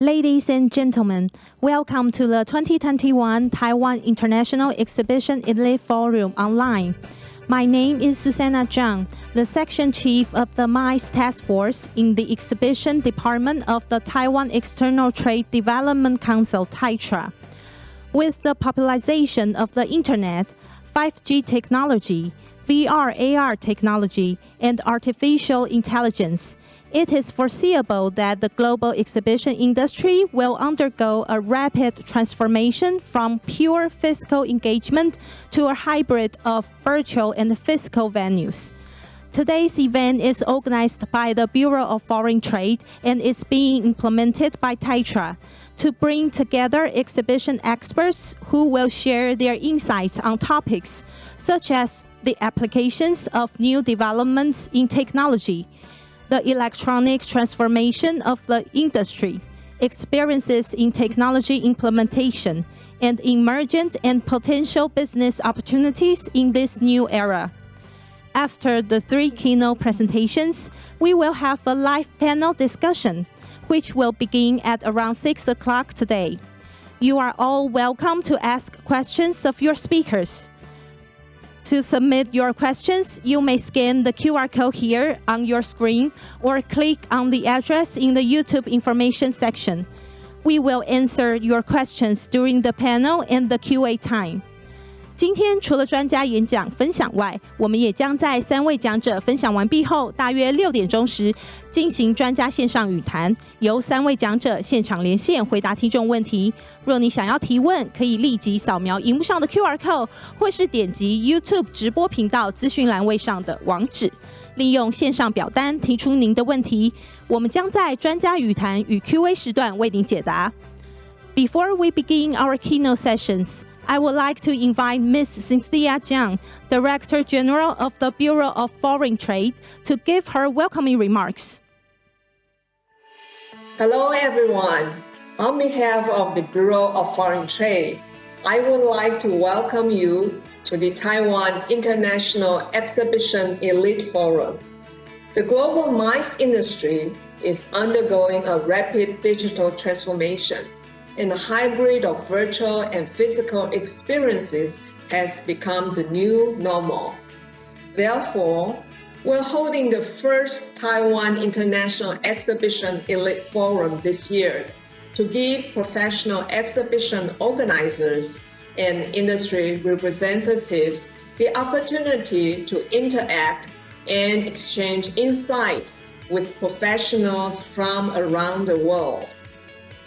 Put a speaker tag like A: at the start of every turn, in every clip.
A: Ladies and gentlemen, welcome to the 2021 Taiwan International Exhibition Elite Forum online. My name is Susanna Zhang, the Section Chief of the MICE Task Force in the Exhibition Department of the Taiwan External Trade Development Council, Taitra. With the popularization of the Internet, 5G technology, VR/AR technology, and artificial intelligence, it is foreseeable that the global exhibition industry will undergo a rapid transformation from pure physical engagement to a hybrid of virtual and physical venues. Today's event is organized by the Bureau of Foreign Trade and is being implemented by Taitra to bring together exhibition experts who will share their insights on topics such as the applications of new developments in technology, the electronic transformation of the industry, experiences in technology implementation, and emergent and potential business opportunities in this new era. After the three keynote presentations, we will have a live panel discussion, which will begin at around 6 o'clock today. You are all welcome to ask questions of your speakers. To submit your questions, you may scan the QR code here on your screen or click on the address in the YouTube information section. We will answer your questions during the panel and the QA time. 今天除了专家演讲分享外，我们也将在3位讲者分享完毕后，大约6点钟时进行专家线上语谈，由3位讲者现场连线回答听众问题。若你想要提问，可以立即扫描荧幕上的 QR code， 或是点击 YouTube 直播频道资讯栏位上的网址，利用线上表单提出您的问题。我们将在专家语谈与 QA 时段为您解答。Before we begin our keynote sessions, I would like to invite Ms. Cynthia Jiang, Director General of the Bureau of Foreign Trade, to give her welcoming remarks.
B: Hello, everyone. On behalf of the Bureau of Foreign Trade, I would like to welcome you to the Taiwan International Exhibition Elite Forum. The global MICE industry is undergoing a rapid digital transformation, and a hybrid of virtual and physical experiences has become the new normal. Therefore, we're holding the first Taiwan International Exhibition Elite Forum this year to give professional exhibition organizers and industry representatives the opportunity to interact and exchange insights with professionals from around the world.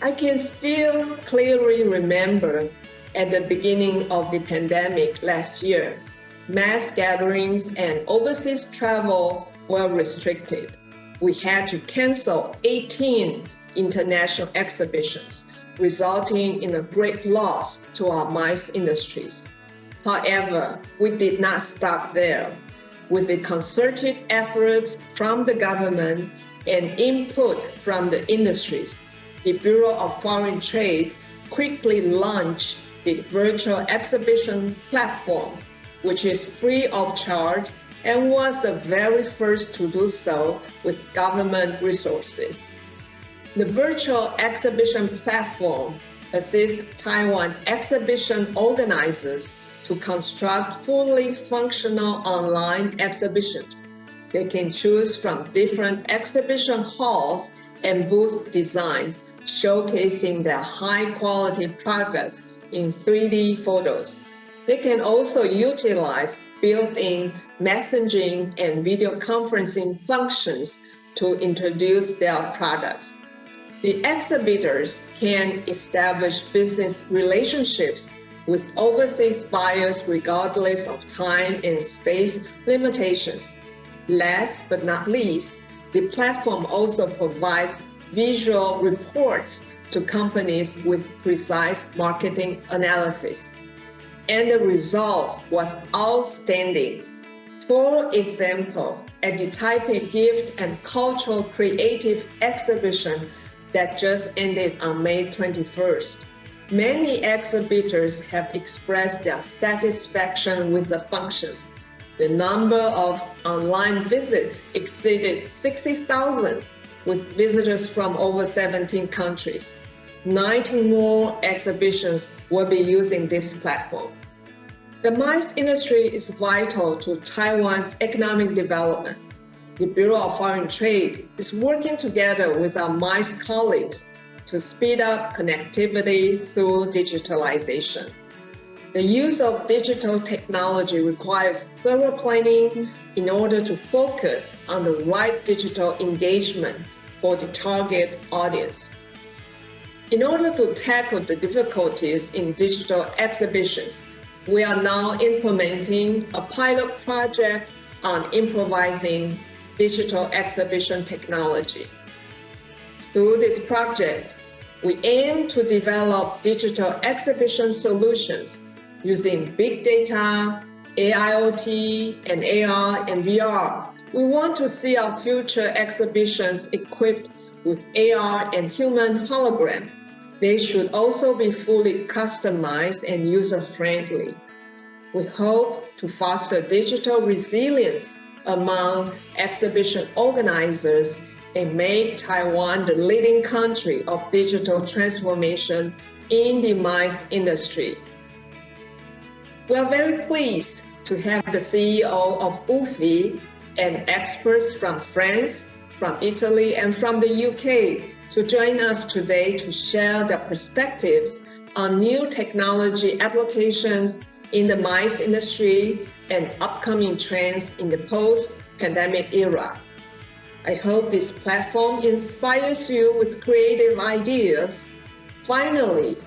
B: I can still clearly remember at the beginning of the pandemic last year, mass gatherings and overseas travel were restricted. We had to cancel 18 international exhibitions, resulting in a great loss to our MICE industries. However, we did not stop there. With the concerted efforts from the government and input from the industries, the Bureau of Foreign Trade quickly launched the virtual exhibition platform, which is free of charge and was the very first to do so with government resources. The virtual exhibition platform assists Taiwan exhibition organizers to construct fully functional online exhibitions. They can choose from different exhibition halls and booth designs, showcasing their high-quality products in 3D photos. They can also utilize built-in messaging and video conferencing functions to introduce their products. The exhibitors can establish business relationships with overseas buyers regardless of time and space limitations. Last but not least, the platform also provides visual reports to companies with precise marketing analysis. And the result was outstanding. For example, at the Taipei Gift and Cultural Creative Exhibition that just ended on May 21st, many exhibitors have expressed their satisfaction with the functions. The number of online visits exceeded 60,000, with visitors from over 17 countries. 19 more exhibitions will be using this platform. The MICE industry is vital to Taiwan's economic development. The Bureau of Foreign Trade is working together with our MICE colleagues to speed up connectivity through digitalization. The use of digital technology requires thorough planning in order to focus on the right digital engagement for the target audience. In order to tackle the difficulties in digital exhibitions, we are now implementing a pilot project on improvising digital exhibition technology. Through this project, we aim to develop digital exhibition solutions using big data, AIoT, and AR and VR. We want to see our future exhibitions equipped with AR and human hologram. They should also be fully customized and user-friendly. We hope to foster digital resilience among exhibition organizers and make Taiwan the leading country of digital transformation in the MICE industry. We are very pleased to have the CEO of BOFT and experts from France, from Italy, and from the UK to join us today to share their perspectives on new technology applications in the MICE industry and upcoming trends in the post-pandemic era. I hope this platform inspires you with creative ideas. Finally,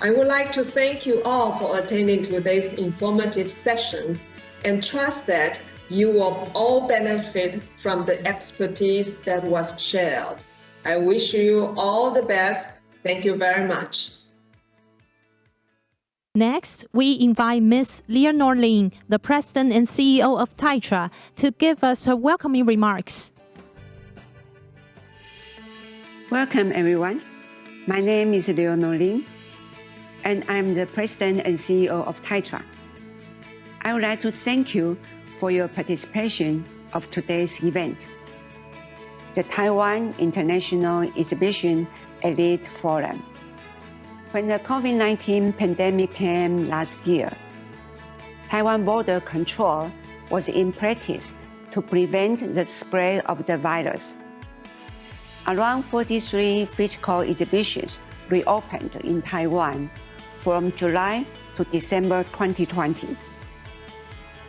B: I would like to thank you all for attending today's informative sessions and trust that you will all benefit from the expertise that was shared. I wish you all the best. Thank you very much.
A: Next, we invite Ms. Leonor Lin, the President and CEO of Taitra, to give us her welcoming remarks.
C: Welcome, everyone. My name is Leonor Lin, and I'm the President and CEO of Taitra. I would like to thank you for your participation of today's event, the Taiwan International Exhibition Elite Forum. When the COVID-19 pandemic came last year, Taiwan border control was in practice to prevent the spread of the virus. Around 43 physical exhibitions reopened in Taiwan from July to December 2020.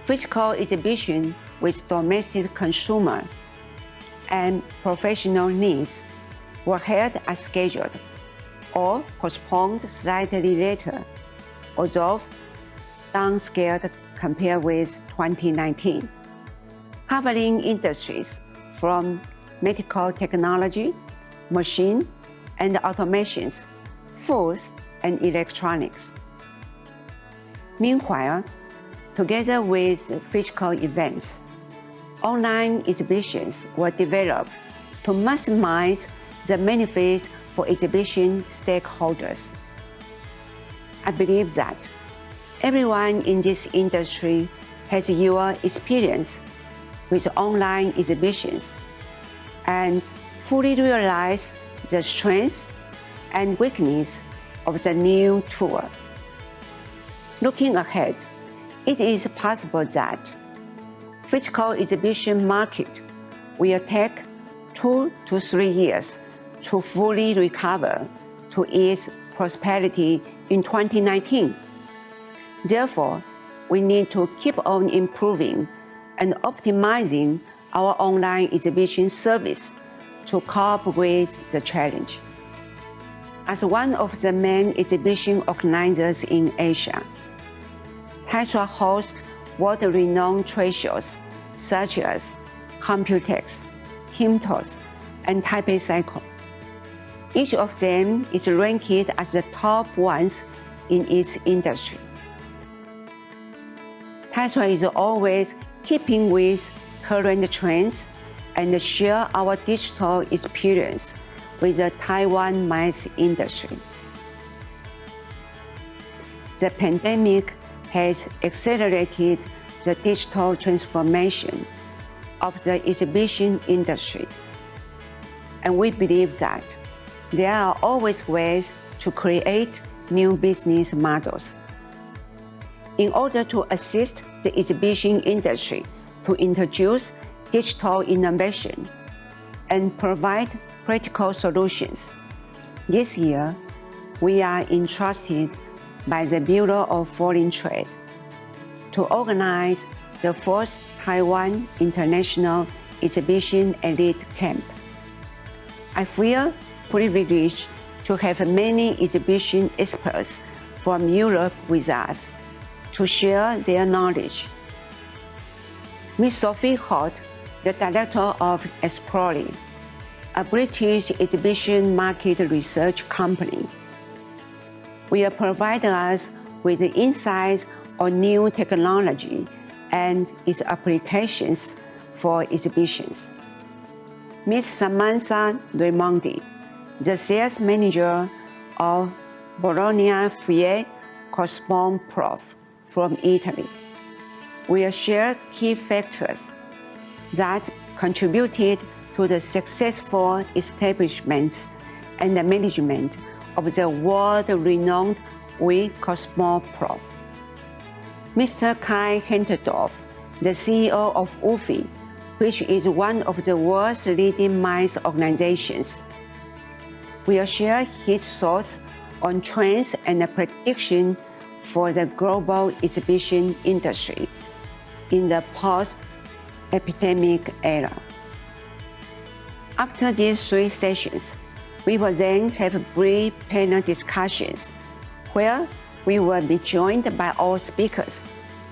C: Physical exhibitions with domestic consumer and professional needs were held as scheduled or postponed slightly later, although downscaled compared with 2019, covering industries from medical technology, machine and automations, foods and electronics. Meanwhile, together with physical events, online exhibitions were developed to maximize the benefits for exhibition stakeholders. I believe that everyone in this industry has your experience with online exhibitions and fully realize the strengths and weaknesses of the new tool. Looking ahead, it is possible that physical exhibition market will take 2 to 3 years to fully recover to its prosperity in 2019. Therefore, we need to keep on improving and optimizing our online exhibition service to cope with the challenge. As one of the main exhibition organizers in Asia, Taitra hosts world-renowned trade shows such as Computex, Timtos, and Taipei Cycle. Each of them is ranked as the top ones in its industry. Taitra is always keeping with current trends and share our digital experience with the Taiwan mass industry. The pandemic has accelerated the digital transformation of the exhibition industry, and we believe that there are always ways to create new business models. In order to assist the exhibition industry to introduce digital innovation and provide practical solutions, this year we are entrusted by the Bureau of Foreign Trade to organize the fourth Taiwan International Exhibition Elite Camp. I feel privileged to have many exhibition experts from Europe with us to share their knowledge. Ms. Sophie Holt, the Director of Explory, a British exhibition market research company, will provide us with insights on new technology and its applications for exhibitions. Ms. Samantha Raimondi, the Sales Manager of Bologna Fiat Cosmon Prof from Italy, will share key factors that contributed to the successful establishment and the management of the world-renowned Cosmon Prof. Mr. Kai Hattendorf, the CEO of BOFT, which is one of the world's leading MICE organizations, will share his thoughts on trends and prediction for the global exhibition industry in the post-epidemic era. After these three sessions, we will then have brief panel discussions where we will be joined by all speakers,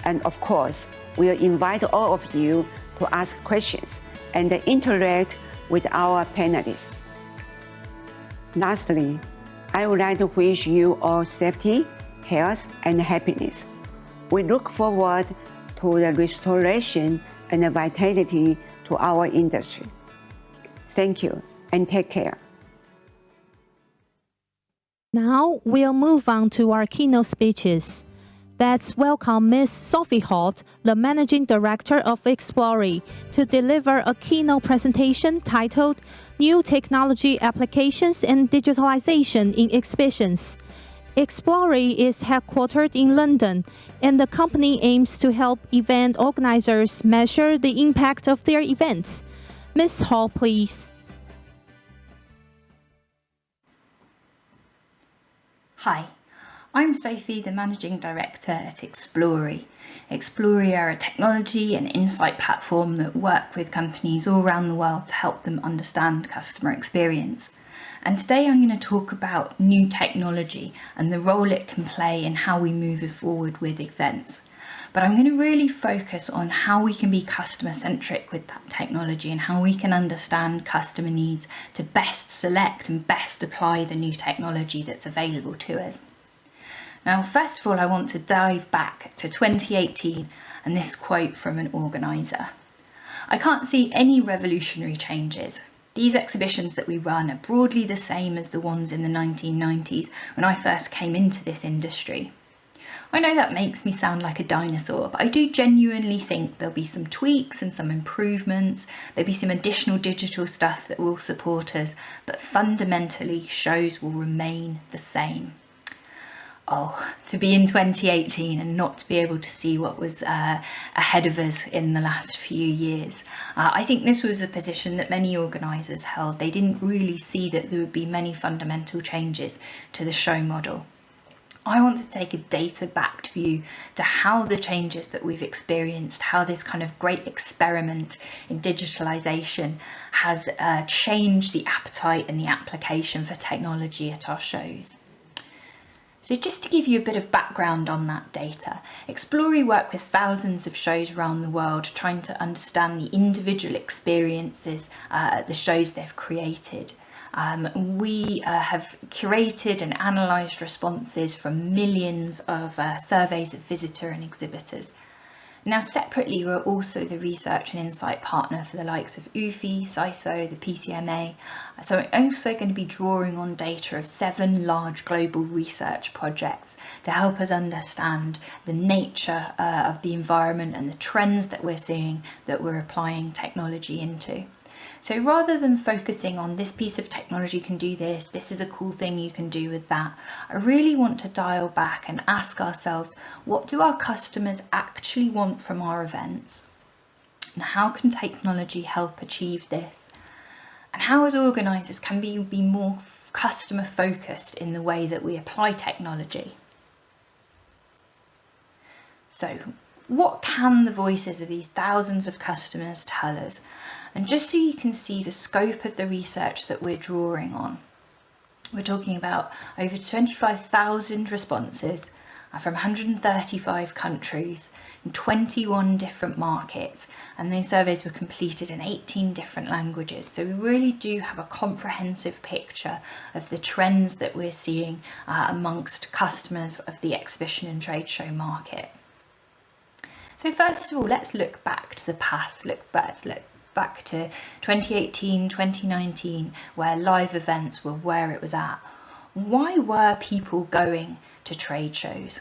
C: and of course, we'll invite all of you to ask questions and interact with our panelists. Lastly, I would like to wish you all safety, health, and happiness. We look forward to the restoration and vitality to our industry. Thank you and take care.
A: Now we'll move on to our keynote speeches. Let's welcome Ms. Sophie Holt, the Managing Director of Explory, to deliver a keynote presentation titled New Technology Applications and Digitalization in Exhibitions. Explory is headquartered in London, and the company aims to help event organizers measure the impact of their events. Ms. Holt, please.
D: Hi, I'm Sophie, the Managing Director at Explory. Explory are a technology and insight platform that work with companies all around the world to help them understand customer experience. And today I'm going to talk about new technology and the role it can play in how we move forward with events. But I'm going to really focus on how we can be customer centric with that technology and how we can understand customer needs to best select and best apply the new technology that's available to us. Now, first of all, I want to dive back to 2018 and this quote from an organizer. "I can't see any revolutionary changes. These exhibitions that we run are broadly the same as the ones in the 1990s when I first came into this industry." I know that makes me sound like a dinosaur, but I do genuinely think there'll be some tweaks and some improvements. There'll be some additional digital stuff that will support us, but fundamentally shows will remain the same. to be in 2018 and not to be able to see what was ahead of us in the last few years. I think this was a position that many organisers held. They didn't really see that there would be many fundamental changes to the show model. I want to take a data-backed view to how the changes that we've experienced, how this kind of great experiment in digitalisation has changed the appetite and the application for technology at our shows. So just to give you a bit of background on that data, Explorey work with thousands of shows around the world trying to understand the individual experiences at the shows they've created. We have curated and analysed responses from millions of surveys of visitor and exhibitors. Now separately, we're also the research and insight partner for the likes of UFI, CISO, the PCMA. So we're also going to be drawing on data of 7 large global research projects to help us understand the nature of the environment and the trends that we're seeing that we're applying technology into. So rather than focusing on this piece of technology can do this, this is a cool thing you can do with that, I really want to dial back and ask ourselves, what do our customers actually want from our events? And how can technology help achieve this? And how as organisers can we be more customer focused in the way that we apply technology? So what can the voices of these thousands of customers tell us? And just so you can see the scope of the research that we're drawing on, we're talking about over 25,000 responses from 135 countries in 21 different markets, and those surveys were completed in 18 different languages. So we really do have a comprehensive picture of the trends that we're seeing amongst customers of the exhibition and trade show market. So first of all, let's look back to the past, let's look back to 2018, 2019, where live events were where it was at. Why were people going to trade shows?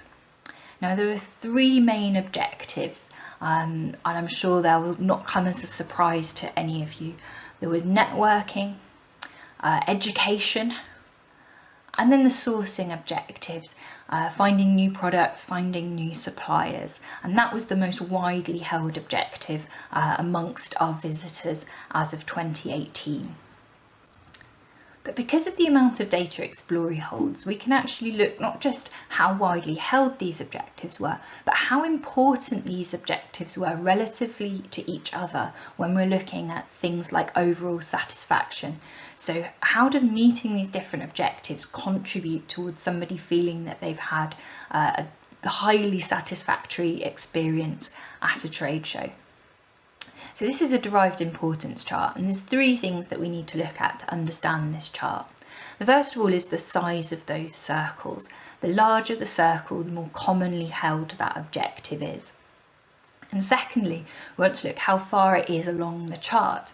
D: Now, there were 3 main objectives, and I'm sure they will not come as a surprise to any of you. There was networking, education, and then the sourcing objectives, finding new products, finding new suppliers. And that was the most widely held objective amongst our visitors as of 2018. But because of the amount of data Explorey holds, we can actually look not just how widely held these objectives were, but how important these objectives were relatively to each other when we're looking at things like overall satisfaction. So how does meeting these different objectives contribute towards somebody feeling that they've had a highly satisfactory experience at a trade show? So this is a derived importance chart, and there's 3 things that we need to look at to understand this chart. The first of all is the size of those circles. The larger the circle, the more commonly held that objective is. And secondly, we want to look how far it is along the chart.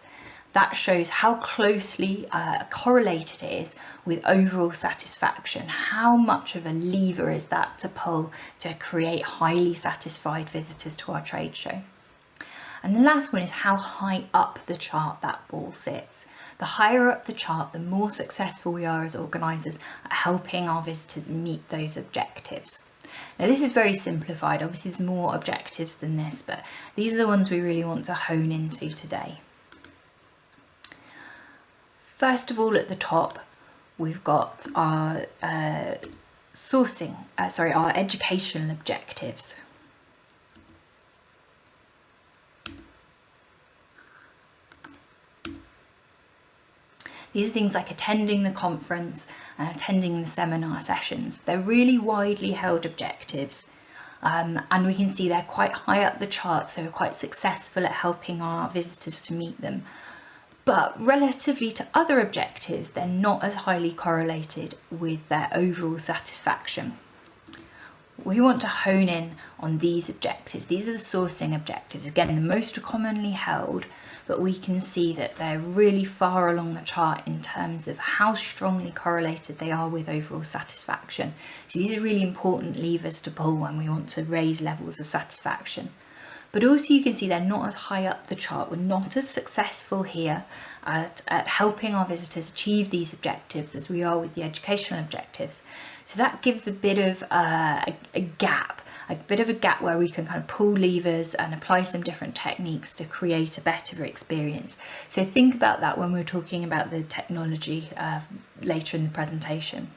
D: That shows how closely correlated it is with overall satisfaction. How much of a lever is that to pull to create highly satisfied visitors to our trade show? And the last one is how high up the chart that ball sits. The higher up the chart, the more successful we are as organisers at helping our visitors meet those objectives. Now this is very simplified, obviously there's more objectives than this, but these are the ones we really want to hone into today. First of all, at the top, we've got our our educational objectives. These are things like attending the conference and attending the seminar sessions. They're really widely held objectives, and we can see they're quite high up the chart, so we're quite successful at helping our visitors to meet them. But relatively to other objectives, they're not as highly correlated with their overall satisfaction. We want to hone in on these objectives. These are the sourcing objectives. Again, the most commonly held, but we can see that they're really far along the chart in terms of how strongly correlated they are with overall satisfaction. So these are really important levers to pull when we want to raise levels of satisfaction. but also you can see they're not as high up the chart. We're not as successful here at helping our visitors achieve these objectives as we are with the educational objectives. So that gives a bit of a gap where we can kind of pull levers and apply some different techniques to create a better experience. So think about that when we're talking about the technology later in the presentation.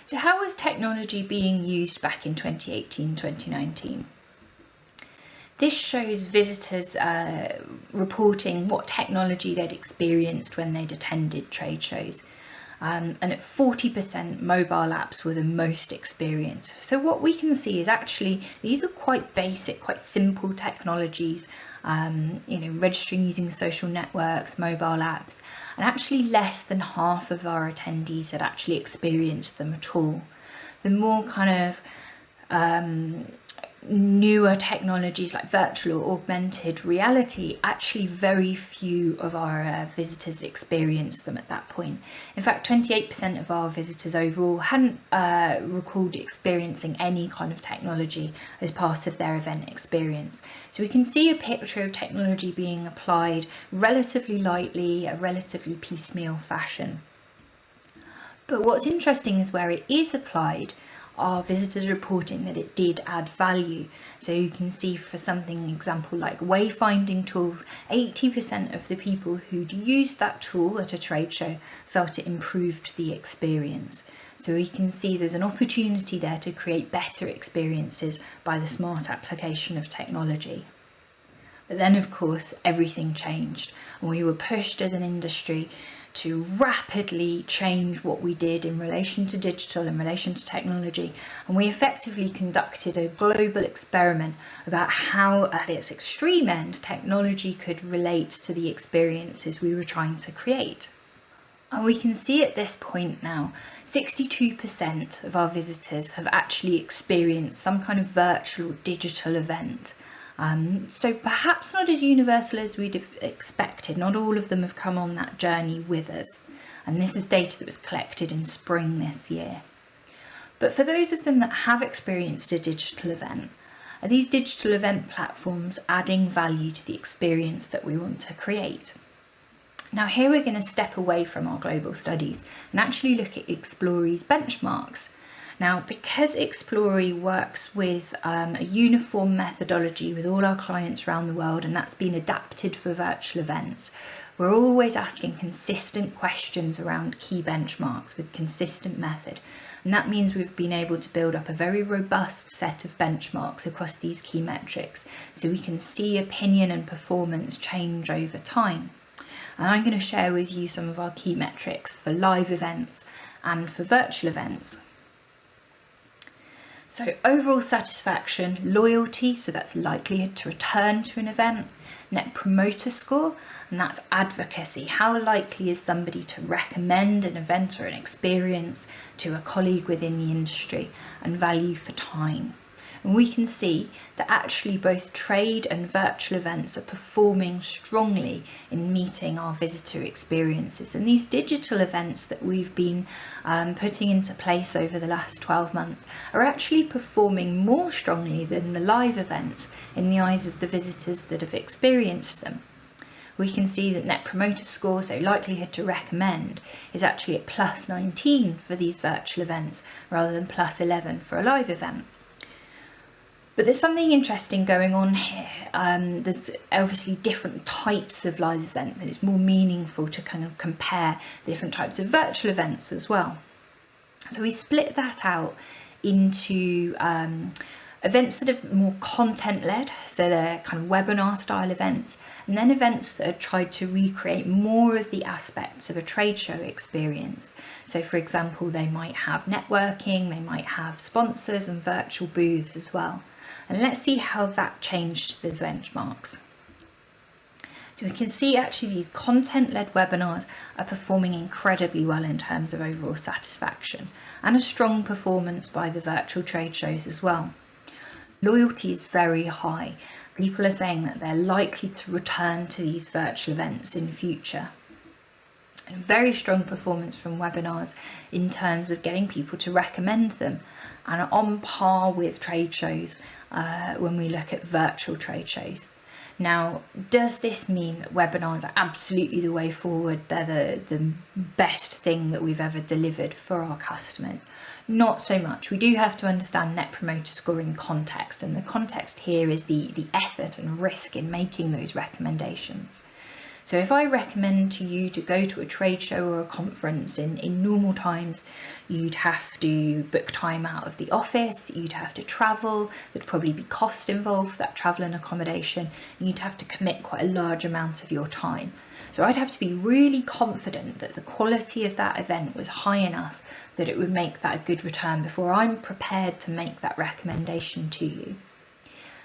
D: So how was technology being used back in 2018, 2019? This shows visitors reporting what technology they'd experienced when they'd attended trade shows. And at 40%, mobile apps were the most experienced. So what we can see is actually these are quite basic, quite simple technologies, registering using social networks, mobile apps, and actually less than half of our attendees had actually experienced them at all. The more kind of newer technologies like virtual or augmented reality, actually very few of our visitors experienced them at that point. In fact, 28% of our visitors overall hadn't recalled experiencing any kind of technology as part of their event experience. So we can see a picture of technology being applied relatively lightly, a relatively piecemeal fashion. But what's interesting is where it is applied, our visitors reporting that it did add value. So you can see for something example like wayfinding tools, 80% of the people who'd used that tool at a trade show felt it improved the experience. So we can see there's an opportunity there to create better experiences by the smart application of technology. But then of course everything changed, and we were pushed as an industry to rapidly change what we did in relation to digital, in relation to technology, and we effectively conducted a global experiment about how, at its extreme end, technology could relate to the experiences we were trying to create. And we can see at this point now, 62% of our visitors have actually experienced some kind of virtual digital event. So perhaps not as universal as we'd have expected. Not all of them have come on that journey with us. And this is data that was collected in spring this year. But for those of them that have experienced a digital event, are these digital event platforms adding value to the experience that we want to create? Now here we're going to step away from our global studies and actually look at Exploree's benchmarks. Now, because Exploree works with a uniform methodology with all our clients around the world, and that's been adapted for virtual events, we're always asking consistent questions around key benchmarks with consistent method. And that means we've been able to build up a very robust set of benchmarks across these key metrics, so we can see opinion and performance change over time. And I'm going to share with you some of our key metrics for live events and for virtual events. So overall satisfaction, loyalty, so that's likelihood to return to an event, net promoter score, and that's advocacy. How likely is somebody to recommend an event or an experience to a colleague within the industry, and value for time. And we can see that actually both trade and virtual events are performing strongly in meeting our visitor experiences. And these digital events that we've been putting into place over the last 12 months are actually performing more strongly than the live events in the eyes of the visitors that have experienced them. We can see that net promoter score, so likelihood to recommend, is actually at +19 for these virtual events rather than +11 for a live event. But there's something interesting going on here. There's obviously different types of live events, and it's more meaningful to kind of compare the different types of virtual events as well. So we split that out into events that are more content-led, so they're kind of webinar style events, and then events that have tried to recreate more of the aspects of a trade show experience. So for example, they might have networking, they might have sponsors and virtual booths as well. And let's see how that changed the benchmarks. So we can see actually these content-led webinars are performing incredibly well in terms of overall satisfaction, and a strong performance by the virtual trade shows as well. Loyalty is very high. People are saying that they're likely to return to these virtual events in the future. And very strong performance from webinars in terms of getting people to recommend them. and are on par with trade shows when we look at virtual trade shows. Now, does this mean that webinars are absolutely the way forward? They're the best thing that we've ever delivered for our customers? Not so much. We do have to understand Net Promoter Score in context, and the context here is the effort and risk in making those recommendations. So if I recommend to you to go to a trade show or a conference in normal times, you'd have to book time out of the office, you'd have to travel, there'd probably be cost involved for that travel and accommodation, and you'd have to commit quite a large amount of your time. So I'd have to be really confident that the quality of that event was high enough that it would make that a good return before I'm prepared to make that recommendation to you.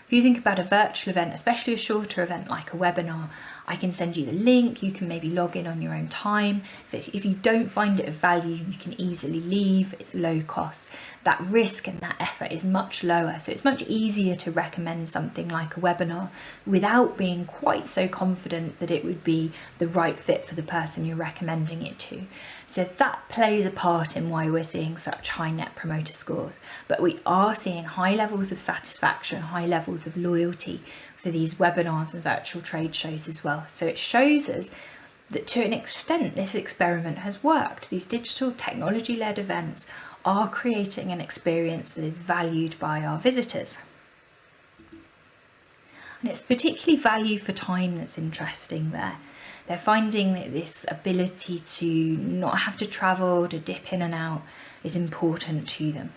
D: If you think about a virtual event, especially a shorter event like a webinar, I can send you the link, you can maybe log in on your own time. If you don't find it of value, you can easily leave, it's low cost. That risk and that effort is much lower, so it's much easier to recommend something like a webinar without being quite so confident that it would be the right fit for the person you're recommending it to. So that plays a part in why we're seeing such high Net Promoter Scores. But we are seeing high levels of satisfaction, high levels of loyalty for these webinars and virtual trade shows as well. So it shows us that to an extent this experiment has worked. These digital technology-led events are creating an experience that is valued by our visitors. And it's particularly value for time that's interesting there. They're finding that this ability to not have to travel, to dip in and out, is important to them.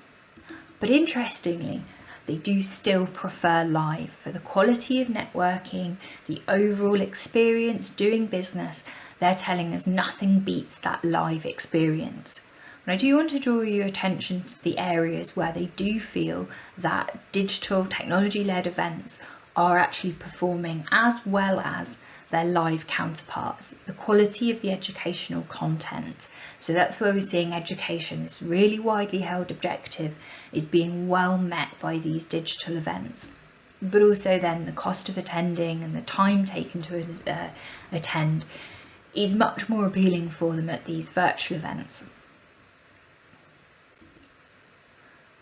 D: But interestingly, they do still prefer live for the quality of networking, the overall experience doing business. They're telling us nothing beats that live experience. And I do want to draw your attention to the areas where they do feel that digital technology-led events are actually performing as well as their live counterparts, the quality of the educational content. So that's where we're seeing education, this really widely held objective, is being well met by these digital events. But also then the cost of attending and the time taken to attend is much more appealing for them at these virtual events.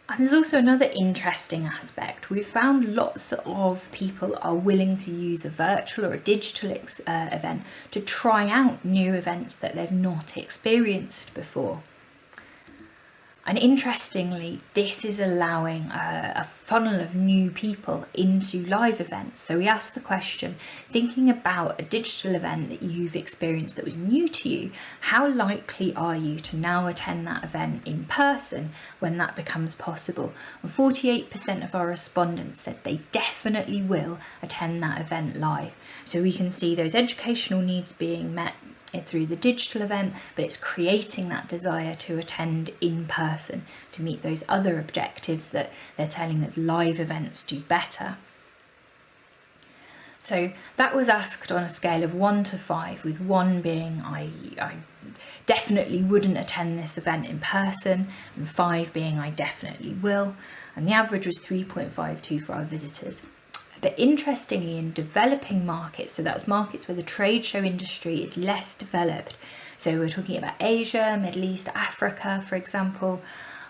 D: And there's also another interesting aspect. We've found lots of people are willing to use a virtual or a digital event to try out new events that they've not experienced before. And interestingly, this is allowing a funnel of new people into live events. So we asked the question, thinking about a digital event that you've experienced that was new to you, how likely are you to now attend that event in person when that becomes possible? And 48% of our respondents said they definitely will attend that event live. So we can see those educational needs being met through the digital event, but it's creating that desire to attend in person to meet those other objectives that they're telling us live events do better. So that was asked on a scale of 1 to 5, with 1 being I definitely wouldn't attend this event in person, and 5 being I definitely will, and the average was 3.52 for our visitors. But interestingly, in developing markets, so that's markets where the trade show industry is less developed, so we're talking about Asia, Middle East, Africa, for example,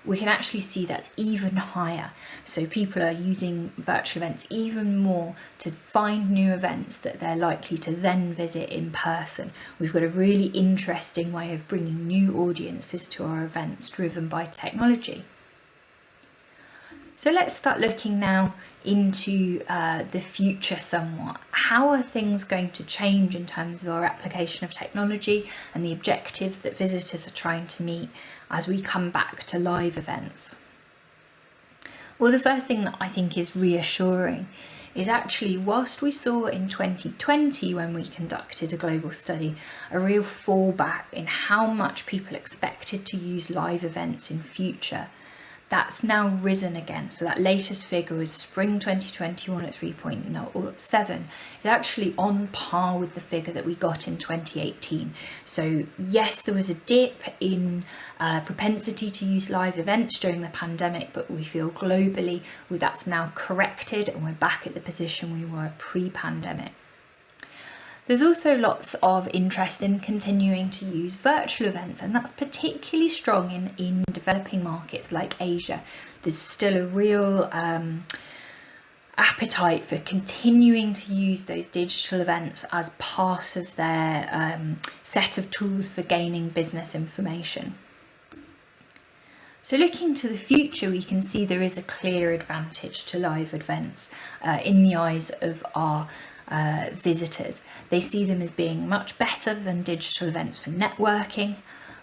D: we can actually see that's even higher. So people are using virtual events even more to find new events that they're likely to then visit in person. We've got a really interesting way of bringing new audiences to our events driven by technology. So let's start looking now into the future somewhat. How are things going to change in terms of our application of technology and the objectives that visitors are trying to meet as we come back to live events? Well, the first thing that I think is reassuring is actually, whilst we saw in 2020 when we conducted a global study, a real fallback in how much people expected to use live events in future, that's now risen again. So that latest figure was spring 2021 at 3.07. It's actually on par with the figure that we got in 2018. So yes, there was a dip in propensity to use live events during the pandemic, but we feel globally that's now corrected and we're back at the position we were pre-pandemic. There's also lots of interest in continuing to use virtual events, and that's particularly strong in developing markets like Asia. there's still a real appetite for continuing to use those digital events as part of their set of tools for gaining business information. So looking to the future, we can see there is a clear advantage to live events in the eyes of our visitors. They see them as being much better than digital events for networking,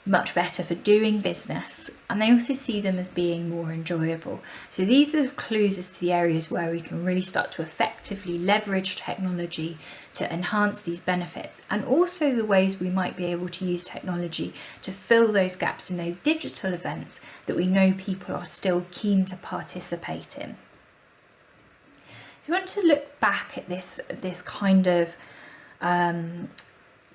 D: much better for doing business, and they also see them as being more enjoyable. So these are the clues as to the areas where we can really start to effectively leverage technology to enhance these benefits, and also the ways we might be able to use technology to fill those gaps in those digital events that we know people are still keen to participate in. So we want to look back at this kind of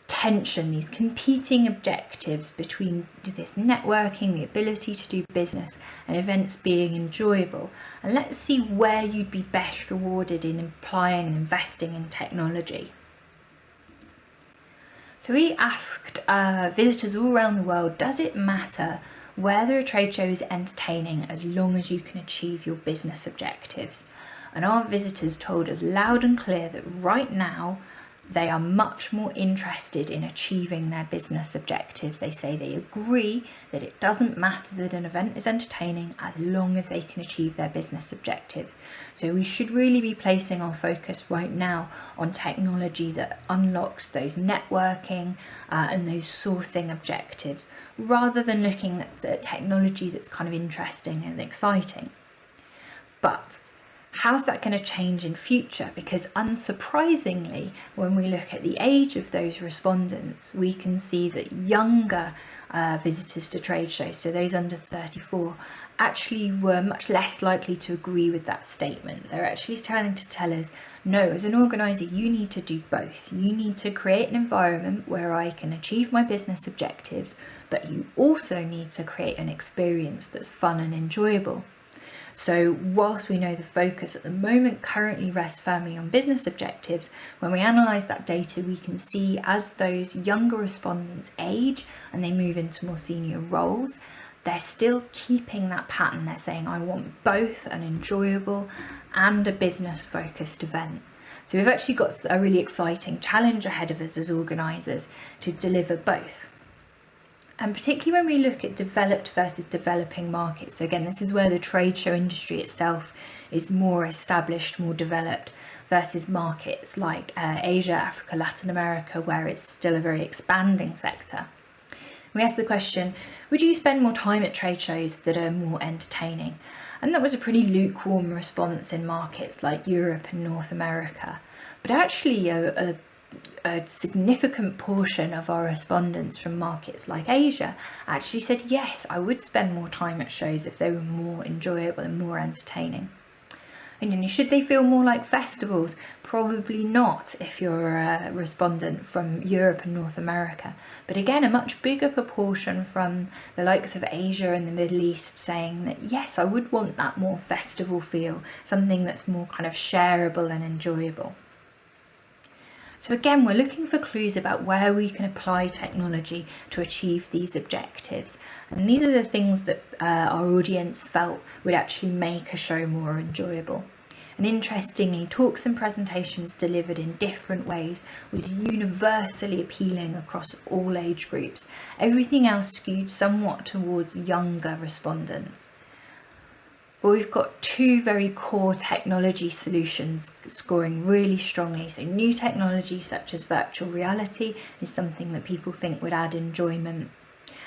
D: tension, these competing objectives between this networking, the ability to do business, and events being enjoyable. And let's see where you'd be best rewarded in applying and investing in technology. So we asked visitors all around the world, does it matter whether a trade show is entertaining as long as you can achieve your business objectives? And our visitors told us loud and clear that right now they are much more interested in achieving their business objectives. They say they agree that it doesn't matter that an event is entertaining as long as they can achieve their business objectives. So we should really be placing our focus right now on technology that unlocks those networking and those sourcing objectives, rather than looking at technology that's kind of interesting and exciting. But how's that going to change in future? Because unsurprisingly, when we look at the age of those respondents, we can see that younger visitors to trade shows, so those under 34, actually were much less likely to agree with that statement. They're actually trying to tell us, no, as an organizer, you need to do both. You need to create an environment where I can achieve my business objectives, but you also need to create an experience that's fun and enjoyable. So whilst we know the focus at the moment currently rests firmly on business objectives, when we analyse that data, we can see as those younger respondents age and they move into more senior roles, they're still keeping that pattern. They're saying, I want both an enjoyable and a business focused event. So we've actually got a really exciting challenge ahead of us as organisers to deliver both. And particularly when we look at developed versus developing markets. So again, this is where the trade show industry itself is more established, more developed, versus markets like Asia, Africa, Latin America, where it's still a very expanding sector. We asked the question, would you spend more time at trade shows that are more entertaining? And that was a pretty lukewarm response in markets like Europe and North America. But actually a significant portion of our respondents from markets like Asia actually said, yes, I would spend more time at shows if they were more enjoyable and more entertaining. And should they feel more like festivals? Probably not if you're a respondent from Europe and North America. But again, a much bigger proportion from the likes of Asia and the Middle East saying that, yes, I would want that more festival feel, something that's more kind of shareable and enjoyable. So again, we're looking for clues about where we can apply technology to achieve these objectives. And these are the things that our audience felt would actually make a show more enjoyable. And interestingly, talks and presentations delivered in different ways was universally appealing across all age groups. Everything else skewed somewhat towards younger respondents. But we've got two very core technology solutions scoring really strongly. So new technology such as virtual reality is something that people think would add enjoyment,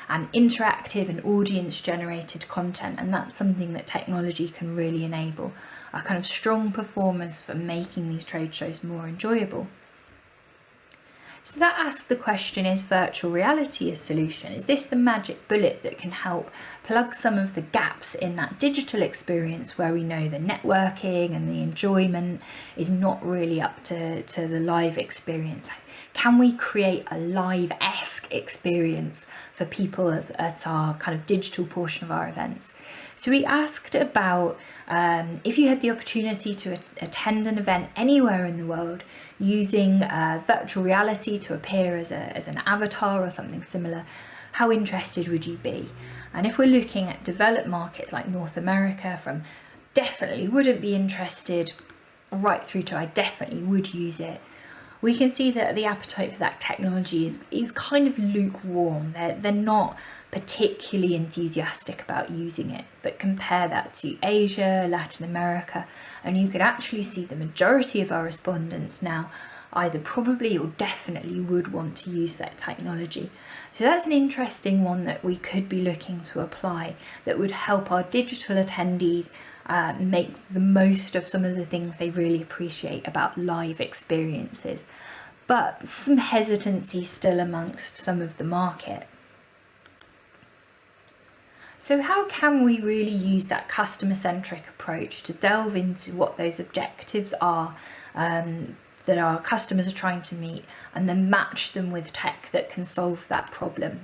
D: and interactive and audience generated content, and that's something that technology can really enable, are kind of strong performers for making these trade shows more enjoyable. So that asks the question, is virtual reality a solution? Is this the magic bullet that can help plug some of the gaps in that digital experience where we know the networking and the enjoyment is not really up to the live experience? Can we create a live-esque experience for people at our kind of digital portion of our events? So we asked about if you had the opportunity to attend an event anywhere in the world using virtual reality to appear as an avatar or something similar, how interested would you be? And if we're looking at developed markets like North America, from definitely wouldn't be interested right through to I definitely would use it, we can see that the appetite for that technology is kind of lukewarm. They're not particularly enthusiastic about using it. But compare that to Asia, Latin America, and you could actually see the majority of our respondents now either probably or definitely would want to use that technology. So that's an interesting one that we could be looking to apply, that would help our digital attendees make the most of some of the things they really appreciate about live experiences, but some hesitancy still amongst some of the market. So how can we really use that customer-centric approach to delve into what those objectives are that our customers are trying to meet, and then match them with tech that can solve that problem?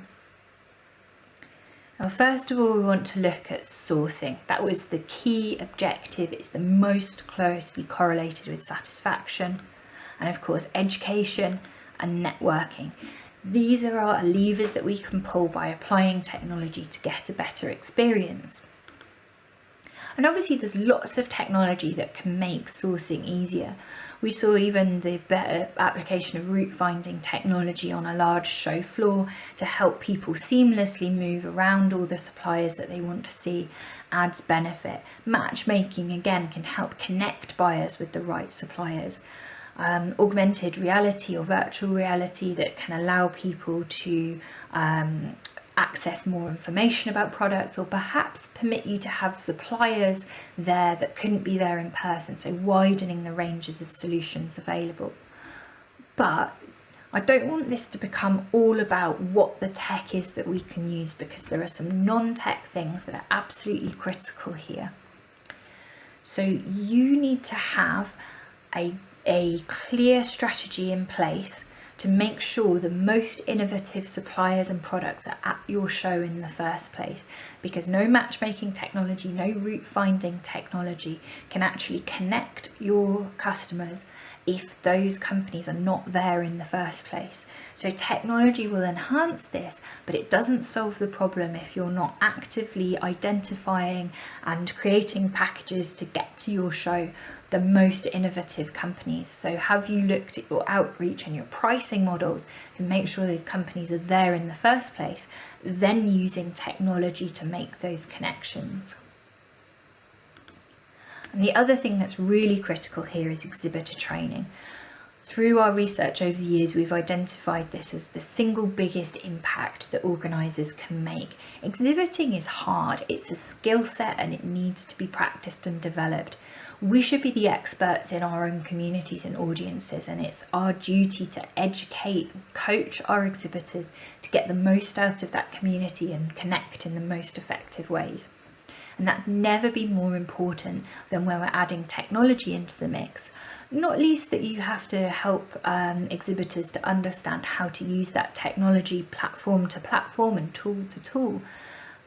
D: Now, first of all, we want to look at sourcing. That was the key objective. It's the most closely correlated with satisfaction, and of course, education and networking. These are our levers that we can pull by applying technology to get a better experience. And obviously there's lots of technology that can make sourcing easier. We saw even the better application of route finding technology on a large show floor to help people seamlessly move around all the suppliers that they want to see adds benefit. Matchmaking again can help connect buyers with the right suppliers. Augmented reality or virtual reality that can allow people to access more information about products, or perhaps permit you to have suppliers there that couldn't be there in person, so widening the ranges of solutions available. But I don't want this to become all about what the tech is that we can use, because there are some non-tech things that are absolutely critical here. So you need to have a clear strategy in place to make sure the most innovative suppliers and products are at your show in the first place, because no matchmaking technology, no route finding technology can actually connect your customers if those companies are not there in the first place. So technology will enhance this, but it doesn't solve the problem if you're not actively identifying and creating packages to get to your show the most innovative companies. So have you looked at your outreach and your pricing models to make sure those companies are there in the first place, then using technology to make those connections? And the other thing that's really critical here is exhibitor training. Through our research over the years, we've identified this as the single biggest impact that organisers can make. Exhibiting is hard, it's a skill set, and it needs to be practiced and developed. We should be the experts in our own communities and audiences, and it's our duty to educate, coach our exhibitors to get the most out of that community and connect in the most effective ways. And that's never been more important than when we're adding technology into the mix. Not least that you have to help exhibitors to understand how to use that technology platform to platform and tool to tool.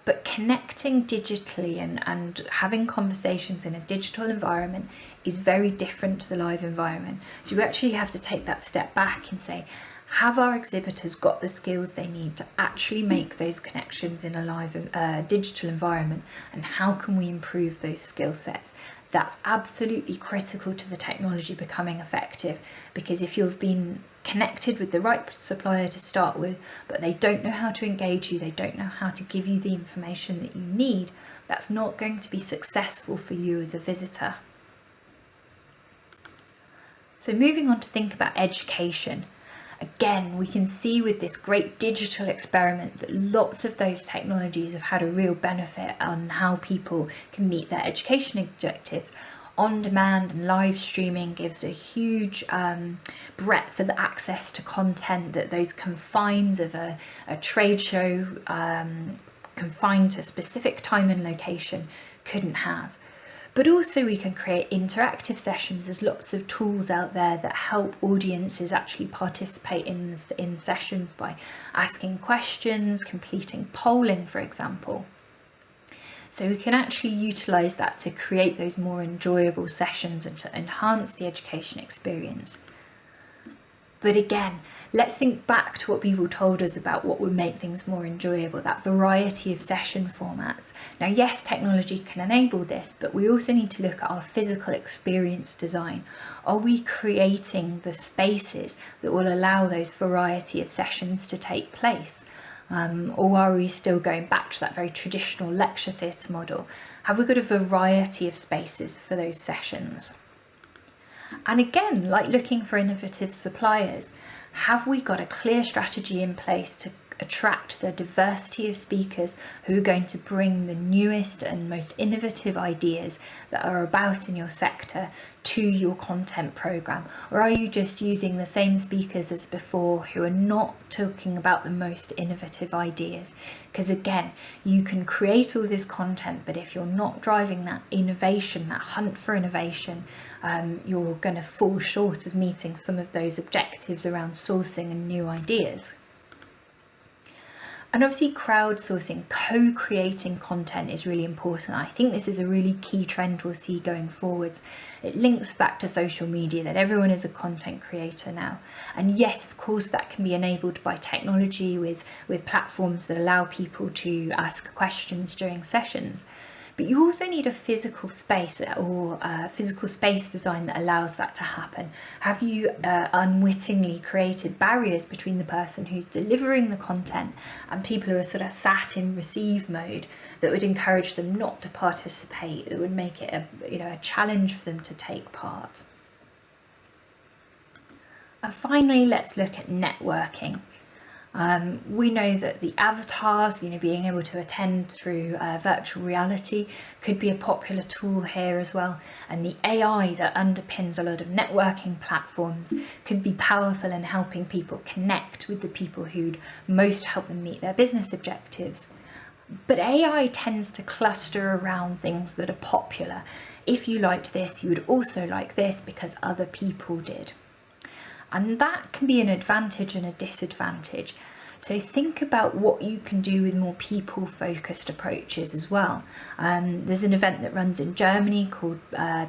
D: But connecting digitally and having conversations in a digital environment is very different to the live environment. So you actually have to take that step back and say, have our exhibitors got the skills they need to actually make those connections in a live digital environment, and how can we improve those skill sets? That's absolutely critical to the technology becoming effective, because if you've been connected with the right supplier to start with, but they don't know how to engage you, they don't know how to give you the information that you need, that's not going to be successful for you as a visitor. So moving on to think about education. Again, we can see with this great digital experiment that lots of those technologies have had a real benefit on how people can meet their education objectives. On-demand and live streaming gives a huge breadth of access to content that those confines of a trade show confined to a specific time and location couldn't have. But also we can create interactive sessions. There's lots of tools out there that help audiences actually participate in sessions by asking questions, completing polling, for example. So we can actually utilise that to create those more enjoyable sessions and to enhance the education experience. But again, let's think back to what people told us about what would make things more enjoyable, that variety of session formats. Now, yes, technology can enable this, but we also need to look at our physical experience design. Are we creating the spaces that will allow those variety of sessions to take place? Or are we still going back to that very traditional lecture theatre model? Have we got a variety of spaces for those sessions? And again, like looking for innovative suppliers, have we got a clear strategy in place to attract the diversity of speakers who are going to bring the newest and most innovative ideas that are about in your sector to your content programme? Or are you just using the same speakers as before who are not talking about the most innovative ideas? Because again, you can create all this content, but if you're not driving that innovation, that hunt for innovation, you're going to fall short of meeting some of those objectives around sourcing and new ideas. And obviously crowdsourcing, co-creating content is really important. I think this is a really key trend we'll see going forwards. It links back to social media, that everyone is a content creator now. And yes, of course, that can be enabled by technology with platforms that allow people to ask questions during sessions. But you also need a physical space or physical space design that allows that to happen. Have you unwittingly created barriers between the person who's delivering the content and people who are sort of sat in receive mode that would encourage them not to participate, that would make it a challenge for them to take part? And finally, let's look at networking. We know that the avatars, being able to attend through virtual reality could be a popular tool here as well. And the AI that underpins a lot of networking platforms could be powerful in helping people connect with the people who'd most help them meet their business objectives. But AI tends to cluster around things that are popular. If you liked this, you would also like this because other people did. And that can be an advantage and a disadvantage. So think about what you can do with more people-focused approaches as well. There's an event that runs in Germany called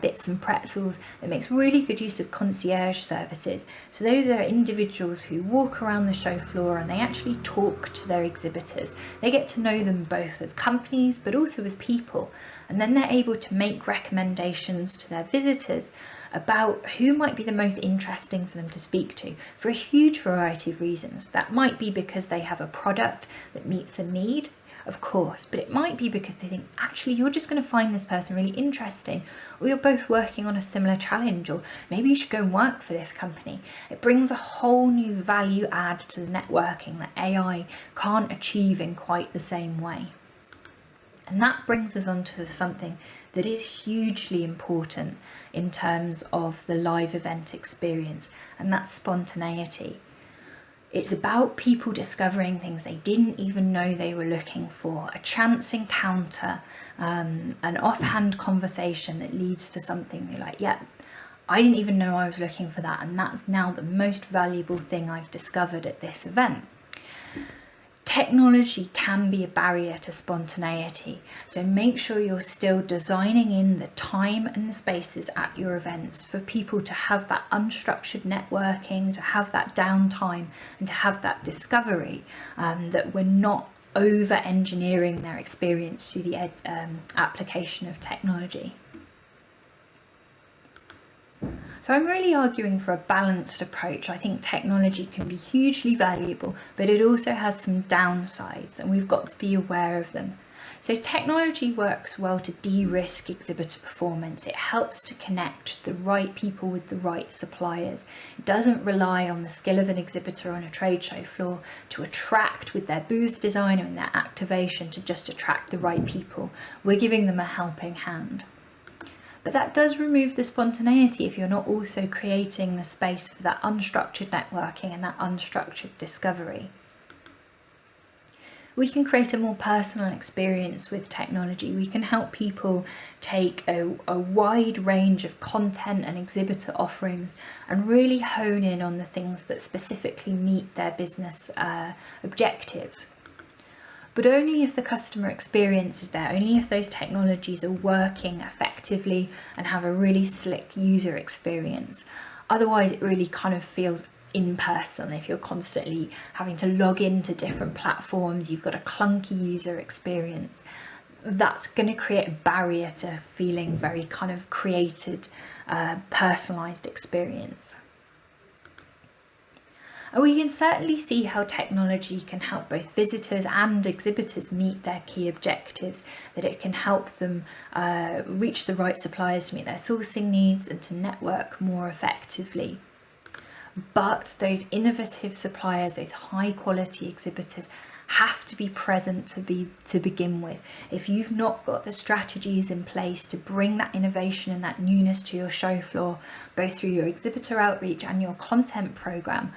D: Bits and Pretzels that makes really good use of concierge services. So those are individuals who walk around the show floor and they actually talk to their exhibitors. They get to know them both as companies but also as people. And then they're able to make recommendations to their visitors about who might be the most interesting for them to speak to for a huge variety of reasons. That might be because they have a product that meets a need, of course, but it might be because they think, actually, you're just going to find this person really interesting, or you're both working on a similar challenge, or maybe you should go and work for this company. It brings a whole new value add to the networking that AI can't achieve in quite the same way. And that brings us on to something that is hugely important in terms of the live event experience, and that's spontaneity. It's about people discovering things they didn't even know they were looking for, a chance encounter, an offhand conversation that leads to something you're like, yeah, I didn't even know I was looking for that, and that's now the most valuable thing I've discovered at this event. Technology can be a barrier to spontaneity, so make sure you're still designing in the time and the spaces at your events for people to have that unstructured networking, to have that downtime, and to have that discovery, that we're not over-engineering their experience through the application of technology. So I'm really arguing for a balanced approach. I think technology can be hugely valuable, but it also has some downsides, and we've got to be aware of them. So technology works well to de-risk exhibitor performance. It helps to connect the right people with the right suppliers. It doesn't rely on the skill of an exhibitor on a trade show floor to attract with their booth designer and their activation to just attract the right people. We're giving them a helping hand. But that does remove the spontaneity if you're not also creating the space for that unstructured networking and that unstructured discovery. We can create a more personal experience with technology. We can help people take a wide range of content and exhibitor offerings and really hone in on the things that specifically meet their business objectives. But only if the customer experience is there, only if those technologies are working effectively and have a really slick user experience. Otherwise, it really kind of feels in-person, if you're constantly having to log into different platforms, you've got a clunky user experience, that's going to create a barrier to feeling very kind of created, personalized experience. And we can certainly see how technology can help both visitors and exhibitors meet their key objectives, that it can help them reach the right suppliers to meet their sourcing needs and to network more effectively. But those innovative suppliers, those high quality exhibitors, have to be present to begin with. If you've not got the strategies in place to bring that innovation and that newness to your show floor, both through your exhibitor outreach and your content program,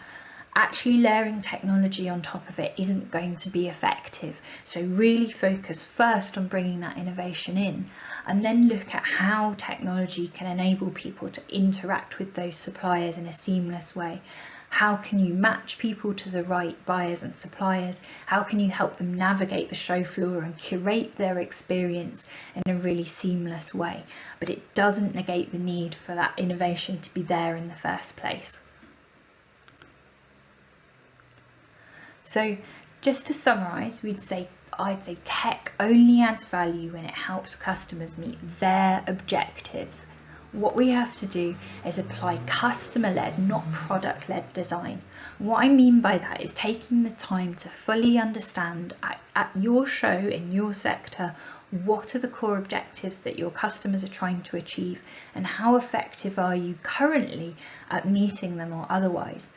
D: actually layering technology on top of it isn't going to be effective. So really focus first on bringing that innovation in, and then look at how technology can enable people to interact with those suppliers in a seamless way. How can you match people to the right buyers and suppliers? How can you help them navigate the show floor and curate their experience in a really seamless way? But it doesn't negate the need for that innovation to be there in the first place. So just to summarize, I'd say tech only adds value when it helps customers meet their objectives. What we have to do is apply customer-led, not product-led design. What I mean by that is taking the time to fully understand at your show, in your sector, what are the core objectives that your customers are trying to achieve, and how effective are you currently at meeting them or otherwise.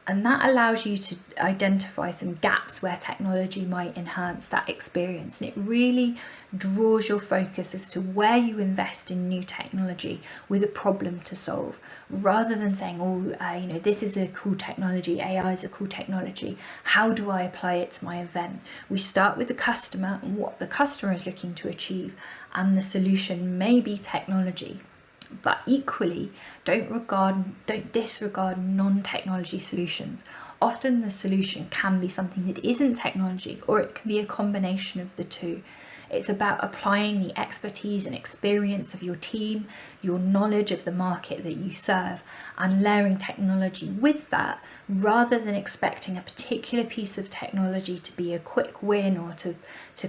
D: And that allows you to identify some gaps where technology might enhance that experience. And it really draws your focus as to where you invest in new technology with a problem to solve, rather than saying, this is a cool technology, AI is a cool technology, how do I apply it to my event? We start with the customer and what the customer is looking to achieve, and the solution may be technology. But equally, don't disregard non-technology solutions. Often the solution can be something that isn't technology, or it can be a combination of the two. It's about applying the expertise and experience of your team, your knowledge of the market that you serve, and layering technology with that, rather than expecting a particular piece of technology to be a quick win or to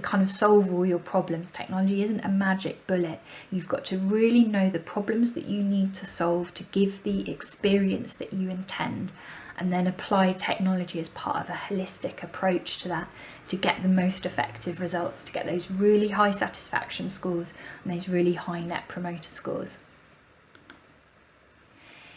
D: kind of solve all your problems. Technology isn't a magic bullet. You've got to really know the problems that you need to solve to give the experience that you intend, and then apply technology as part of a holistic approach to that to get the most effective results, to get those really high satisfaction scores and those really high net promoter scores.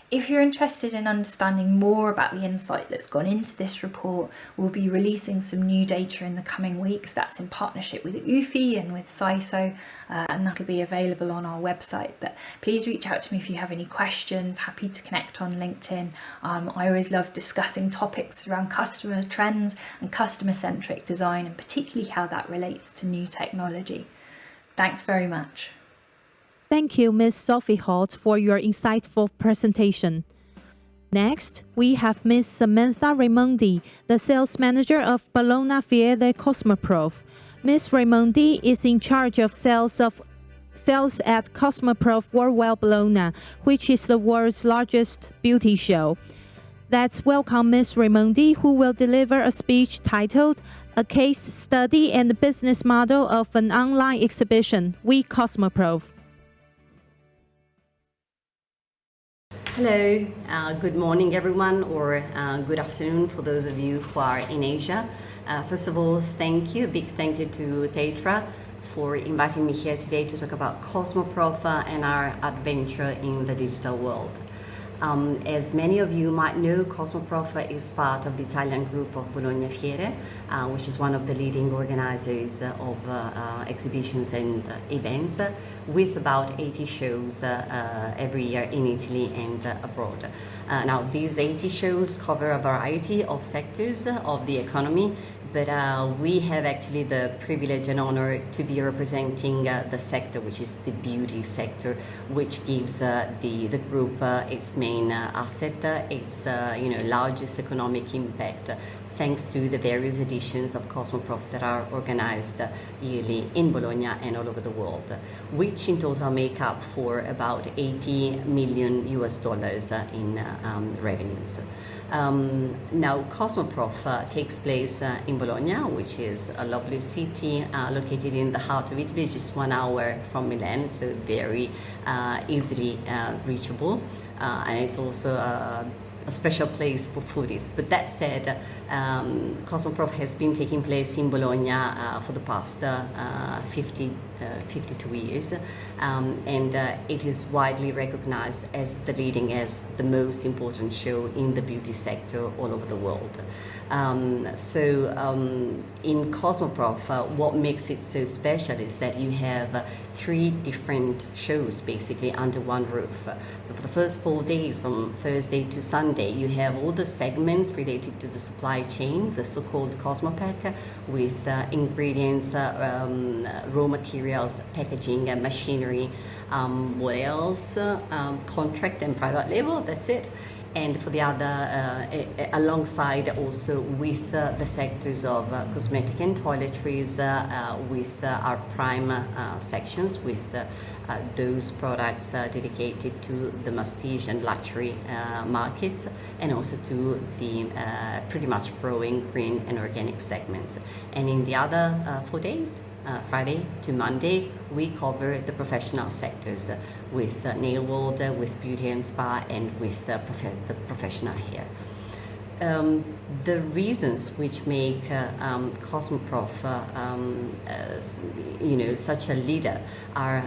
D: If you're interested in understanding more about the insight that's gone into this report, we'll be releasing some new data in the coming weeks. That's in partnership with UFI and with CISO, and that'll be available on our website. But please reach out to me if you have any questions. Happy to connect on LinkedIn. I always love discussing topics around customer trends and customer-centric design, and particularly how that relates to new technology. Thanks very much.
A: Thank you, Ms. Sophie Holt, for your insightful presentation. Next, we have Ms. Samantha Raimondi, the sales manager of Bologna Fiere Cosmoprof. Ms. Raimondi is in charge of sales at Cosmoprof Worldwide Bologna, which is the world's largest beauty show. Let's welcome Ms. Raimondi, who will deliver a speech titled "A Case Study and Business Model of an Online Exhibition, We Cosmoprof."
E: Hello, good morning everyone, or good afternoon for those of you who are in Asia. First of all, thank you, a big thank you to Taitra for inviting me here today to talk about Cosmoprof and our adventure in the digital world. As many of you might know, Cosmoprof is part of the Italian group of Bologna Fiere, which is one of the leading organizers of exhibitions and events, with about 80 shows every year in Italy and abroad. Now, these 80 shows cover a variety of sectors of the economy, but we have actually the privilege and honor to be representing the sector, which is the beauty sector, which gives the group its main asset, its largest economic impact, thanks to the various editions of Cosmoprof that are organized yearly in Bologna and all over the world, which in total make up for about $80 million in revenues. Now, Cosmoprof takes place in Bologna, which is a lovely city located in the heart of Italy, just 1 hour from Milan, so very easily reachable. And it's also a special place for foodies. But that said, Cosmoprof has been taking place in Bologna for the past 52 years, and it is widely recognized as the most important show in the beauty sector all over the world. In Cosmoprof, what makes it so special is that you have 3 different shows basically under one roof. So for the first 4 days, from Thursday to Sunday, you have all the segments related to the supply chain, the so-called Cosmopack, with ingredients, raw materials, packaging, machinery, what else? Contract and private label, that's it. And for the other, alongside also with the sectors of cosmetic and toiletries, with our prime sections, with those products dedicated to the prestige and luxury markets, and also to the pretty much growing green and organic segments. And in the other 4 days, Friday to Monday, we cover the professional sectors with nail world, with beauty and spa, and with the professional hair. The reasons which make Cosmoprof such a leader are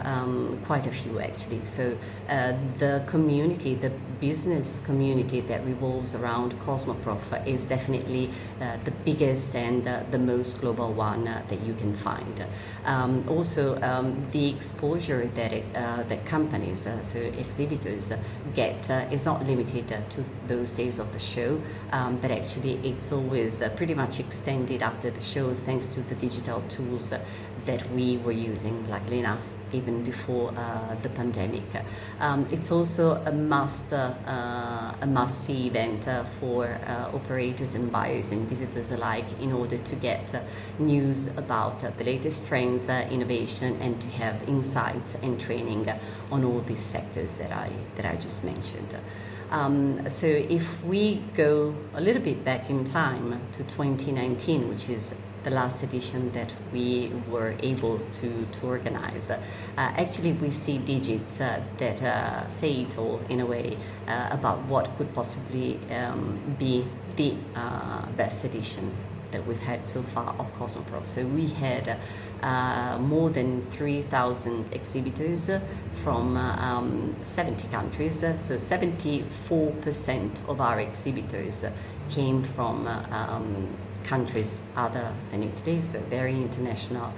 E: quite a few actually. So the community, the business community that revolves around Cosmoprof is definitely the biggest and the most global one that you can find. Also, the exposure that companies, so exhibitors, get is not limited to those days of the show, but actually it's always pretty much extended after the show, thanks to the digital tools that we were using, luckily enough, even before the pandemic. It's also a must-see event for operators and buyers and visitors alike, in order to get news about the latest trends, innovation, and to have insights and training on all these sectors that I just mentioned. So if we go a little bit back in time to 2019, which is the last edition that we were able to organize, actually we see digits that say it all in a way about what could possibly be the best edition that we've had so far of Cosmoprof. So we had more than 3,000 exhibitors from 70 countries. So 74% of our exhibitors came from countries other than Italy, so very international,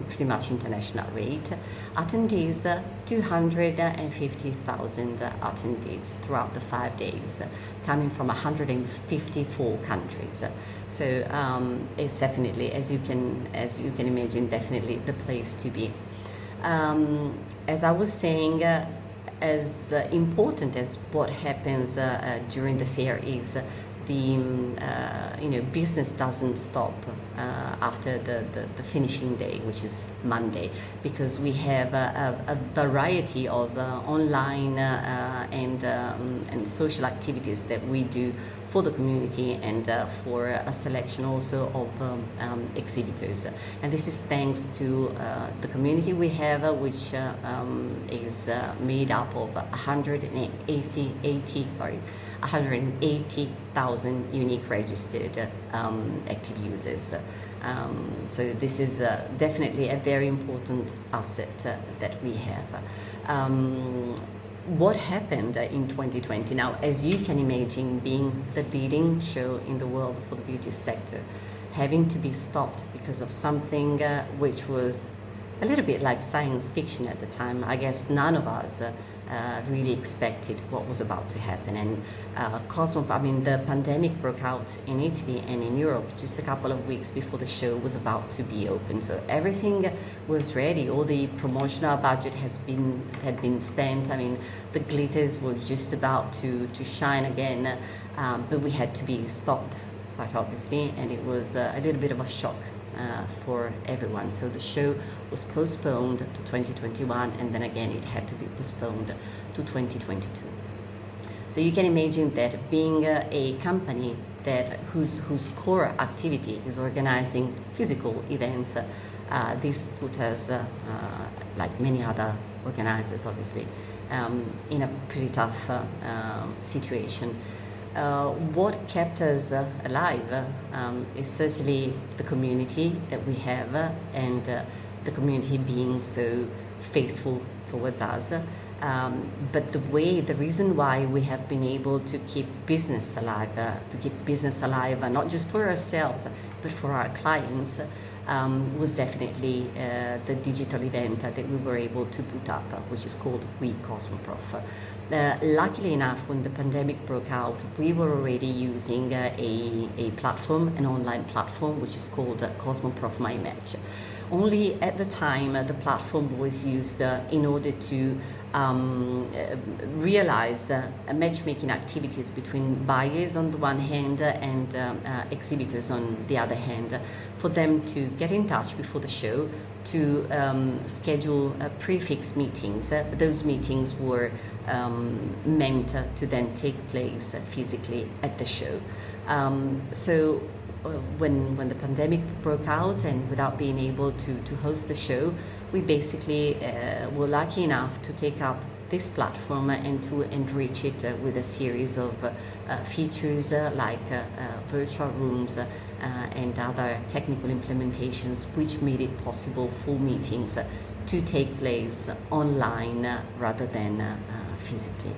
E: pretty much international rate. Attendees, 250,000 attendees throughout the 5 days, coming from 154 countries. So it's definitely, as you can imagine, definitely the place to be. As I was saying, as important as what happens during the fair is, the business doesn't stop after the finishing day, which is Monday, because we have a variety of online and social activities that we do for the community and for a selection also of exhibitors. And this is thanks to the community we have, which is made up of 180,000 unique registered active users. So this is definitely a very important asset that we have. What happened in 2020? Now, as you can imagine, being the leading show in the world for the beauty sector, having to be stopped because of something which was a little bit like science fiction at the time. I guess none of us really expected what was about to happen. And the pandemic broke out in Italy and in Europe just a couple of weeks before the show was about to be open. So everything was ready. All the promotional budget had been spent. I mean, the glitters were just about to shine again, but we had to be stopped, quite obviously, and it was a little bit of a shock for everyone. So the show was postponed to 2021, and then again it had to be postponed to 2022. So you can imagine that being a company whose core activity is organizing physical events, this put us, like many other organizers obviously, in a pretty tough situation. What kept us alive is certainly the community that we have, and the community being so faithful towards us. But the reason why we have been able to keep business alive, not just for ourselves, but for our clients, was definitely the digital event that we were able to put up, which is called We Cosmoprof. Luckily enough, when the pandemic broke out, we were already using a platform, an online platform, which is called Cosmoprof My Match. Only at the time, the platform was used in order to realize matchmaking activities between buyers on the one hand and exhibitors on the other hand, for them to get in touch before the show, to schedule prefix meetings. Those meetings were meant to then take place physically at the show. So when the pandemic broke out, and without being able to host the show, we basically were lucky enough to take up this platform and to enrich it with a series of features like virtual rooms and other technical implementations, which made it possible for meetings to take place online rather than physically.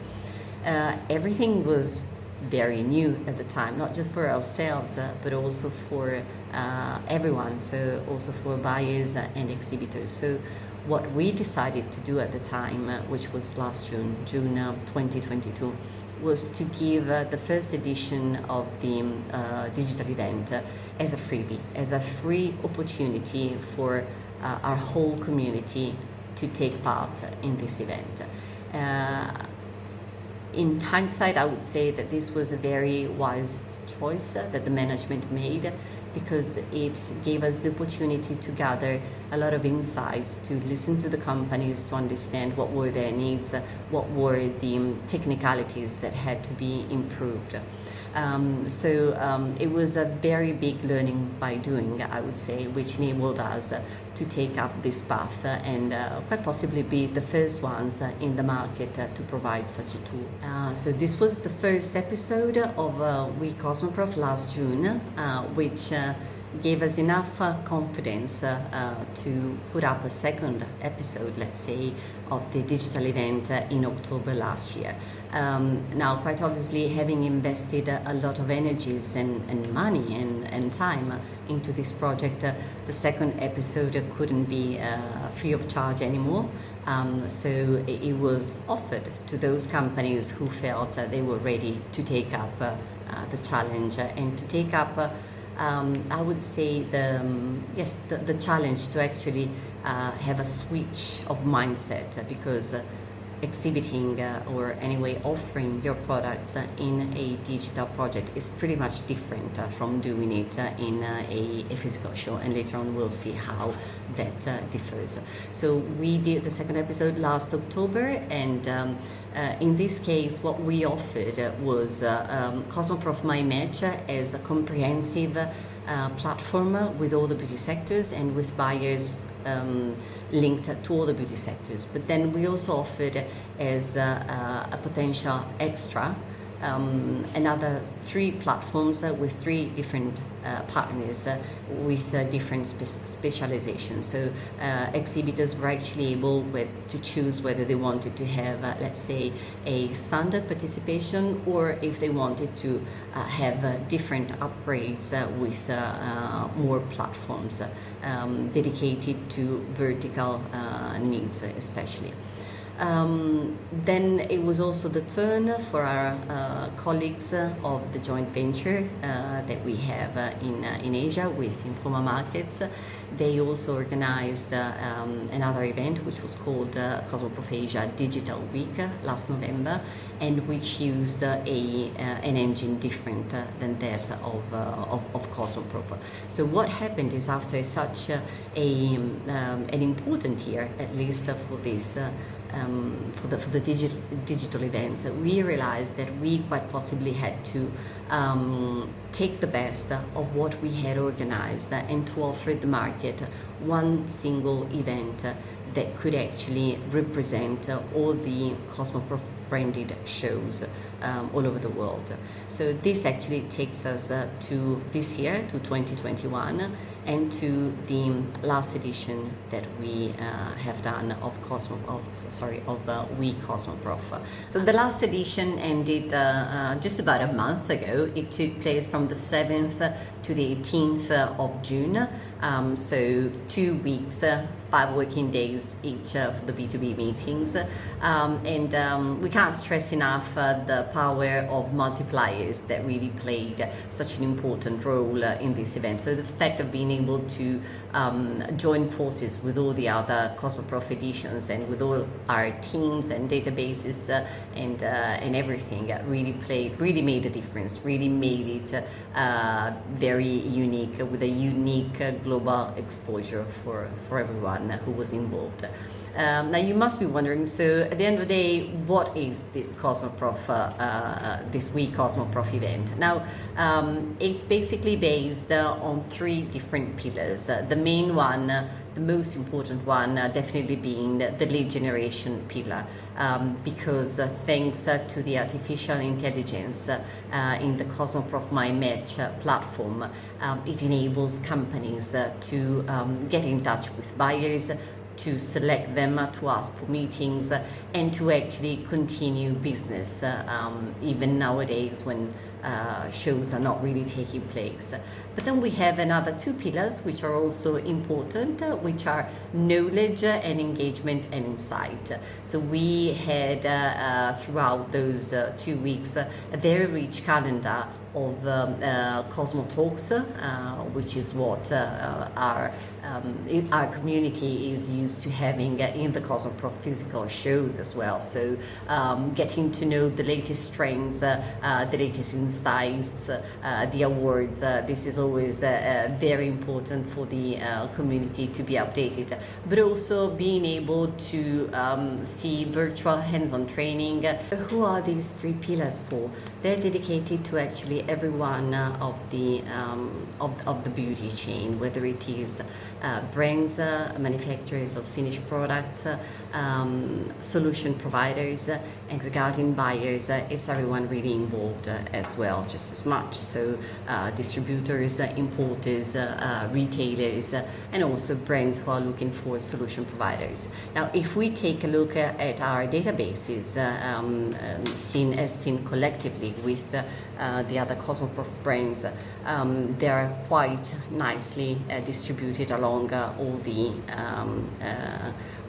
E: Everything was very new at the time, not just for ourselves, but also for everyone, so also for buyers and exhibitors. So what we decided to do at the time, which was last June 2022, was to give the first edition of the digital event as a freebie, as a free opportunity for our whole community to take part in this event. In hindsight, I would say that this was a very wise choice that the management made, because it gave us the opportunity to gather a lot of insights, to listen to the companies, to understand what were their needs, what were the technicalities that had to be improved. It was a very big learning by doing, I would say, which enabled us to take up this path and quite possibly be the first ones in the market to provide such a tool. So this was the first episode of We Cosmoprof last June, which gave us enough confidence to put up a second episode, let's say, of the digital event in October last year. Now, quite obviously, having invested a lot of energies and money and time into this project, the second episode couldn't be free of charge anymore. So it was offered to those companies who felt they were ready to take up the challenge and to take up, I would say, the challenge to actually have a switch of mindset, because exhibiting or anyway offering your products in a digital project is pretty much different from doing it in a physical show, and later on we'll see how that differs. So we did the second episode last October, and in this case what we offered was Cosmoprof My Match as a comprehensive platform with all the beauty sectors and with buyers linked to all the beauty sectors. But then we also offered as a potential extra another 3 platforms with 3 different partners with different specializations. So exhibitors were actually able to choose whether they wanted to have, let's say, a standard participation, or if they wanted to have different upgrades with more platforms dedicated to vertical needs especially. Then it was also the turn for our colleagues of the joint venture that we have in Asia with Informa Markets. They also organized another event which was called Cosmoprof Asia Digital Week last November, and which used an engine different than that of Cosmoprof. So what happened is, after such an important year, at least for this for the digital events, we realized that we quite possibly had to take the best of what we had organized and to offer the market one single event that could actually represent all the Cosmoprof branded shows all over the world. So this actually takes us to this year, to 2021, and to the last edition that we have done of We Cosmoprof. So the last edition ended just about a month ago. It took place from the 7th to the 18th of June. So 2 weeks, 5 working days each for the B2B meetings. And we can't stress enough the power of multipliers that really played such an important role in this event. So the fact of being able to join forces with all the other Cosmoprof editions and with all our teams and databases and everything really made a difference, really made it very unique, with a unique global exposure for everyone who was involved. Now you must be wondering, so at the end of the day, what is this Cosmoprof, this We Cosmoprof event? Now, it's basically based on 3 different pillars. The main one, the most important one, definitely being the lead generation pillar, because thanks to the artificial intelligence in the Cosmoprof My Match platform, it enables companies to get in touch with buyers, to select them, to ask for meetings, and to actually continue business, even nowadays when shows are not really taking place. But then we have another 2 pillars which are also important, which are knowledge and engagement and insight. So we had throughout those 2 weeks a very rich calendar of Cosmo Talks, which is what our community is used to having in the Cosmoprof physical shows as well. So getting to know the latest trends, the latest insights, the awards, this is always very important for the community to be updated, but also being able to see virtual hands-on training. Who are these 3 pillars for? They're dedicated to actually every one of the beauty chain, whether it is brands, manufacturers of finished products, solution providers, and regarding buyers, it's everyone really involved as well, just as much. So distributors, importers, retailers, and also brands who are looking for solution providers. Now, if we take a look at our databases, seen collectively with the other Cosmoprof brands, they are quite nicely distributed along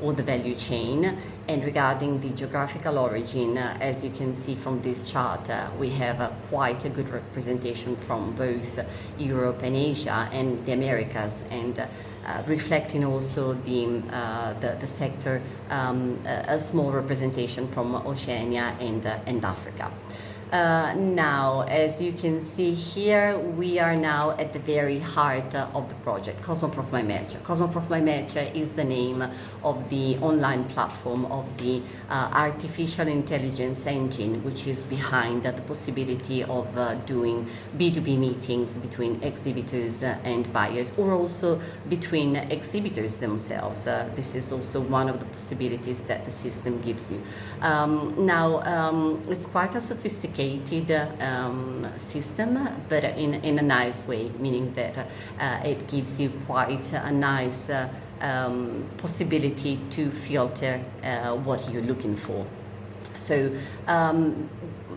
E: all the value chain. And regarding the geographical origin, as you can see from this chart, we have quite a good representation from both Europe and Asia and the Americas, and reflecting also the sector, a small representation from Oceania and Africa. Now, as you can see here, we are now at the very heart of the project, Cosmoprof My Match. Cosmoprof My Match is the name of the online platform of the artificial intelligence engine, which is behind the possibility of doing B2B meetings between exhibitors and buyers, or also between exhibitors themselves. This is also one of the possibilities that the system gives you. Now, it's quite a sophisticated system, but in a nice way, meaning that it gives you quite a nice possibility to filter what you're looking for. So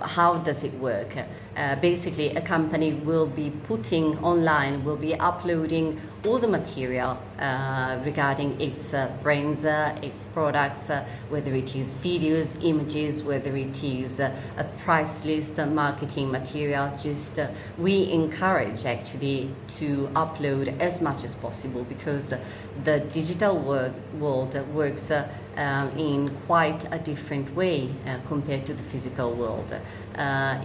E: how does it work? Basically, a company will be putting online, will be uploading all the material regarding its brands, its products, whether it is videos, images, whether it is a price list, marketing material. Just we encourage actually to upload as much as possible, because the digital world works in quite a different way compared to the physical world.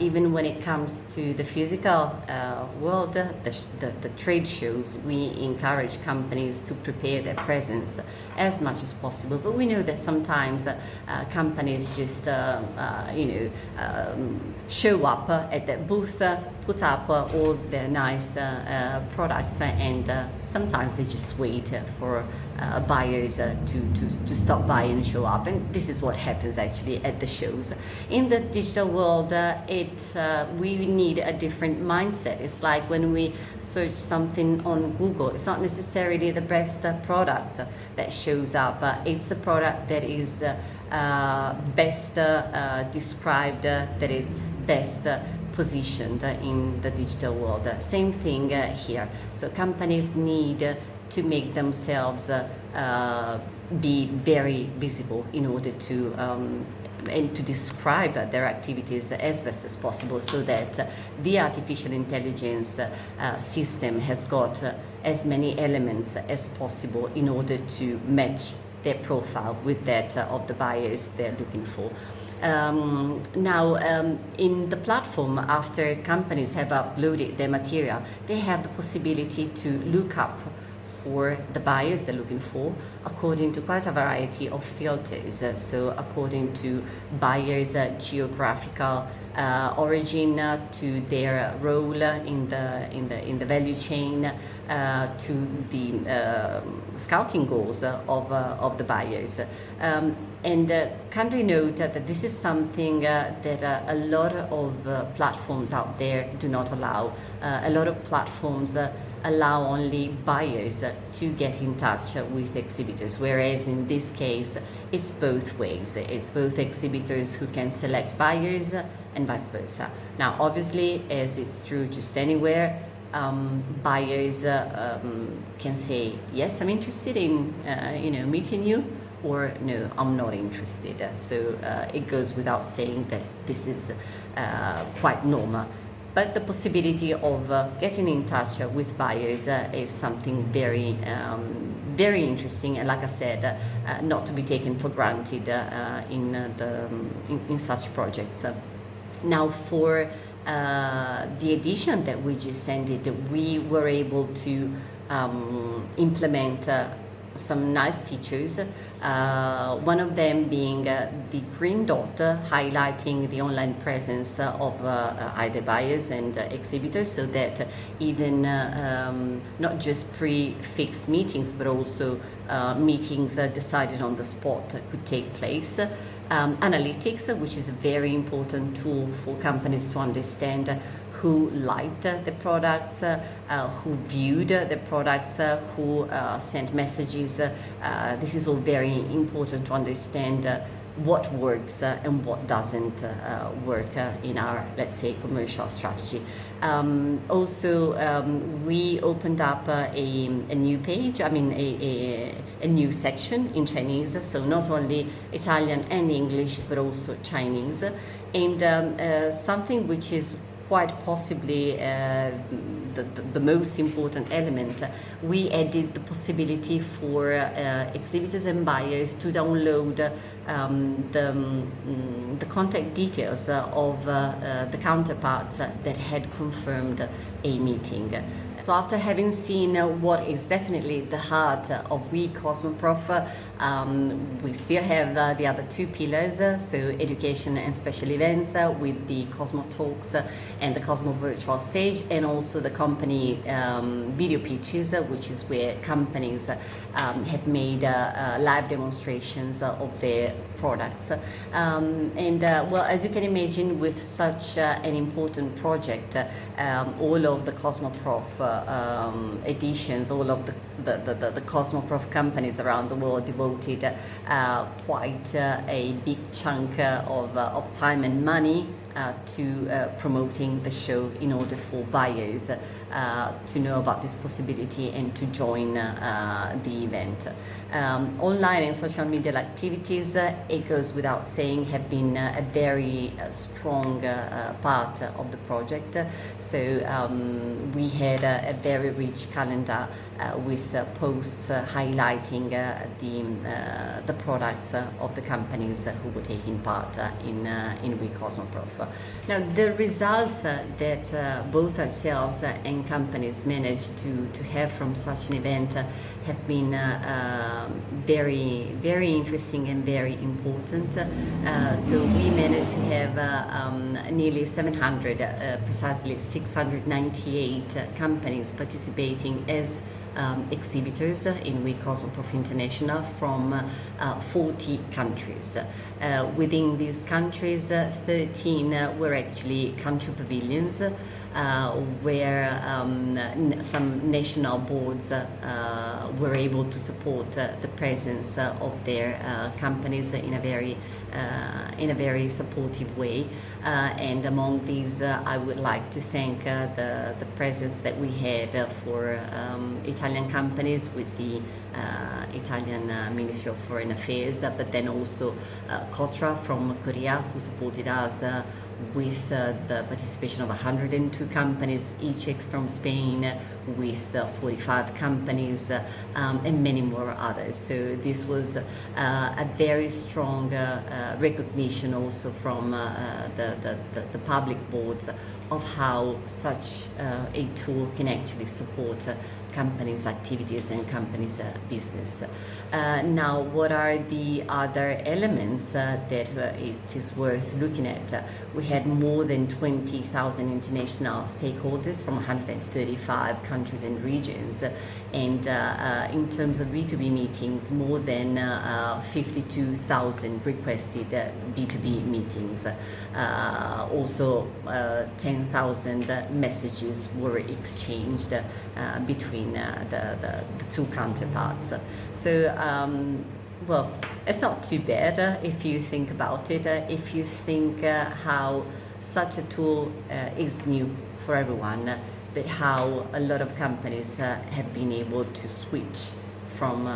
E: Even when it comes to the physical world, the trade shows, we encourage companies to prepare their presence as much as possible. But we know that sometimes companies just, show up at that booth, put up all their nice products, and sometimes they just wait for buyers to stop by and show up. And this is what happens actually at the shows. In the digital world, we need a different mindset. It's like when we search something on Google, it's not necessarily the best product that shows up. It's the product that is best described, that it's best positioned in the digital world. Same thing here. So companies need to make themselves be very visible in order to and to describe their activities as best as possible, so that the artificial intelligence system has got as many elements as possible in order to match their profile with that of the buyers they're looking for. In the platform, after companies have uploaded their material, they have the possibility to look up for the buyers they're looking for according to quite a variety of filters. So according to buyers' geographical origin, to their role in the value chain, to the scouting goals of the buyers. And kindly note that this is something that a lot of platforms out there do not allow. A lot of platforms allow only buyers to get in touch with exhibitors, whereas in this case it's both ways. It's both exhibitors who can select buyers and vice versa. Now obviously, as it's true just anywhere, buyers can say, yes, I'm interested in meeting you, or no, I'm not interested. So it goes without saying that this is quite normal. But the possibility of getting in touch with buyers is something very, very interesting, and like I said, not to be taken for granted in such projects. Now, for the edition that we just ended, we were able to implement some nice features. One of them being the green dot, highlighting the online presence of either buyers and exhibitors, so that even not just pre-fixed meetings, but also meetings decided on the spot could take place. Analytics, which is a very important tool for companies to understand who liked the products, who viewed the products, who sent messages. This is all very important to understand what works and what doesn't work in our, let's say, commercial strategy. We opened up a new page, a new section in Chinese, so not only Italian and English, but also Chinese. And something which is quite possibly the most important element, we added the possibility for exhibitors and buyers to download the contact details of the counterparts that had confirmed a meeting. So after having seen what is definitely the heart of We Cosmoprof, we still have the other two pillars, so education and special events with the Cosmo Talks and the Cosmo Virtual Stage, and also the company video pitches, which is where companies have made live demonstrations of their products. As you can imagine, with such an important project, all of the Cosmoprof editions, all of the Cosmoprof companies around the world devoted quite a big chunk of time and money to promoting the show in order for buyers to know about this possibility and to join the event. Online and social media activities, it goes without saying, have been a very strong part of the project. So we had a very rich calendar with posts highlighting the products of the companies who were taking part in We Cosmoprof. Now, the results that both ourselves and companies managed to have from such an event have been very interesting and very important. So we managed to have nearly 700, precisely 698 companies participating as exhibitors in We Cosmoprof International from 40 countries. Within these countries, 13 were actually country pavilions, where some national boards were able to support the presence of their companies in a very supportive way. And among these, I would like to thank the presence that we had for Italian companies with the Italian Ministry of Foreign Affairs, but then also Taitra from Korea, who supported us with the participation of 102 companies, each from Spain, with 45 companies, and many more others. So this was a very strong recognition also from the public boards of how such a tool can actually support companies' activities and companies' business. Now, what are the other elements that it is worth looking at? We had more than 20,000 international stakeholders from 135 countries and regions, and in terms of B2B meetings, more than 52,000 requested B2B meetings. Also, 10,000 messages were exchanged between the two counterparts. So, well, it's not too bad if you think about it. If you think how such a tool is new for everyone, but how a lot of companies have been able to switch from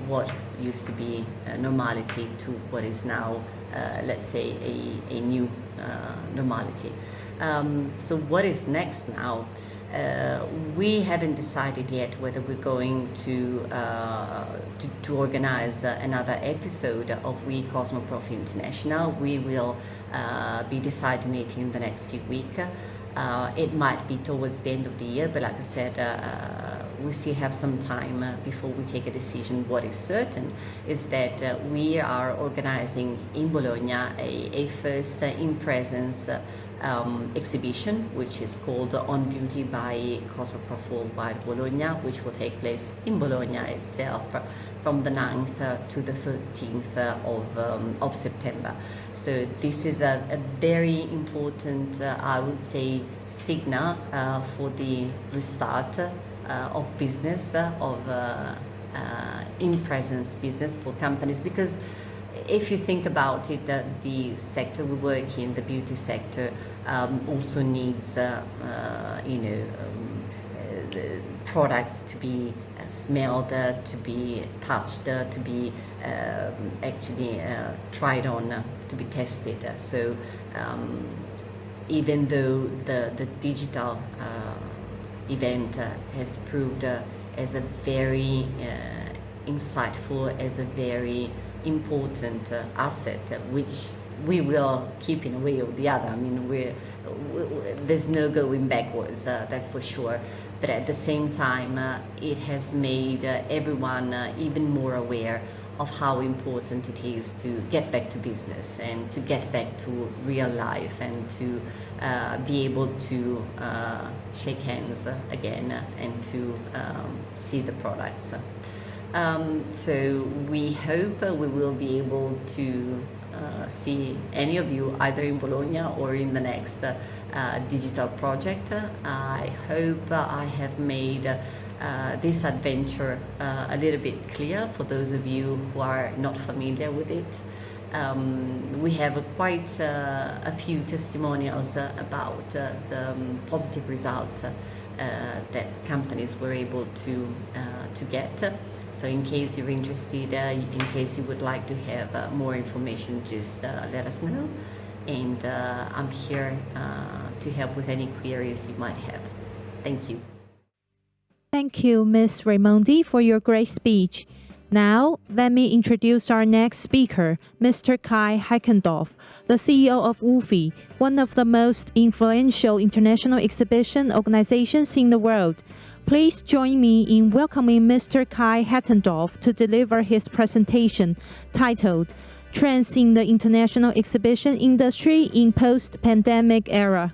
E: what used to be normality to what is now, let's say, a new normality. So what is next now? We haven't decided yet whether we're going to organize another episode of We Cosmoprof International. We will be deciding it in the next few weeks. It might be towards the end of the year, but like I said, we still have some time before we take a decision. What is certain is that we are organizing in Bologna a first in-presence exhibition, which is called On Beauty by Cosmoprof Worldwide Bologna, which will take place in Bologna itself from the 9th to the 13th of September. So this is a very important, I would say, signal for the restart of business, of in-presence business for companies, because if you think about it, the sector we work in, the beauty sector, also needs, products to be smelled, to be touched, to be actually tried on, to be tested. So even though the digital event has proved as a very insightful, as a very important asset, which we will keep in a way or the other. I mean, there's no going backwards, that's for sure. But at the same time, it has made everyone even more aware of how important it is to get back to business and to get back to real life and to be able to shake hands again and to see the products. So we hope we will be able to see any of you either in Bologna or in the next digital project. I hope I have made this adventure a little bit clear for those of you who are not familiar with it. We have quite a few testimonials about the positive results that companies were able to get. So in case you're interested, in case you would like to have more information, just let us know. And I'm here to help with any queries you might have. Thank you.
A: Thank you, Ms. Raimondi, for your great speech. Now, let me introduce our next speaker, Mr. Kai Hattendorf, the CEO of WOFI, one of the most influential international exhibition organizations in the world. Please join me in welcoming Mr. Kai Hattendorf to deliver his presentation titled Trends in the International Exhibition Industry in Post-Pandemic Era.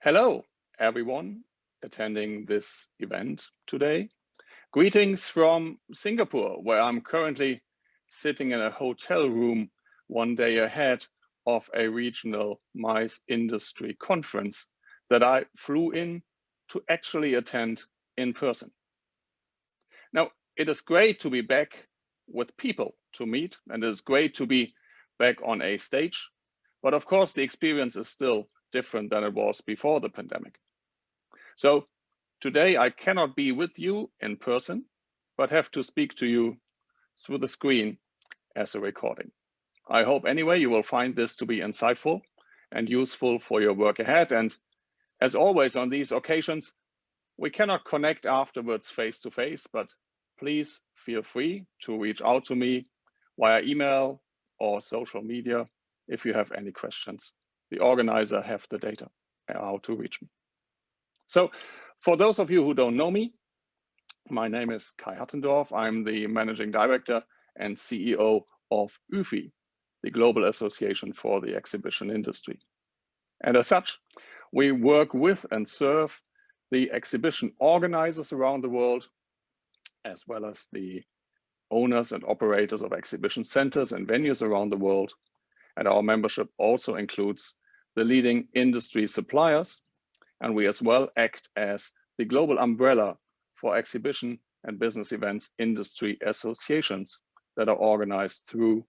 F: Hello, everyone attending this event today. Greetings from Singapore, where I'm currently sitting in a hotel room one day ahead of a regional mice industry conference that I flew in to actually attend in person. Now, it is great to be back with people to meet, and it is great to be back on a stage. But of course, the experience is still different than it was before the pandemic. So today I cannot be with you in person, but have to speak to you through the screen as a recording. I hope anyway you will find this to be insightful and useful for your work ahead. And as always on these occasions, we cannot connect afterwards face to face, but please feel free to reach out to me via email or social media if you have any questions. The organizer have the data how to reach me. So for those of you who don't know me, my name is Kai Hattendorf. I'm the Managing Director and CEO of WOFI, the Global Association for the Exhibition Industry. And as such, we work with and serve the exhibition organizers around the world, as well as the owners and operators of exhibition centers and venues around the world. And our membership also includes the leading industry suppliers. And we as well act as the global umbrella for exhibition and business events industry associations that are organized through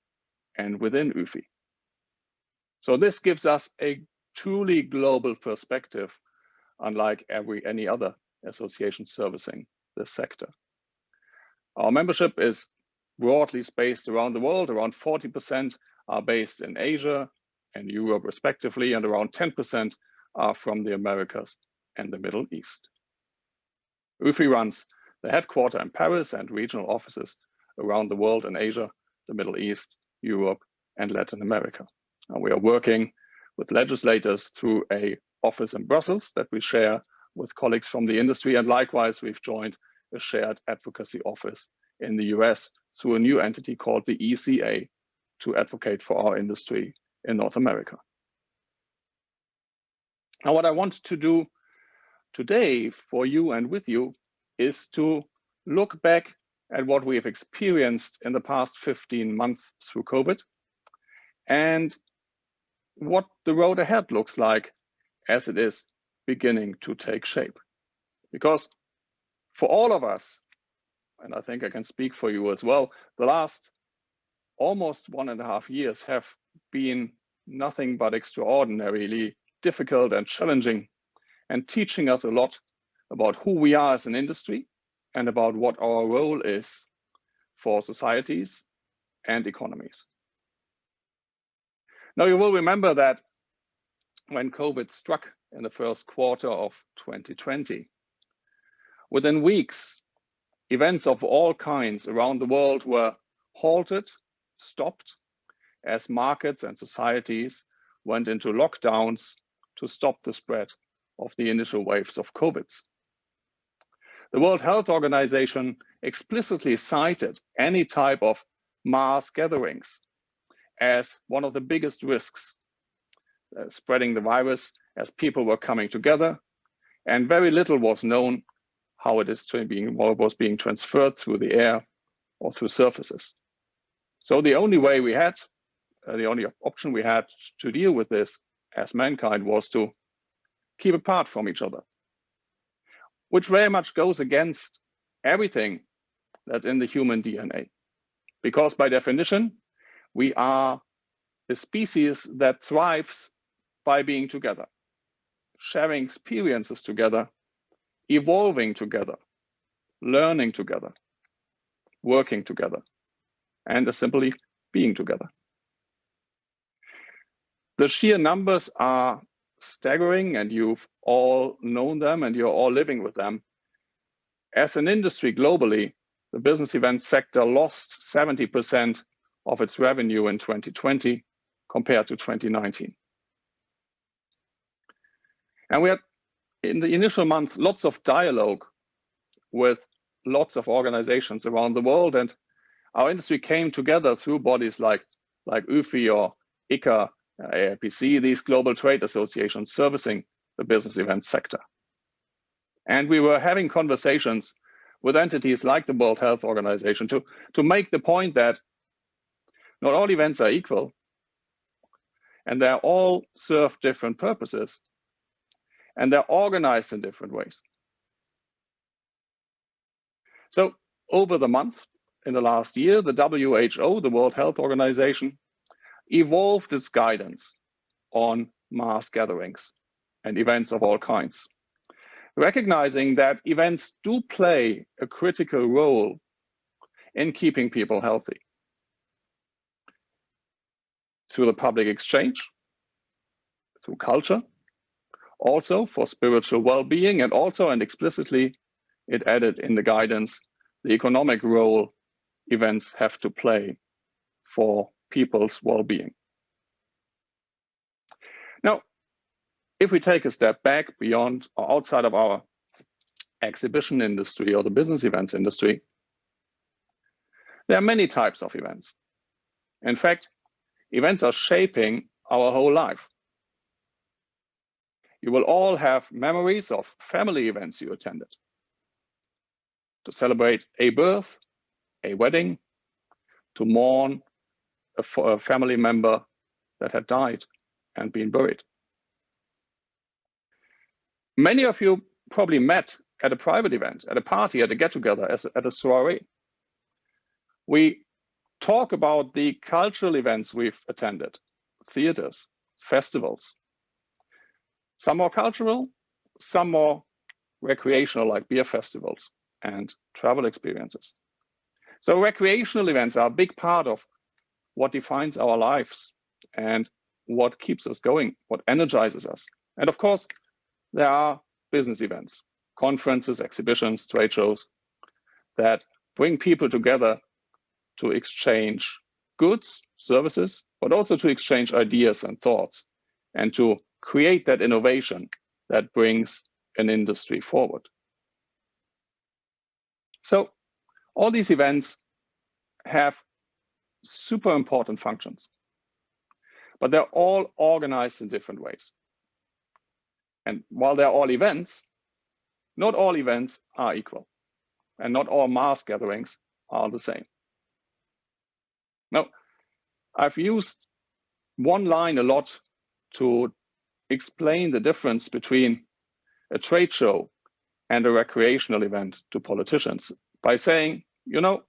F: and within WOFI. So this gives us a truly global perspective, unlike any other association servicing this sector. Our membership is broadly spaced around the world. Around 40% are based in Asia and Europe respectively, and around 10% are from the Americas and the Middle East. WOFI runs the headquarters in Paris and regional offices around the world in Asia, the Middle East, Europe, and Latin America. And we are working with legislators through an office in Brussels that we share with colleagues from the industry. And likewise, we've joined a shared advocacy office in the US through a new entity called the ECA to advocate for our industry in North America. Now, what I want to do today for you and with you is to look back at what we have experienced in the past 15 months through COVID and what the road ahead looks like as it is beginning to take shape. Because for all of us, and I think I can speak for you as well, the last almost 1.5 years have been nothing but extraordinarily difficult and challenging, and teaching us a lot about who we are as an industry and about what our role is for societies and economies. Now, you will remember that when COVID struck in the first quarter of 2020, within weeks, events of all kinds around the world were halted, stopped, as markets and societies went into lockdowns to stop the spread of the initial waves of COVID. The World Health Organization explicitly cited any type of mass gatherings as one of the biggest risks, spreading the virus as people were coming together, and very little was known how it was being transferred through the air or through surfaces. So the only way we had, the only option we had to deal with this as mankind was to keep apart from each other, which very much goes against everything that's in the human DNA. Because by definition, we are a species that thrives by being together, sharing experiences together, evolving together, learning together, working together, and simply being together. The sheer numbers are staggering, and you've all known them and you're all living with them. As an industry globally, the business event sector lost 70% of its revenue in 2020 compared to 2019. And we had, in the initial month, lots of dialogue with lots of organizations around the world, and our industry came together through bodies like UFI or ICA, AIPC, these global trade associations servicing the business event sector. And we were having conversations with entities like the World Health Organization to make the point that not all events are equal, and they all serve different purposes, and they're organized in different ways. So over the month, in the last year, the WHO, the World Health Organization, evolved its guidance on mass gatherings and events of all kinds, recognizing that events do play a critical role in keeping people healthy through the public exchange, through culture, also for spiritual well-being, and also, and explicitly, it added in the guidance the economic role events have to play for people's well-being. Now, if we take a step back beyond or outside of our exhibition industry or the business events industry, there are many types of events. In fact, events are shaping our whole life. You will all have memories of family events you attended to celebrate a birth, a wedding, to mourn a family member that had died and been buried. Many of you probably met at a private event, at a party, at a get-together, at a soiree. We talk about the cultural events we've attended, theaters, festivals. Some more cultural, some more recreational, like beer festivals and travel experiences. So recreational events are a big part of what defines our lives and what keeps us going, what energizes us. And of course, there are business events, conferences, exhibitions, trade shows that bring people together to exchange goods, services, but also to exchange ideas and thoughts and to create that innovation that brings an industry forward. So all these events have super important functions, but they're all organized in different ways. And while they're all events, not all events are equal, and not all mass gatherings are the same. Now, I've used one line a lot to explain the difference between a trade show and a recreational event to politicians by saying, you know,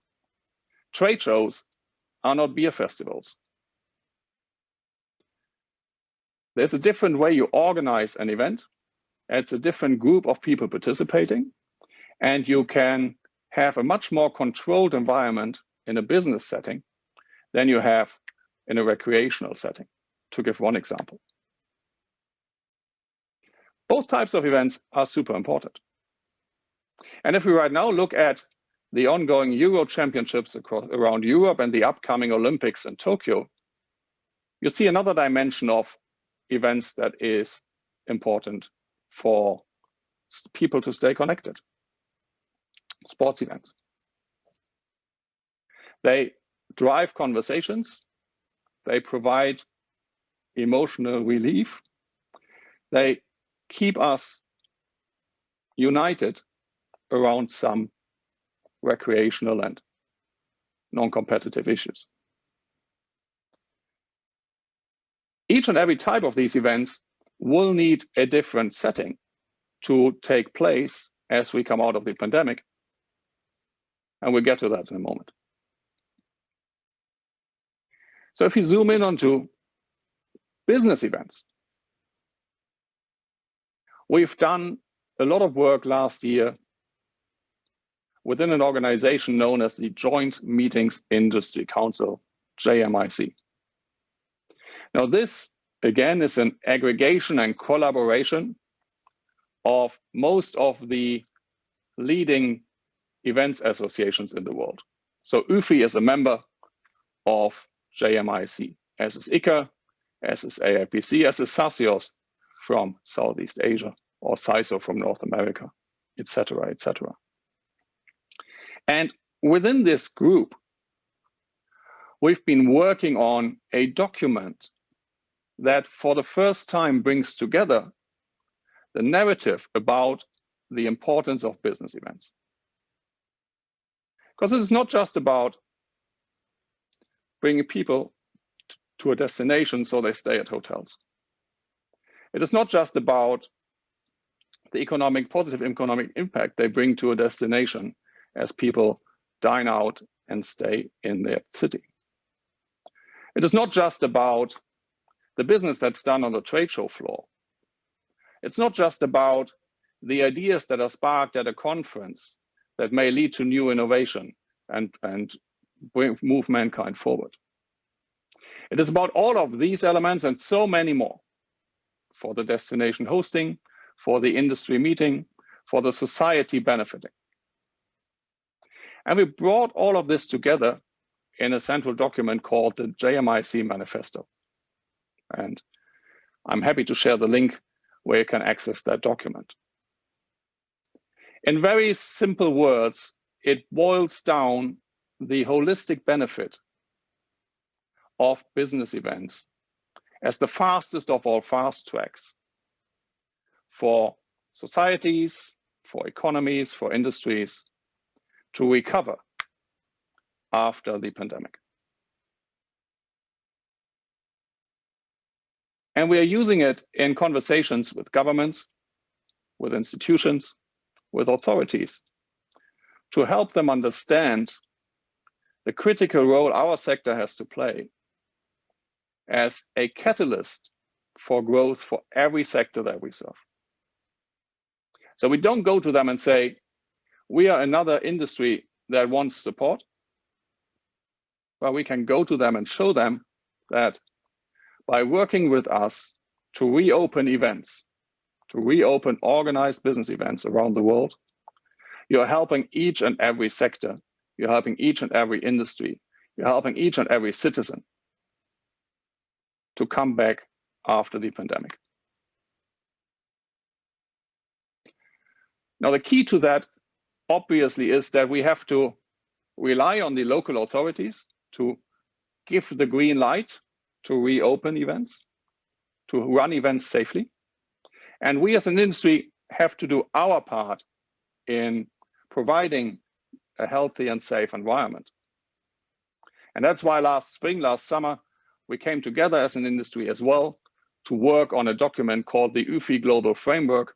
F: trade shows are not beer festivals. There's a different way you organize an event. It's a different group of people participating, and you can have a much more controlled environment in a business setting than you have in a recreational setting, to give one example. Both types of events are super important. And if we right now look at the ongoing Euro Championships around Europe and the upcoming Olympics in Tokyo, you see another dimension of events that is important for people to stay connected. Sports events. They drive conversations. They provide emotional relief. They keep us united around some recreational and non-competitive issues. Each and every type of these events will need a different setting to take place as we come out of the pandemic. And we'll get to that in a moment. So if you zoom in onto business events, we've done a lot of work last year within an organization known as the Joint Meetings Industry Council, JMIC. Now, this again, is an aggregation and collaboration of most of the leading events associations in the world. So UFI is a member of JMIC, as is ICA, as is AIPC, as is SACIOS from Southeast Asia, or CISO from North America, etc., etc. And within this group, we've been working on a document that for the first time brings together the narrative about the importance of business events. Because it's not just about bringing people to a destination so they stay at hotels. It is not just about the positive economic impact they bring to a destination as people dine out and stay in their city. It is not just about the business that's done on the trade show floor. It's not just about the ideas that are sparked at a conference that may lead to new innovation and move mankind forward. It is about all of these elements and so many more for the destination hosting, for the industry meeting, for the society benefiting. And we brought all of this together in a central document called the JMIC Manifesto. And I'm happy to share the link where you can access that document. In very simple words, it boils down the holistic benefit of business events as the fastest of all fast tracks for societies, for economies, for industries to recover after the pandemic. And we are using it in conversations with governments, with institutions, with authorities to help them understand the critical role our sector has to play as a catalyst for growth for every sector that we serve. So we don't go to them and say, we are another industry that wants support. But we can go to them and show them that by working with us to reopen events, to reopen organized business events around the world, you're helping each and every sector, you're helping each and every industry, you're helping each and every citizen to come back after the pandemic. Now, the key to that obviously is that we have to rely on the local authorities to give the green light to reopen events, to run events safely. And we as an industry have to do our part in providing a healthy and safe environment. And that's why last spring, last summer, we came together as an industry as well to work on a document called the UFI Global Framework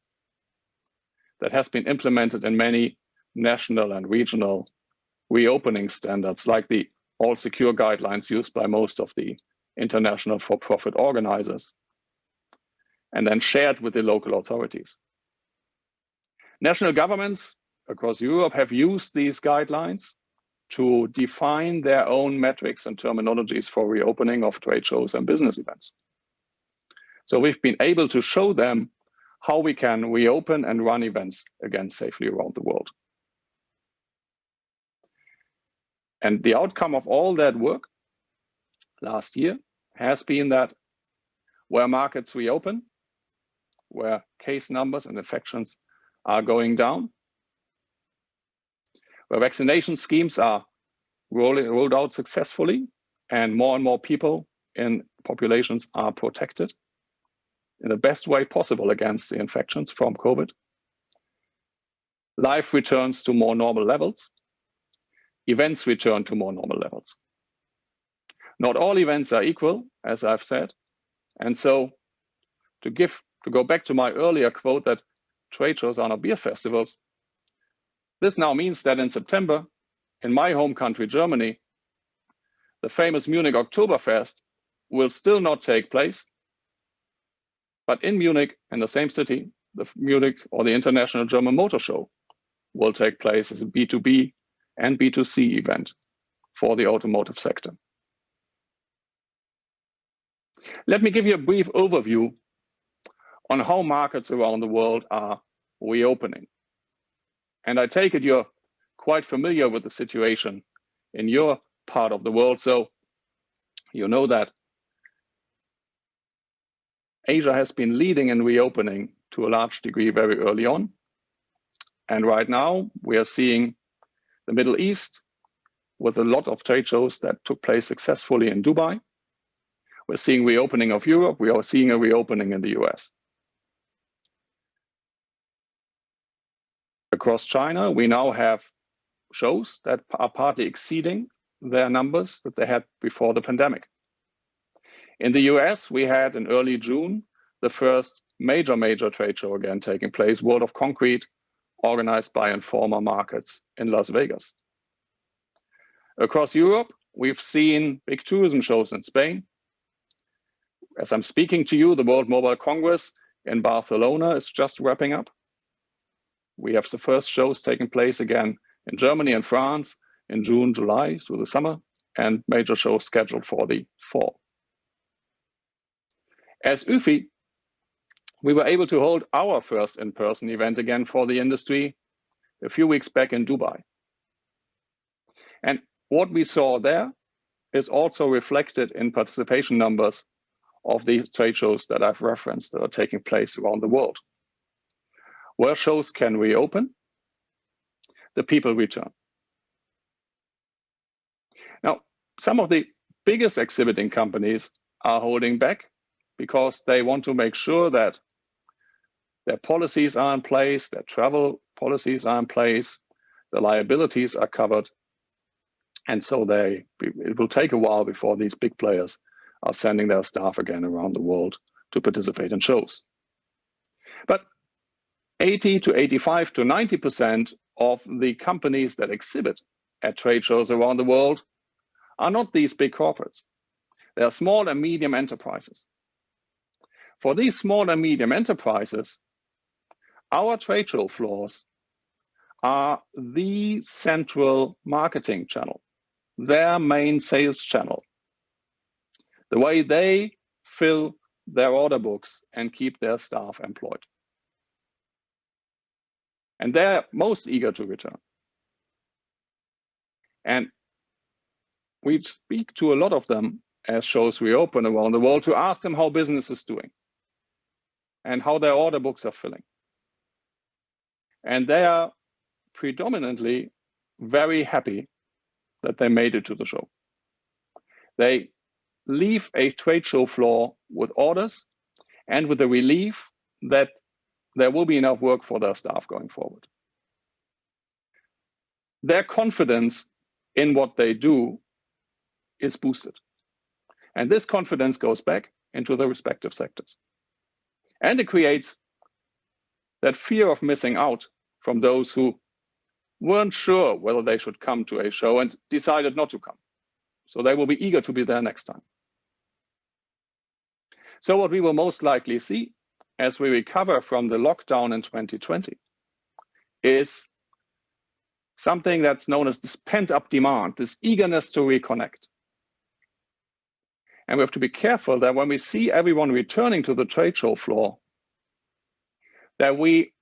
F: that has been implemented in many national and regional reopening standards, like the All Secure guidelines used by most of the international for-profit organizers, and then shared with the local authorities. National governments across Europe have used these guidelines to define their own metrics and terminologies for reopening of trade shows and business events. So we've been able to show them how we can reopen and run events again safely around the world. And the outcome of all that work last year has been that where markets reopen, where case numbers and infections are going down, where vaccination schemes are rolled out successfully and more people in populations are protected in the best way possible against the infections from COVID, life returns to more normal levels, events return to more normal levels. Not all events are equal, as I've said. And so to go back to my earlier quote that trade shows are not beer festivals, this now means that in September, in my home country, Germany, the famous Munich Oktoberfest will still not take place. But in Munich, in the same city, the Munich or the International German Motor Show will take place as a B2B and B2C event for the automotive sector. Let me give you a brief overview on how markets around the world are reopening. And I take it you're quite familiar with the situation in your part of the world, so you know that Asia has been leading in reopening to a large degree very early on. And right now we are seeing the Middle East with a lot of trade shows that took place successfully in Dubai. We're seeing reopening of Europe. We are seeing a reopening in the US. Across China, we now have shows that are partly exceeding their numbers that they had before the pandemic. In the US, we had in early June the first major trade show again taking place, World of Concrete, organized by Informa Markets in Las Vegas. Across Europe, we've seen big tourism shows in Spain. As I'm speaking to you, the World Mobile Congress in Barcelona is just wrapping up. We have the first shows taking place again in Germany and France in June, July through the summer, and major shows scheduled for the fall. As UFI, we were able to hold our first in-person event again for the industry a few weeks back in Dubai. And what we saw there is also reflected in participation numbers of the trade shows that I've referenced that are taking place around the world. Where shows can reopen, the people return. Now, some of the biggest exhibiting companies are holding back because they want to make sure that their policies are in place, their travel policies are in place, the liabilities are covered. And so it will take a while before these big players are sending their staff again around the world to participate in shows. But 80 to 85 to 90% of the companies that exhibit at trade shows around the world are not these big corporates. They are small and medium enterprises. For these small and medium enterprises, our trade show floors are the central marketing channel, their main sales channel, the way they fill their order books and keep their staff employed. And they're most eager to return. And we speak to a lot of them as shows reopen around the world to ask them how business is doing and how their order books are filling. And they are predominantly very happy that they made it to the show. They leave a trade show floor with orders and with the relief that there will be enough work for their staff going forward. Their confidence in what they do is boosted. And this confidence goes back into the respective sectors. And it creates that fear of missing out from those who weren't sure whether they should come to a show and decided not to come. So they will be eager to be there next time. So what we will most likely see as we recover from the lockdown in 2020 is something that's known as this pent-up demand, this eagerness to reconnect. And we have to be careful that when we see everyone returning to the trade show floor, that we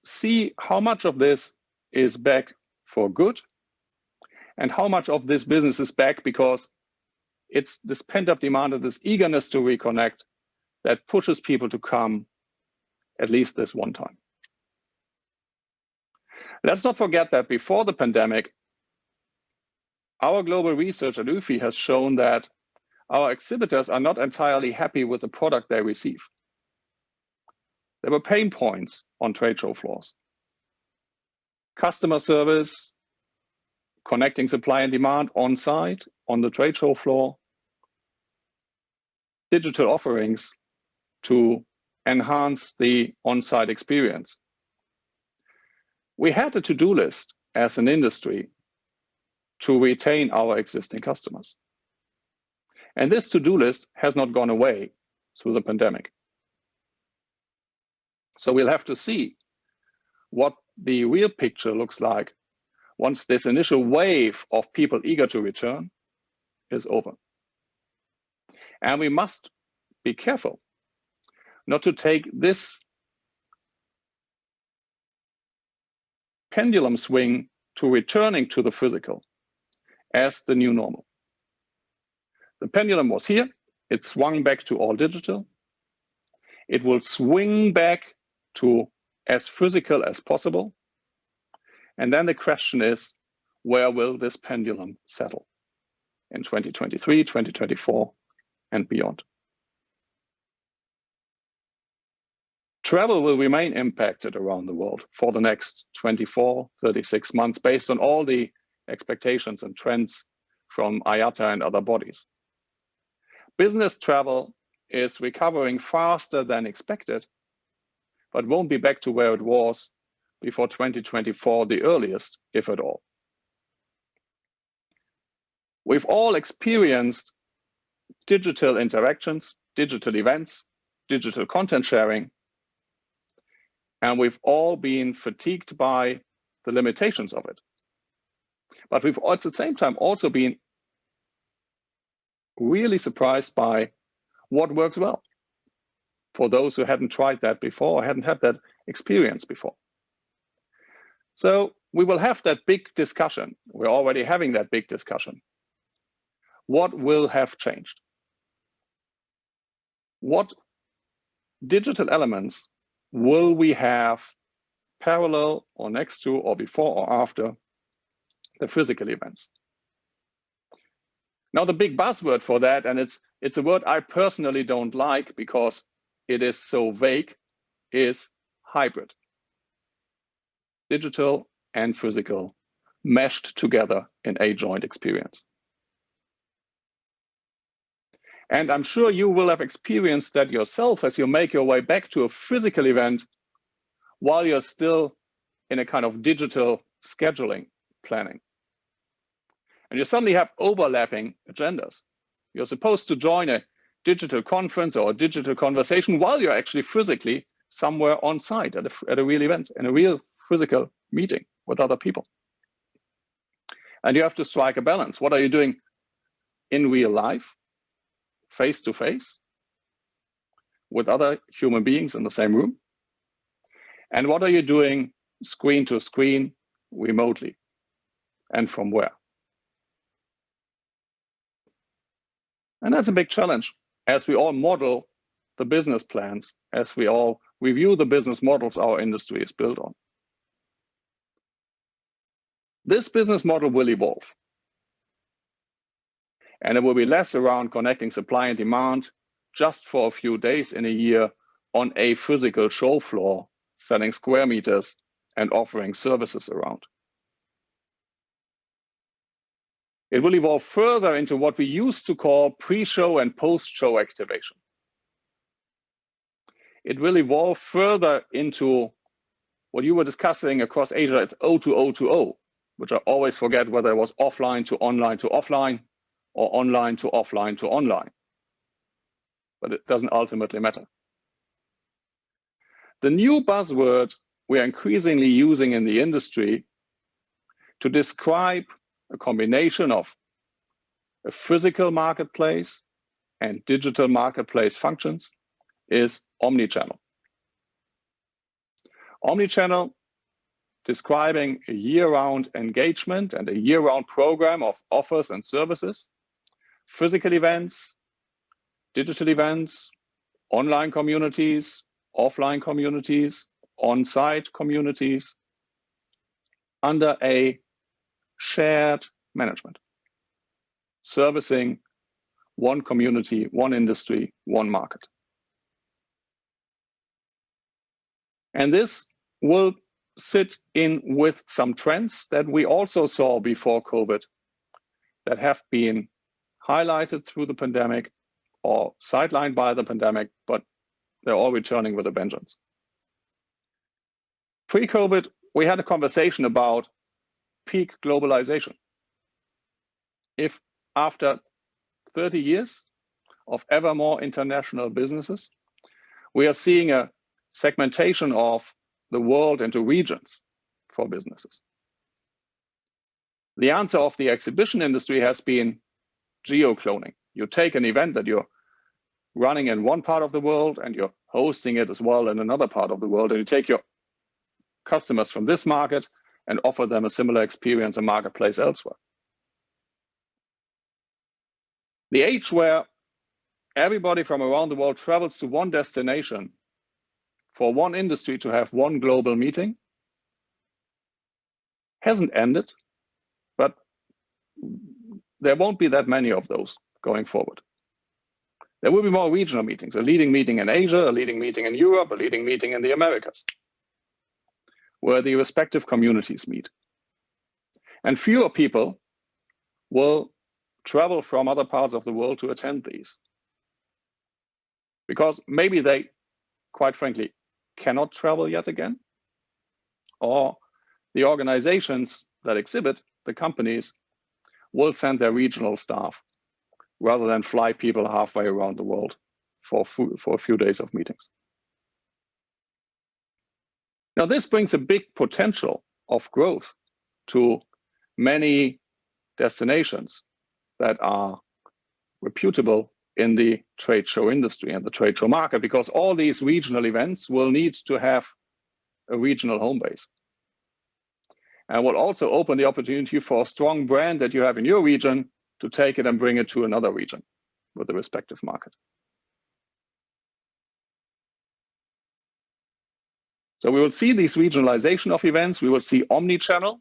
F: see how much of this is back for good and how much of this business is back because it's this pent-up demand and this eagerness to reconnect that pushes people to come at least this one time. Let's not forget that before the pandemic, our global research at UFI has shown that our exhibitors are not entirely happy with the product they receive. There were pain points on trade show floors. Customer service, connecting supply and demand on site, on the trade show floor, digital offerings to enhance the on-site experience. We had a to-do list as an industry to retain our existing customers. And this to-do list has not gone away through the pandemic. So we'll have to see what the real picture looks like once this initial wave of people eager to return is over. And we must be careful not to take this pendulum swing to returning to the physical as the new normal. The pendulum was here, it swung back to all digital. It will swing back to as physical as possible. And then the question is, where will this pendulum settle in 2023, 2024, and beyond? Travel will remain impacted around the world for the next 24, 36 months based on all the expectations and trends from IATA and other bodies. Business travel is recovering faster than expected, but won't be back to where it was before 2024, the earliest, if at all. We've all experienced digital interactions, digital events, digital content sharing, and we've all been fatigued by the limitations of it. But we've at the same time also been really surprised by what works well for those who hadn't tried that before or hadn't had that experience before. So we will have that big discussion. We're already having that big discussion. What will have changed? What digital elements will we have parallel or next to or before or after the physical events? Now, the big buzzword for that, and it's a word I personally don't like because it is so vague, is hybrid. Digital and physical meshed together in a joint experience. And I'm sure you will have experienced that yourself as you make your way back to a physical event while you're still in a kind of digital scheduling planning. And you suddenly have overlapping agendas. You're supposed to join a digital conference or a digital conversation while you're actually physically somewhere on site at a real event, in a real physical meeting with other people. And you have to strike a balance. What are you doing in real life, face to face, with other human beings in the same room? And what are you doing screen to screen, remotely, and from where? And that's a big challenge as we all model the business plans, as we all review the business models our industry is built on. This business model will evolve. And it will be less around connecting supply and demand just for a few days in a year on a physical show floor, selling square meters and offering services around. It will evolve further into what we used to call pre-show and post-show activation. It will evolve further into what you were discussing across Asia, it's O2O2O, which I always forget whether it was offline to online to offline or online to offline to online. But it doesn't ultimately matter. The new buzzword we are increasingly using in the industry to describe a combination of a physical marketplace and digital marketplace functions is omnichannel. Omnichannel, describing a year-round engagement and a year-round program of offers and services, physical events, digital events, online communities, offline communities, on-site communities, under a shared management, servicing one community, one industry, one market. And this will sit in with some trends that we also saw before COVID that have been highlighted through the pandemic or sidelined by the pandemic, but they're all returning with a vengeance. Pre-COVID, we had a conversation about peak globalization. If after 30 years of ever more international businesses, we are seeing a segmentation of the world into regions for businesses. The answer of the exhibition industry has been geo-cloning. You take an event that you're running in one part of the world and you're hosting it as well in another part of the world, and you take your customers from this market and offer them a similar experience in marketplace elsewhere. The age where everybody from around the world travels to one destination for one industry to have one global meeting hasn't ended, but there won't be that many of those going forward. There will be more regional meetings, a leading meeting in Asia, a leading meeting in Europe, a leading meeting in the Americas, where the respective communities meet. And fewer people will travel from other parts of the world to attend these, because maybe they, quite frankly, cannot travel yet again, or the organizations that exhibit, the companies, will send their regional staff rather than fly people halfway around the world for a few days of meetings. Now, this brings a big potential of growth to many destinations that are reputable in the trade show industry and the trade show market, because all these regional events will need to have a regional home base. And will also open the opportunity for a strong brand that you have in your region to take it and bring it to another region with the respective market. So we will see this regionalization of events, we will see omni-channel,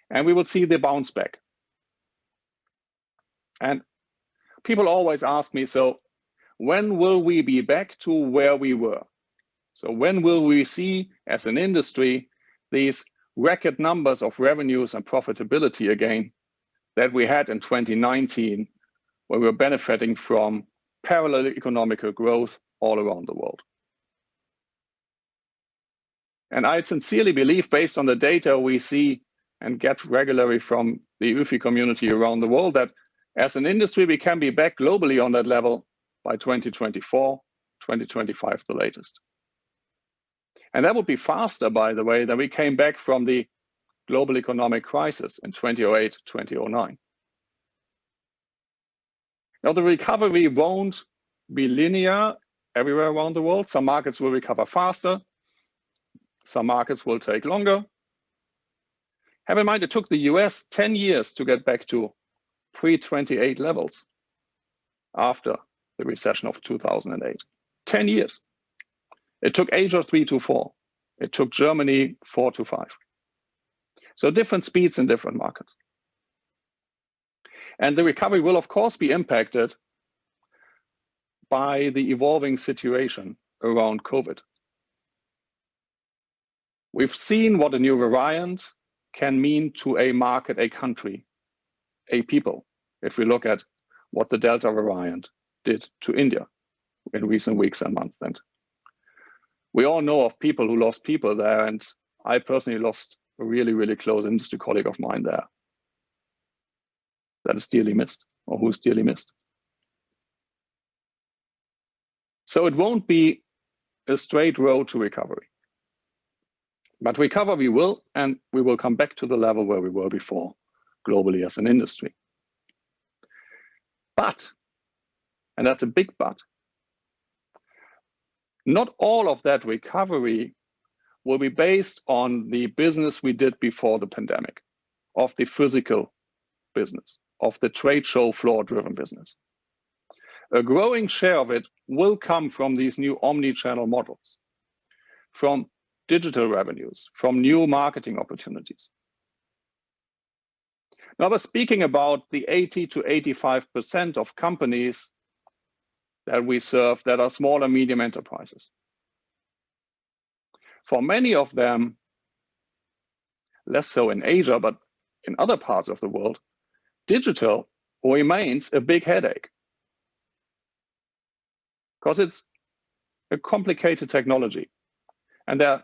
F: and we will see the bounce back. And people always ask me, so when will we be back to where we were? So when will we see, as an industry, these record numbers of revenues and profitability again that we had in 2019, where we were benefiting from parallel economical growth all around the world? And I sincerely believe, based on the data we see and get regularly from the UFI community around the world, that as an industry, we can be back globally on that level by 2024, 2025, the latest. And that would be faster, by the way, than we came back from the global economic crisis in 2008, 2009. Now, the recovery won't be linear everywhere around the world. Some markets will recover faster. Some markets will take longer. Have in mind, it took the US 10 years to get back to pre-28 levels after the recession of 2008. 10 years. It took Asia 3 to 4. It took Germany 4 to 5. So different speeds in different markets. And the recovery will, of course, be impacted by the evolving situation around COVID. We've seen what a new variant can mean to a market, a country, a people, if we look at what the Delta variant did to India in recent weeks and months. And we all know of people who lost people there, and I personally lost a really, really close industry colleague of mine there that is dearly missed, or who's dearly missed. So it won't be a straight road to recovery. But recover we will, and we will come back to the level where we were before globally as an industry. But, and that's a big but, not all of that recovery will be based on the business we did before the pandemic, of the physical business, of the trade show floor-driven business. A growing share of it will come from these new omni-channel models, from digital revenues, from new marketing opportunities. Now, we're speaking about the 80 to 85% of companies that we serve that are small and medium enterprises. For many of them, less so in Asia, but in other parts of the world, digital remains a big headache, because it's a complicated technology, and they're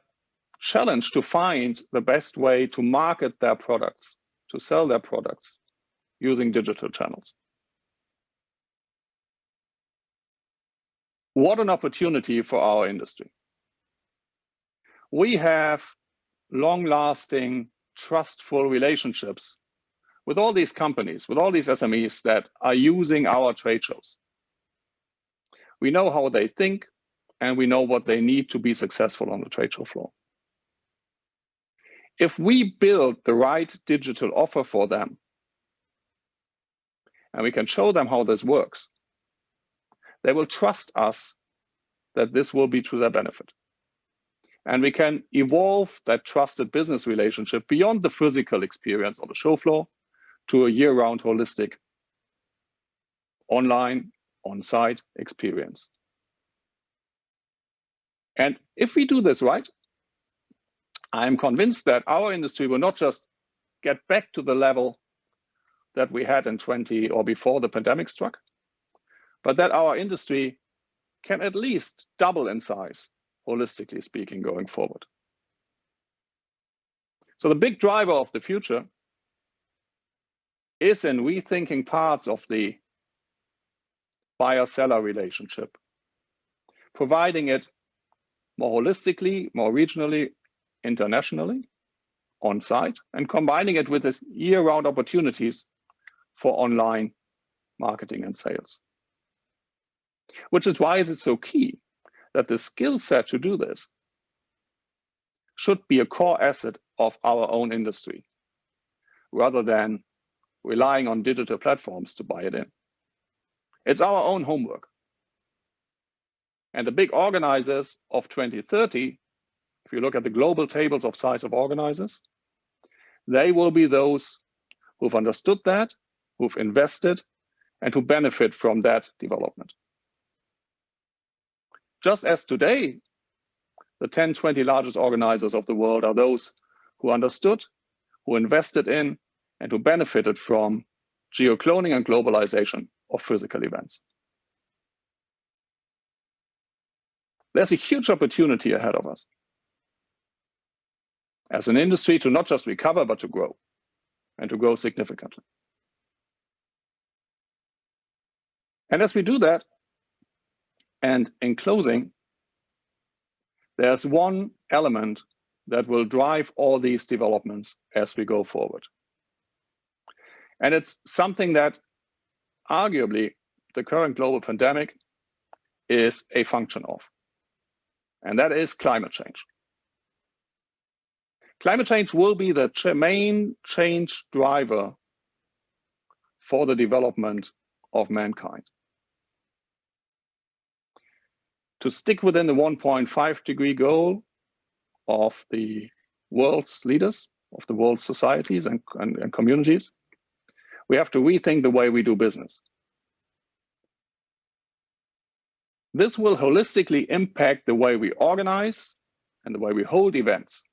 F: challenged to find the best way to market their products, to sell their products using digital channels. What an opportunity for our industry. We have long-lasting, trustful relationships with all these companies, with all these SMEs that are using our trade shows. We know how they think, and we know what they need to be successful on the trade show floor. If we build the right digital offer for them, and we can show them how this works, they will trust us that this will be to their benefit. And we can evolve that trusted business relationship beyond the physical experience on the show floor to a year-round holistic online, on-site experience. And if we do this right, I'm convinced that our industry will not just get back to the level that we had in 20 or before the pandemic struck, but that our industry can at least double in size, holistically speaking, going forward. So the big driver of the future is in rethinking parts of the buyer-seller relationship, providing it more holistically, more regionally, internationally, on-site, and combining it with this year-round opportunities for online marketing and sales. Which is why is it so key that the skill set to do this should be a core asset of our own industry, rather than relying on digital platforms to buy it in. It's our own homework. And the big organizers of 2030, if you look at the global tables of size of organizers, they will be those who've understood that, who've invested, and who benefit from that development. Just as today, the 10, 20 largest organizers of the world are those who understood, who invested in, and who benefited from geocloning and globalization of physical events. There's a huge opportunity ahead of us as an industry to not just recover, but to grow, and to grow significantly. And as we do that, and in closing, there's one element that will drive all these developments as we go forward. And it's something that arguably the current global pandemic is a function of, and that is climate change. Climate change will be the main change driver for the development of mankind. To stick within the 1.5 degree goal of the world's leaders, of the world's societies and communities, we have to rethink the way we do business. This will holistically impact the way we organize and the way we hold events.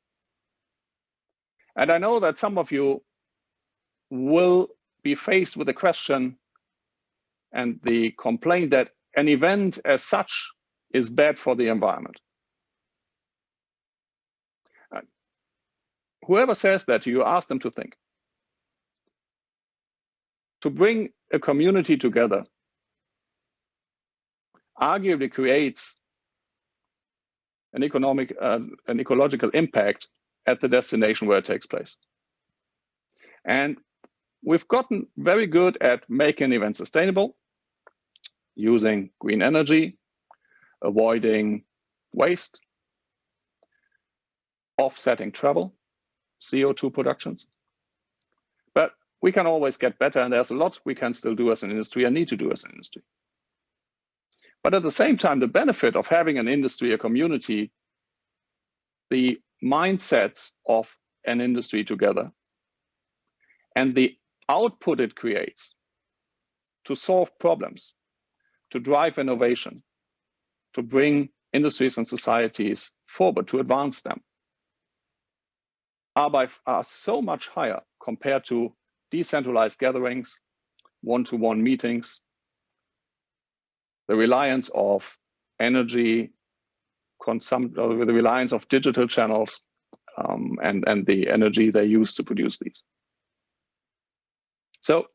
F: And I know that some of you will be faced with the question and the complaint that an event as such is bad for the environment. Whoever says that to you, ask them to think. To bring a community together arguably creates an ecological impact at the destination where it takes place. And we've gotten very good at making events sustainable, using green energy, avoiding waste, offsetting travel, CO2 productions. But we can always get better, and there's a lot we can still do as an industry and need to do as an industry. But at the same time, the benefit of having an industry, a community, the mindsets of an industry together, and the output it creates to solve problems, to drive innovation, to bring industries and societies forward, to advance them, are so much higher compared to decentralized gatherings, one-to-one meetings, the reliance of energy, the reliance of digital channels, and the energy they use to produce these. So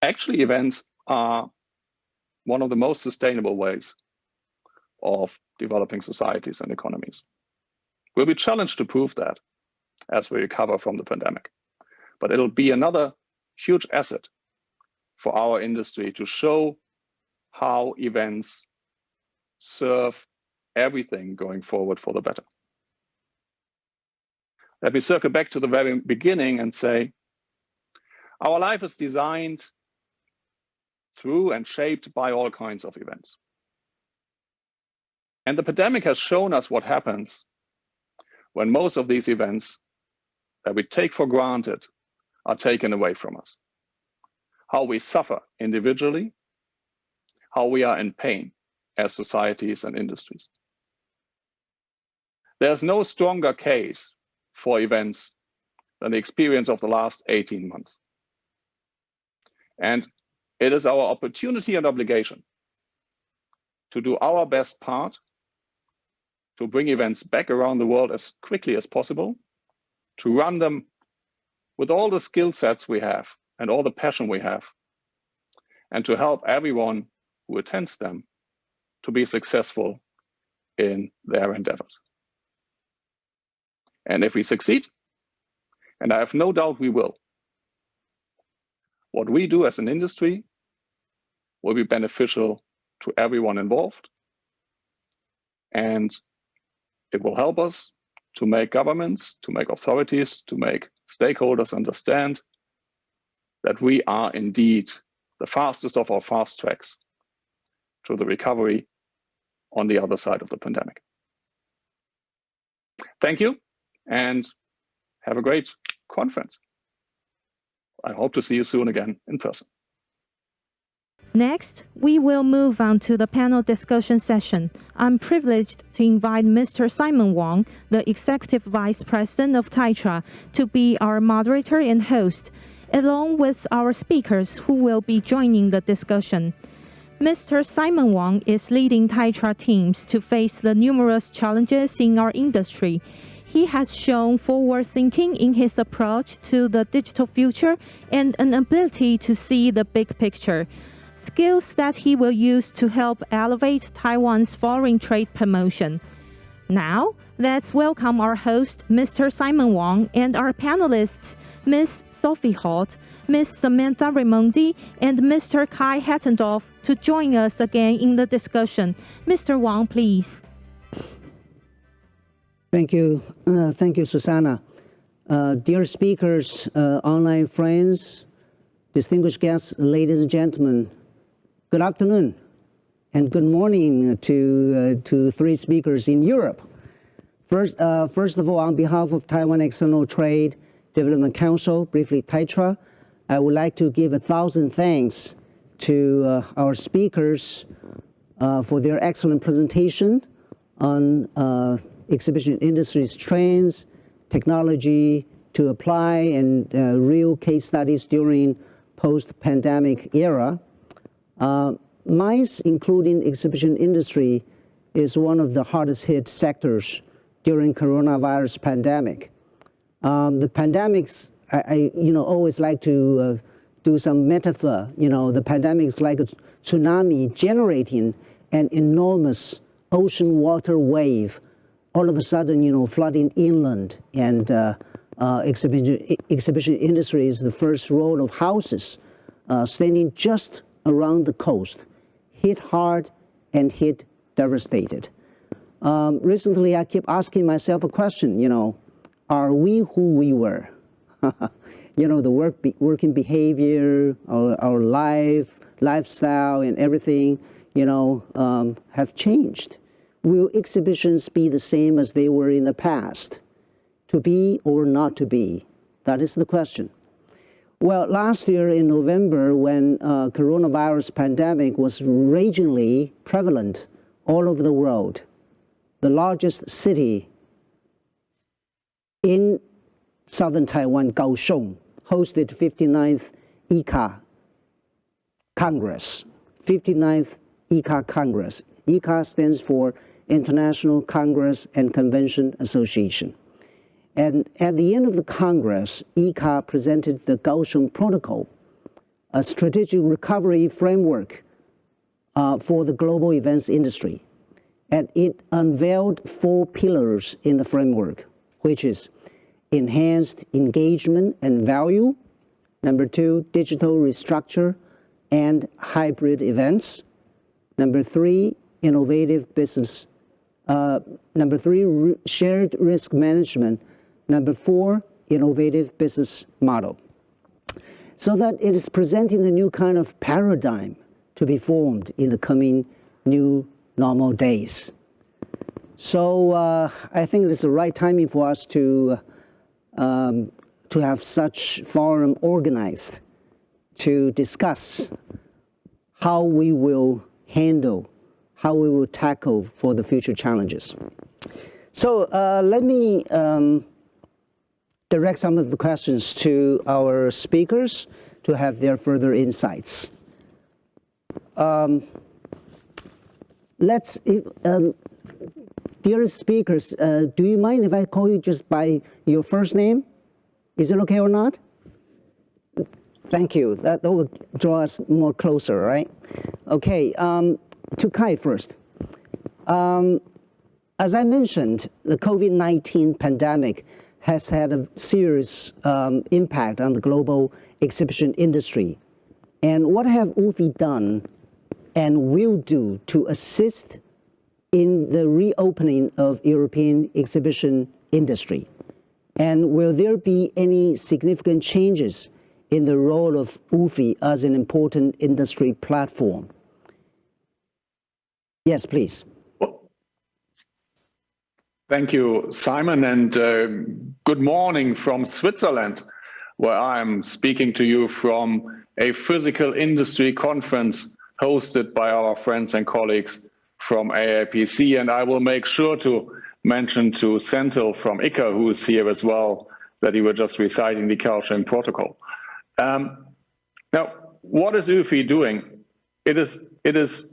F: actually, events are one of the most sustainable ways of developing societies and economies. We'll be challenged to prove that as we recover from the pandemic. But it'll be another huge asset for our industry to show how events serve everything going forward for the better. Let me circle back to the very beginning and say, our life is designed through and shaped by all kinds of events. And the pandemic has shown us what happens when most of these events that we take for granted are taken away from us. How we suffer individually, how we are in pain as societies and industries. There's no stronger case for events than the experience of the last 18 months. And it is our opportunity and obligation to do our best part to bring events back around the world as quickly as possible, to run them with all the skill sets we have and all the passion we have, and to help everyone who attends them to be successful in their endeavors. And if we succeed, and I have no doubt we will, what we do as an industry will be beneficial to everyone involved, and it will help us to make governments, to make authorities, to make stakeholders understand that we are indeed the fastest of our fast tracks to the recovery on the other side of the pandemic. Thank you, and have a great conference. I hope to see you soon again in person.
A: Next, we will move on to the panel discussion session. I'm privileged to invite Mr. Simon Wang, the Executive Vice President of Taitra, to be our moderator and host, along with our speakers who will be joining the discussion. Mr. Simon Wang is leading Taitra teams to face the numerous challenges in our industry. He has shown forward thinking in his approach to the digital future and an ability to see the big picture, skills that he will use to help elevate Taiwan's foreign trade promotion. Now, let's welcome our host, Mr. Simon Wang, and our panelists, Ms. Sophie Holt, Ms. Samantha Raimondi, and Mr. Kai Hattendorf, to join us again in the discussion. Mr. Wang, please.
G: Thank you. Thank you, Susanna. Dear speakers, online friends, distinguished guests, ladies and gentlemen, good afternoon and good morning to three speakers in Europe. First of all, on behalf of Taiwan External Trade Development Council, briefly Taitra, I would like to give 1,000 thanks to our speakers for their excellent presentation on exhibition industry's trends, technology to apply, and real case studies during post-pandemic era. MICE, including exhibition industry, is one of the hardest hit sectors during coronavirus pandemic. The pandemics, I always like to do some metaphor. The pandemic is like a tsunami generating an enormous ocean water wave, all of a sudden, flooding inland, and exhibition industry is the first row of houses standing just around the coast, hit hard and hit devastated. Recently, I keep asking myself a question, are we who we were? The working behavior, our lifestyle and everything, have changed. Will exhibitions be the same as they were in the past? To be or not to be? That is the question. Well, last year in November, when coronavirus pandemic was ragingly prevalent all over the world, the largest city in southern Taiwan, Kaohsiung, hosted 59th ICA Congress. 59th ICA Congress. ICA stands for International Congress and Convention Association. And at the end of the Congress, ICA presented the Kaohsiung Protocol, a strategic recovery framework for the global events industry. And it unveiled 4 pillars in the framework, which is enhanced engagement and value. Number 2, digital restructure and hybrid events. Number 3, innovative business. Number 3, shared risk management. Number 4, innovative business model. So that it is presenting a new kind of paradigm to be formed in the coming new normal days. So I think it is the right timing for us to have such forum organized to discuss how we will handle, how we will tackle for the future challenges. So let me direct some of the questions to our speakers to have their further insights. Dear speakers, do you mind if I call you just by your first name? Is it okay or not? Thank you. That will draw us more closer, right? Okay, to Kai first. As I mentioned, the COVID-19 pandemic has had a serious impact on the global exhibition industry. And what have UFI done and will do to assist in the reopening of European exhibition industry? And will there be any significant changes in the role of UFI as an important industry platform? Yes, please.
F: Thank you, Simon, and good morning from Switzerland, where I'm speaking to you from a physical industry conference hosted by our friends and colleagues from AIPC, and I will make sure to mention to Senthil from ICA, who is here as well, that he was just reciting the culture protocol. Now, what is UFI doing? It is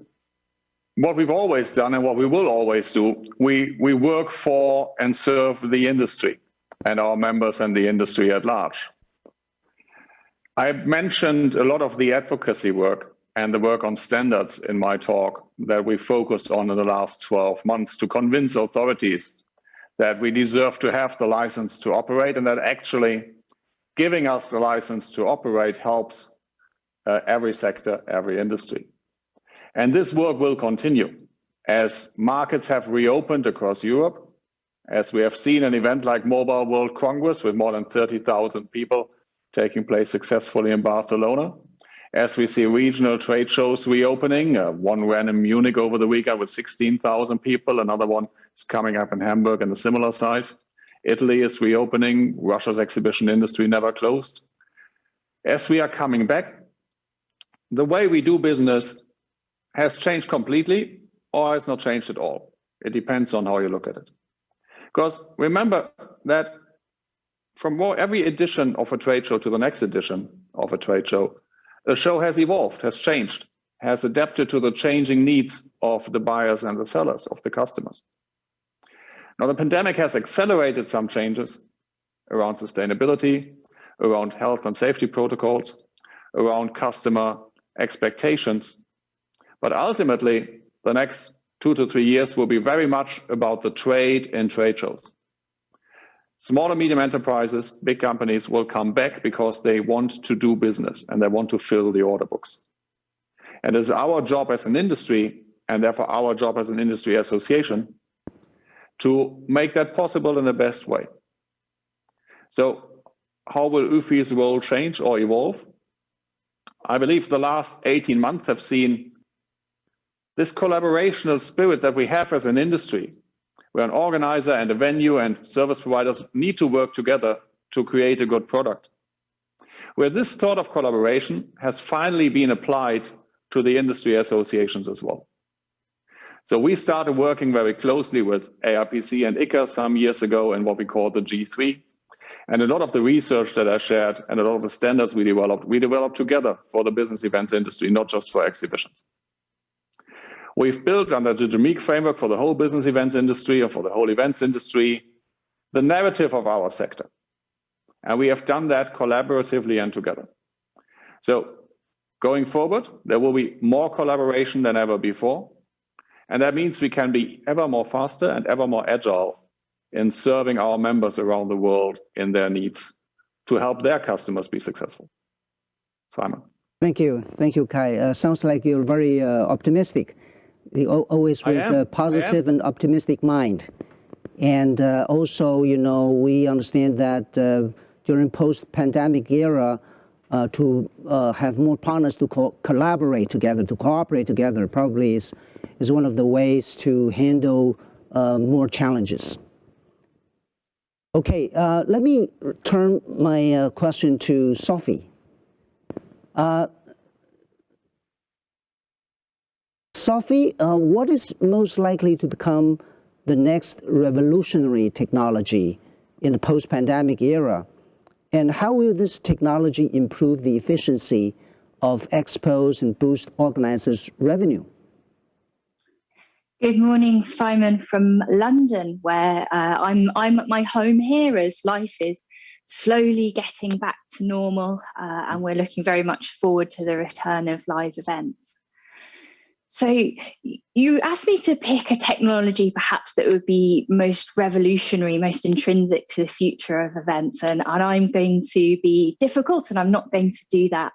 F: what we've always done and what we will always do. We work for and serve the industry and our members and the industry at large. I mentioned a lot of the advocacy work and the work on standards in my talk that we focused on in the last 12 months to convince authorities that we deserve to have the license to operate, and that actually giving us the license to operate helps every sector, every industry. And this work will continue as markets have reopened across Europe, as we have seen an event like Mobile World Congress with more than 30,000 people taking place successfully in Barcelona, as we see regional trade shows reopening. One ran in Munich over the weekend with 16,000 people, another one is coming up in Hamburg in a similar size. Italy is reopening, Russia's exhibition industry never closed. As we are coming back, the way we do business has changed completely or has not changed at all. It depends on how you look at it. Because remember that from every edition of a trade show to the next edition of a trade show, the show has evolved, has changed, has adapted to the changing needs of the buyers and the sellers, of the customers. Now, the pandemic has accelerated some changes around sustainability, around health and safety protocols, around customer expectations. But ultimately, the next 2 to 3 years will be very much about the trade in trade shows. Small and medium enterprises, big companies will come back because they want to do business and they want to fill the order books. And it's our job as an industry, and therefore our job as an industry association, to make that possible in the best way. So how will UFI's role change or evolve? I believe the last 18 months have seen this collaborational spirit that we have as an industry, where an organizer and a venue and service providers need to work together to create a good product. Where this thought of collaboration has finally been applied to the industry associations as well. So we started working very closely with AIPC and ICA some years ago in what we call the G3. And a lot of the research that I shared and a lot of the standards we developed together for the business events industry, not just for exhibitions. We've built under the GMIC framework for the whole business events industry or for the whole events industry, the narrative of our sector. And we have done that collaboratively and together. So going forward, there will be more collaboration than ever before. And that means we can be ever more faster and ever more agile in serving our members around the world in their needs to help their customers be successful. Simon.
G: Thank you, Kai. Sounds like you're very optimistic. always with a positive and optimistic mind. And also, we understand that during post-pandemic era, to have more partners to collaborate together, to cooperate together, probably is one of the ways to handle more challenges. Okay, let me turn my question to Sophie. Sophie, what is most likely to become the next revolutionary technology in the post-pandemic era? And how will this technology improve the efficiency of expos and boost organizers' revenue?
D: Good morning, Simon, from London, where I'm at my home here as life is slowly getting back to normal, and we're looking very much forward to the return of live events. So you asked me to pick a technology perhaps that would be most revolutionary, most intrinsic to the future of events, and I'm going to be difficult and I'm not going to do that.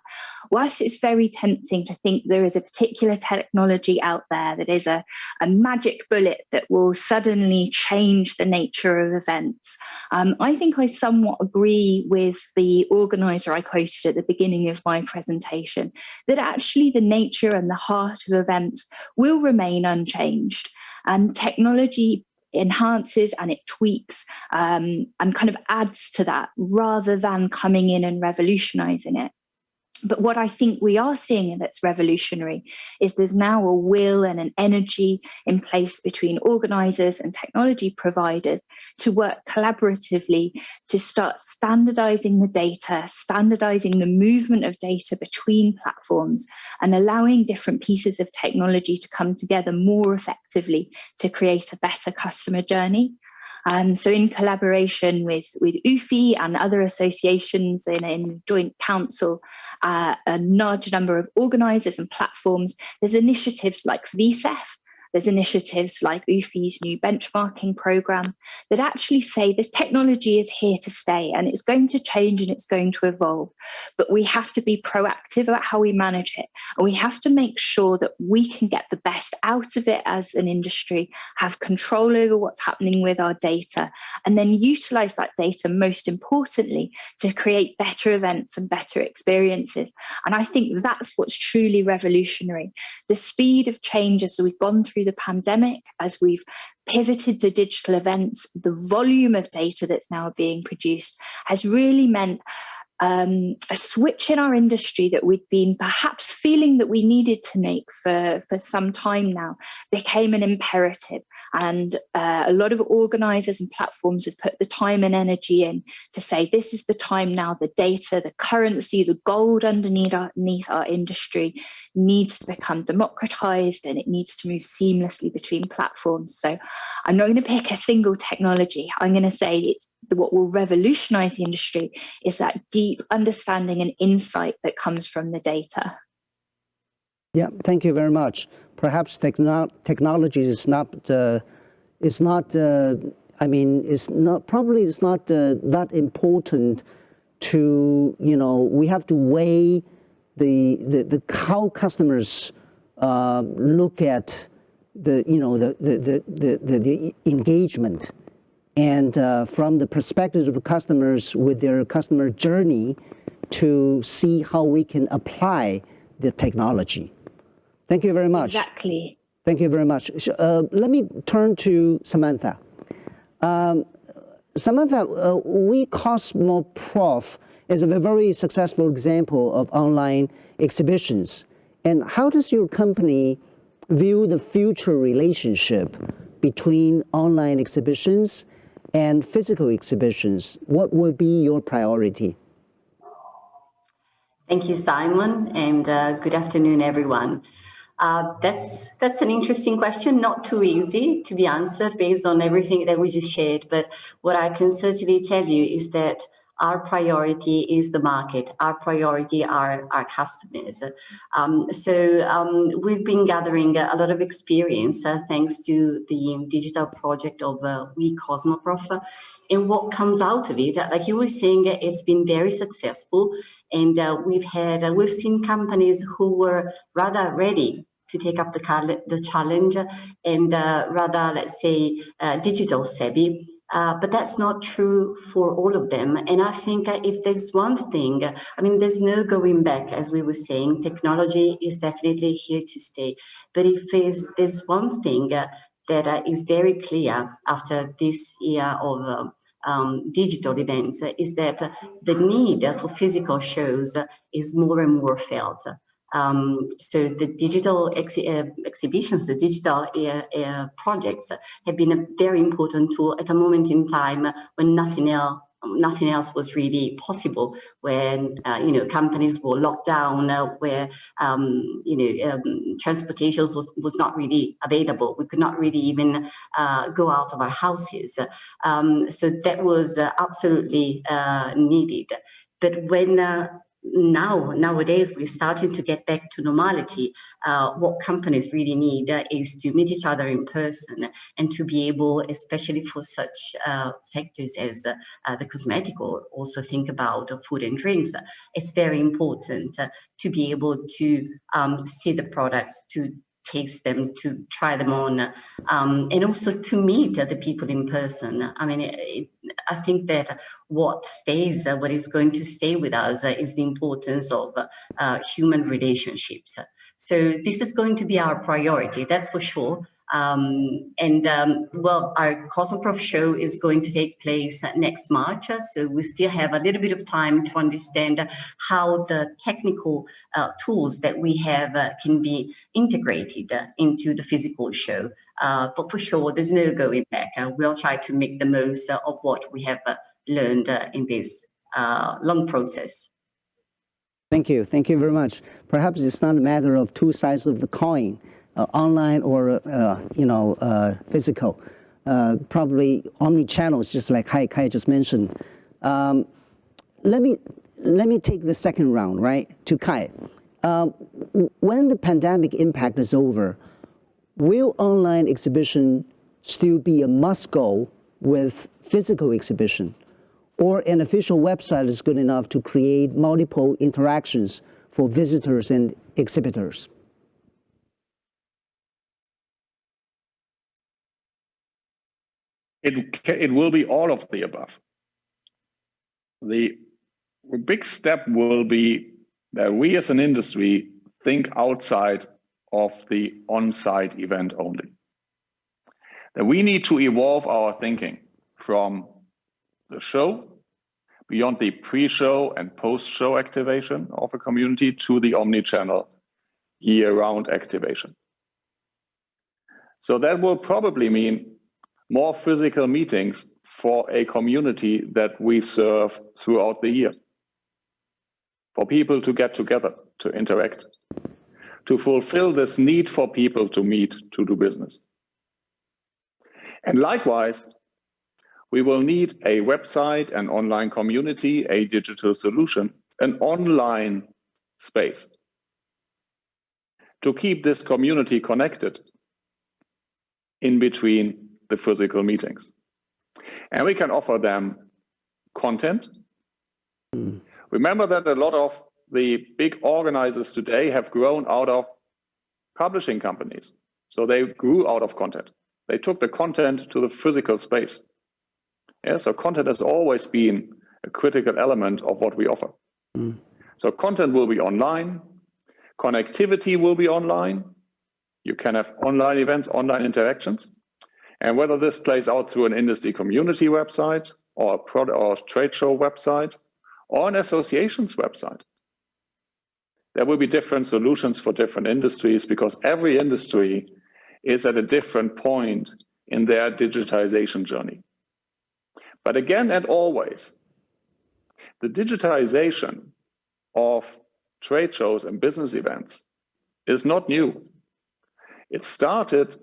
D: Whilst it's very tempting to think there is a particular technology out there that is a magic bullet that will suddenly change the nature of events, I think I somewhat agree with the organizer I quoted at the beginning of my presentation, that actually the nature and the heart of events will remain unchanged, and technology enhances and it tweaks and kind of adds to that rather than coming in and revolutionizing it. But what I think we are seeing that's revolutionary is there's now a will and an energy in place between organisers and technology providers to work collaboratively to start standardising the data, standardising the movement of data between platforms, and allowing different pieces of technology to come together more effectively to create a better customer journey. So in collaboration with UFI and other associations in joint council, a large number of organisers and platforms, there's initiatives like VSEF, there's initiatives like UFI's new benchmarking programme that actually say this technology is here to stay and it's going to change and it's going to evolve. But we have to be proactive about how we manage it. And we have to make sure that we can get the best out of it as an industry, have control over what's happening with our data, and then utilise that data, most importantly, to create better events and better experiences. And I think that's what's truly revolutionary. The speed of change as we've gone through the pandemic, as we've pivoted to digital events, the volume of data that's now being produced has really meant a switch in our industry that we'd been perhaps feeling that we needed to make for some time now became an imperative. And a lot of organisers and platforms have put the time and energy in to say this is the time now, the data, the currency, the gold underneath our industry needs to become democratised and it needs to move seamlessly between platforms. So I'm not going to pick a single technology. I'm going to say it's what will revolutionise the industry is that deep understanding and insight that comes from the data.
G: Yeah, thank you very much. Perhaps technology is not that important to, we have to weigh the how customers look at the engagement, and from the perspective of customers with their customer journey to see how we can apply the technology. Thank you very much.
D: Exactly.
G: Thank you very much. Let me turn to Samantha. Samantha, WeCosmoProf is a very successful example of online exhibitions. And how does your company view the future relationship between online exhibitions and physical exhibitions? What will be your priority?
E: Thank you, Simon, and good afternoon, everyone. That's an interesting question, not too easy to be answered based on everything that we just shared. But what I can certainly tell you is that our priority is the market. Our priority are our customers. We've been gathering a lot of experience thanks to the digital project of WeCosmoProf. And what comes out of it, like you were saying, it's been very successful. And we've seen companies who were rather ready
H: to take up the challenge and rather, let's say, digital savvy. But that's not true for all of them. And I think if there's one thing, I mean, there's no going back, as we were saying. Technology is definitely here to stay. But if there's one thing that is very clear after this year of digital events, is that the need for physical shows is more and more felt. So the digital exhibitions, the digital projects have been a very important tool at a moment in time when nothing else was really possible, when companies were locked down, where transportation was not really available. We could not really even go out of our houses. So that was absolutely needed. But when nowadays we're starting to get back to normality, what companies really need is to meet each other in person and to be able, especially for such sectors as the cosmetic, or also think about food and drinks, it's very important to be able to see the products, to taste them, to try them on, and also to meet the people in person. I mean, I think that what is going to stay with us is the importance of human relationships. So this is going to be our priority, that's for sure. Our Cosmoprof show is going to take place next March, so we still have a little bit of time to understand how the technical tools that we have can be integrated into the physical show. But for sure, there's no going back. We'll try to make the most of what we have learned in this long process.
G: Thank you very much. Perhaps it's not a matter of two sides of the coin, online or physical. Probably omni-channels, just like Kai just mentioned. Let me take the second round, right, to Kai. When the pandemic impact is over, will online exhibition still be a must-go with physical exhibition? Or an official website is good enough to create multiple interactions for visitors and exhibitors?
F: It will be all of the above. The big step will be that we as an industry think outside of the on-site event only. That we need to evolve our thinking from the show, beyond the pre-show and post-show activation of a community, to the omni-channel year-round activation. So that will probably mean more physical meetings for a community that we serve throughout the year. For people to get together, to interact, to fulfill this need for people to meet, to do business. And likewise, we will need a website, an online community, a digital solution, an online space to keep this community connected in between the physical meetings. And we can offer them content. Remember that a lot of the big organizers today have grown out of publishing companies. So they grew out of content. They took the content to the physical space. Yeah, so content has always been a critical element of what we offer. So content will be online, connectivity will be online. You can have online events, online interactions. And whether this plays out through an industry community website or a product or trade show website or an association's website, there will be different solutions for different industries, because every industry is at a different point in their digitization journey. But again and always, the digitization of trade shows and business events is not new. It started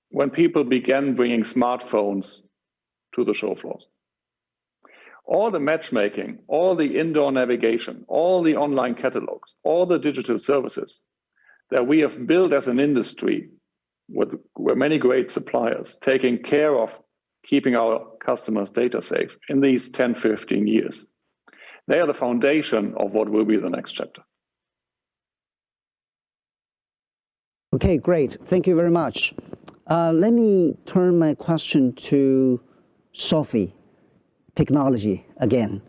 F: when people began bringing smartphones to the show floors. All the matchmaking, all the indoor navigation, all the online catalogs, all the digital services that we have built as an industry with many great suppliers taking care of keeping our customers' data safe in these 10, 15 years. They are the foundation of what will be the next chapter.
G: Okay, great. Thank you very much. Let me turn my question to Sophie, technology again.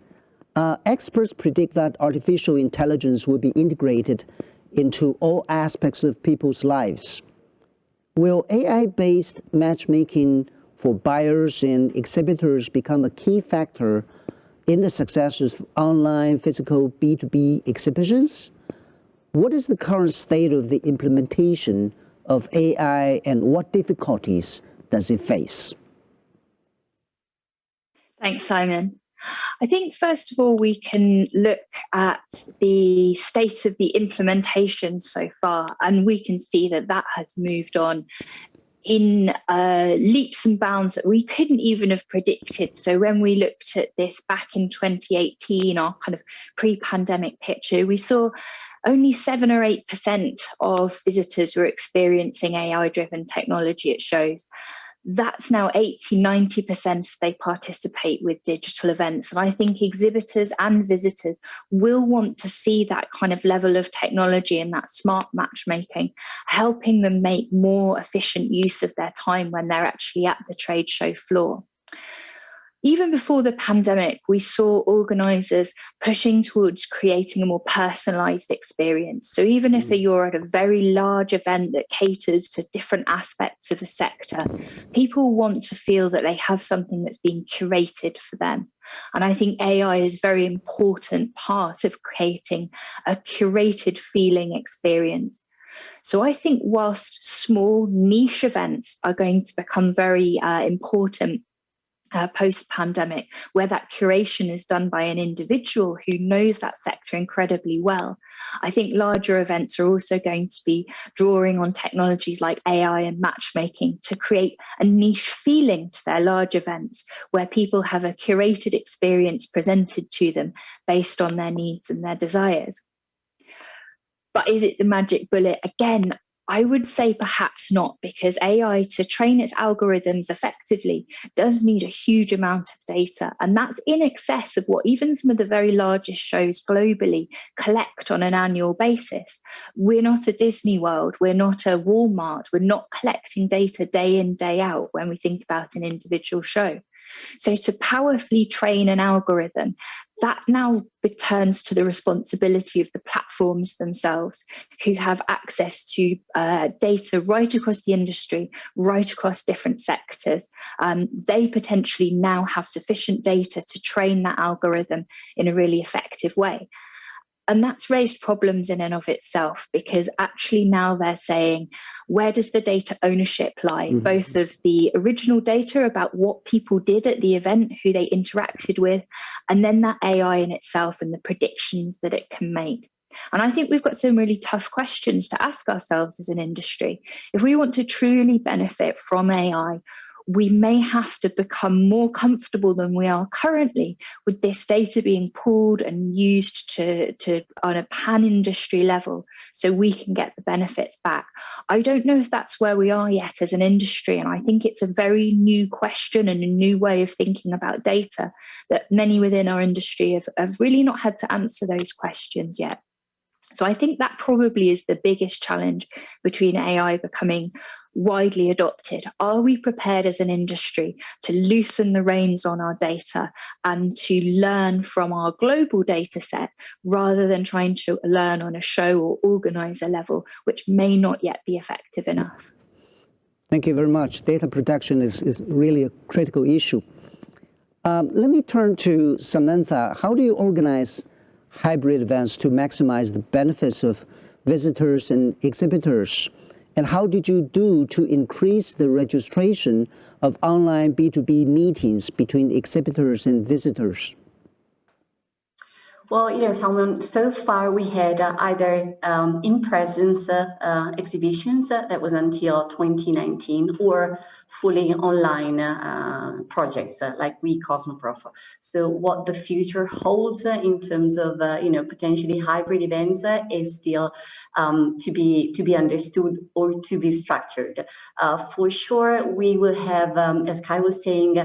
G: Experts predict that artificial intelligence will be integrated into all aspects of people's lives. Will AI-based matchmaking for buyers and exhibitors become a key factor in the success of online physical B2B exhibitions? What is the current state of the implementation of AI and what difficulties does it face?
D: Thanks, Simon. I think, first of all, we can look at the state of the implementation so far, and we can see that that has moved on in leaps and bounds that we couldn't even have predicted. So when we looked at this back in 2018, our kind of pre-pandemic picture, we saw only 7 or 8% of visitors were experiencing AI-driven technology at shows. That's now 80-90% they participate with digital events. And I think exhibitors and visitors will want to see that kind of level of technology and that smart matchmaking, helping them make more efficient use of their time when they're actually at the trade show floor. Even before the pandemic, we saw organisers pushing towards creating a more personalised experience. So even if you're at a very large event that caters to different aspects of a sector, people want to feel that they have something that's being curated for them. And I think AI is a very important part of creating a curated feeling experience. So I think whilst small niche events are going to become very important, post-pandemic, where that curation is done by an individual who knows that sector incredibly well, I think larger events are also going to be drawing on technologies like AI and matchmaking to create a niche feeling to their large events where people have a curated experience presented to them based on their needs and their desires. But is it the magic bullet? Again, I would say perhaps not, because AI, to train its algorithms effectively, does need a huge amount of data. And that's in excess of what even some of the very largest shows globally collect on an annual basis. We're not a Disney World, we're not a Walmart, we're not collecting data day in, day out when we think about an individual show. So to powerfully train an algorithm, that now returns to the responsibility of the platforms themselves, who have access to data right across the industry, right across different sectors. They potentially now have sufficient data to train that algorithm in a really effective way. And that's raised problems in and of itself, because actually now they're saying, where does the data ownership lie? Mm-hmm. Both of the original data about what people did at the event, who they interacted with, and then that AI in itself and the predictions that it can make. And I think we've got some really tough questions to ask ourselves as an industry. If we want to truly benefit from AI, we may have to become more comfortable than we are currently with this data being pooled and used to on a pan-industry level so we can get the benefits back. I don't know if that's where we are yet as an industry, and I think it's a very new question and a new way of thinking about data that many within our industry have really not had to answer those questions yet. So I think that probably is the biggest challenge between AI becoming widely adopted. Are we prepared as an industry to loosen the reins on our data and to learn from our global data set rather than trying to learn on a show or organizer level, which may not yet be effective enough?
G: Thank you very much. Data protection is really a critical issue. Let me turn to Samantha. How do you organize hybrid events to maximize the benefits of visitors and exhibitors? And how did you do to increase the registration of online B2B meetings between exhibitors and visitors?
H: Well, Simon, so far we had either in-presence exhibitions, that was until 2019, or fully online projects like We Cosmoprof. So what the future holds in terms of potentially hybrid events is still to be understood or to be structured. For sure, we will have, as Kai was saying,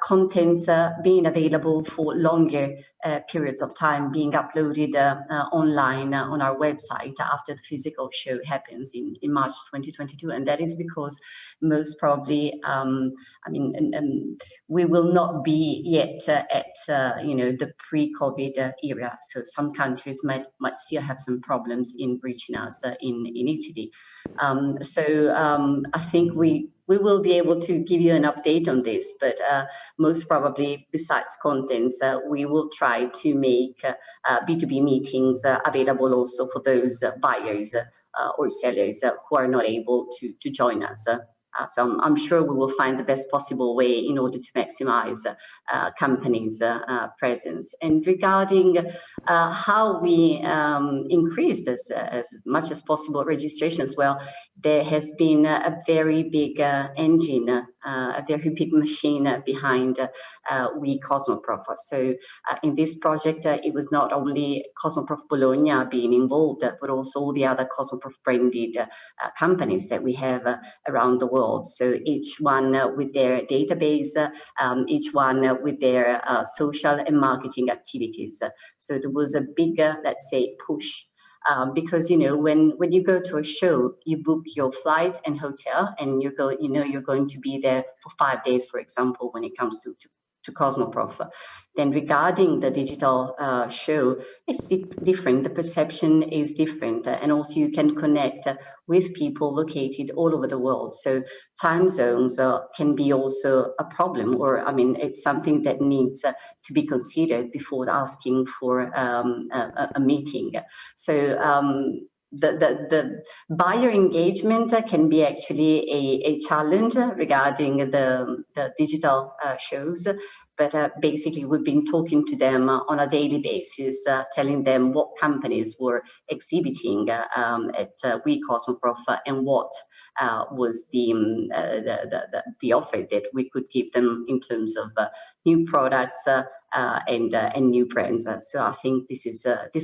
H: contents being available for longer periods of time, being uploaded online on our website after the physical show happens in March 2022, and that is because most probably, we will not be yet at the pre-COVID era. So some countries might still have some problems in reaching us in Italy. I think we will be able to give you an update on this, but most probably, besides contents, we will try to make B2B meetings available also for those buyers or sellers who are not able to join us. So I'm sure we will find the best possible way in order to maximize companies' presence. And regarding how we increased as much as possible registrations, well, there has been a very big engine, a very big machine behind We Cosmoprof. So in this project, it was not only Cosmoprof Bologna being involved, but also all the other Cosmoprof branded companies that we have around the world. So each one with their database, each one with their social and marketing activities. So there was a big, let's say, push. Because when you go to a show, you book your flight and hotel, and you're going to be there for 5 days, for example, when it comes to Cosmoprof. Then regarding the digital show, it's different. The perception is different, and also you can connect with people located all over the world. So time zones can be also a problem, or it's something that needs to be considered before asking for a meeting. So the buyer engagement can be actually a challenge regarding the digital shows. But basically, we've been talking to them on a daily basis, telling them what companies were exhibiting at We Cosmoprof and what was the offer that we could give them in terms of new products and new brands. So I think this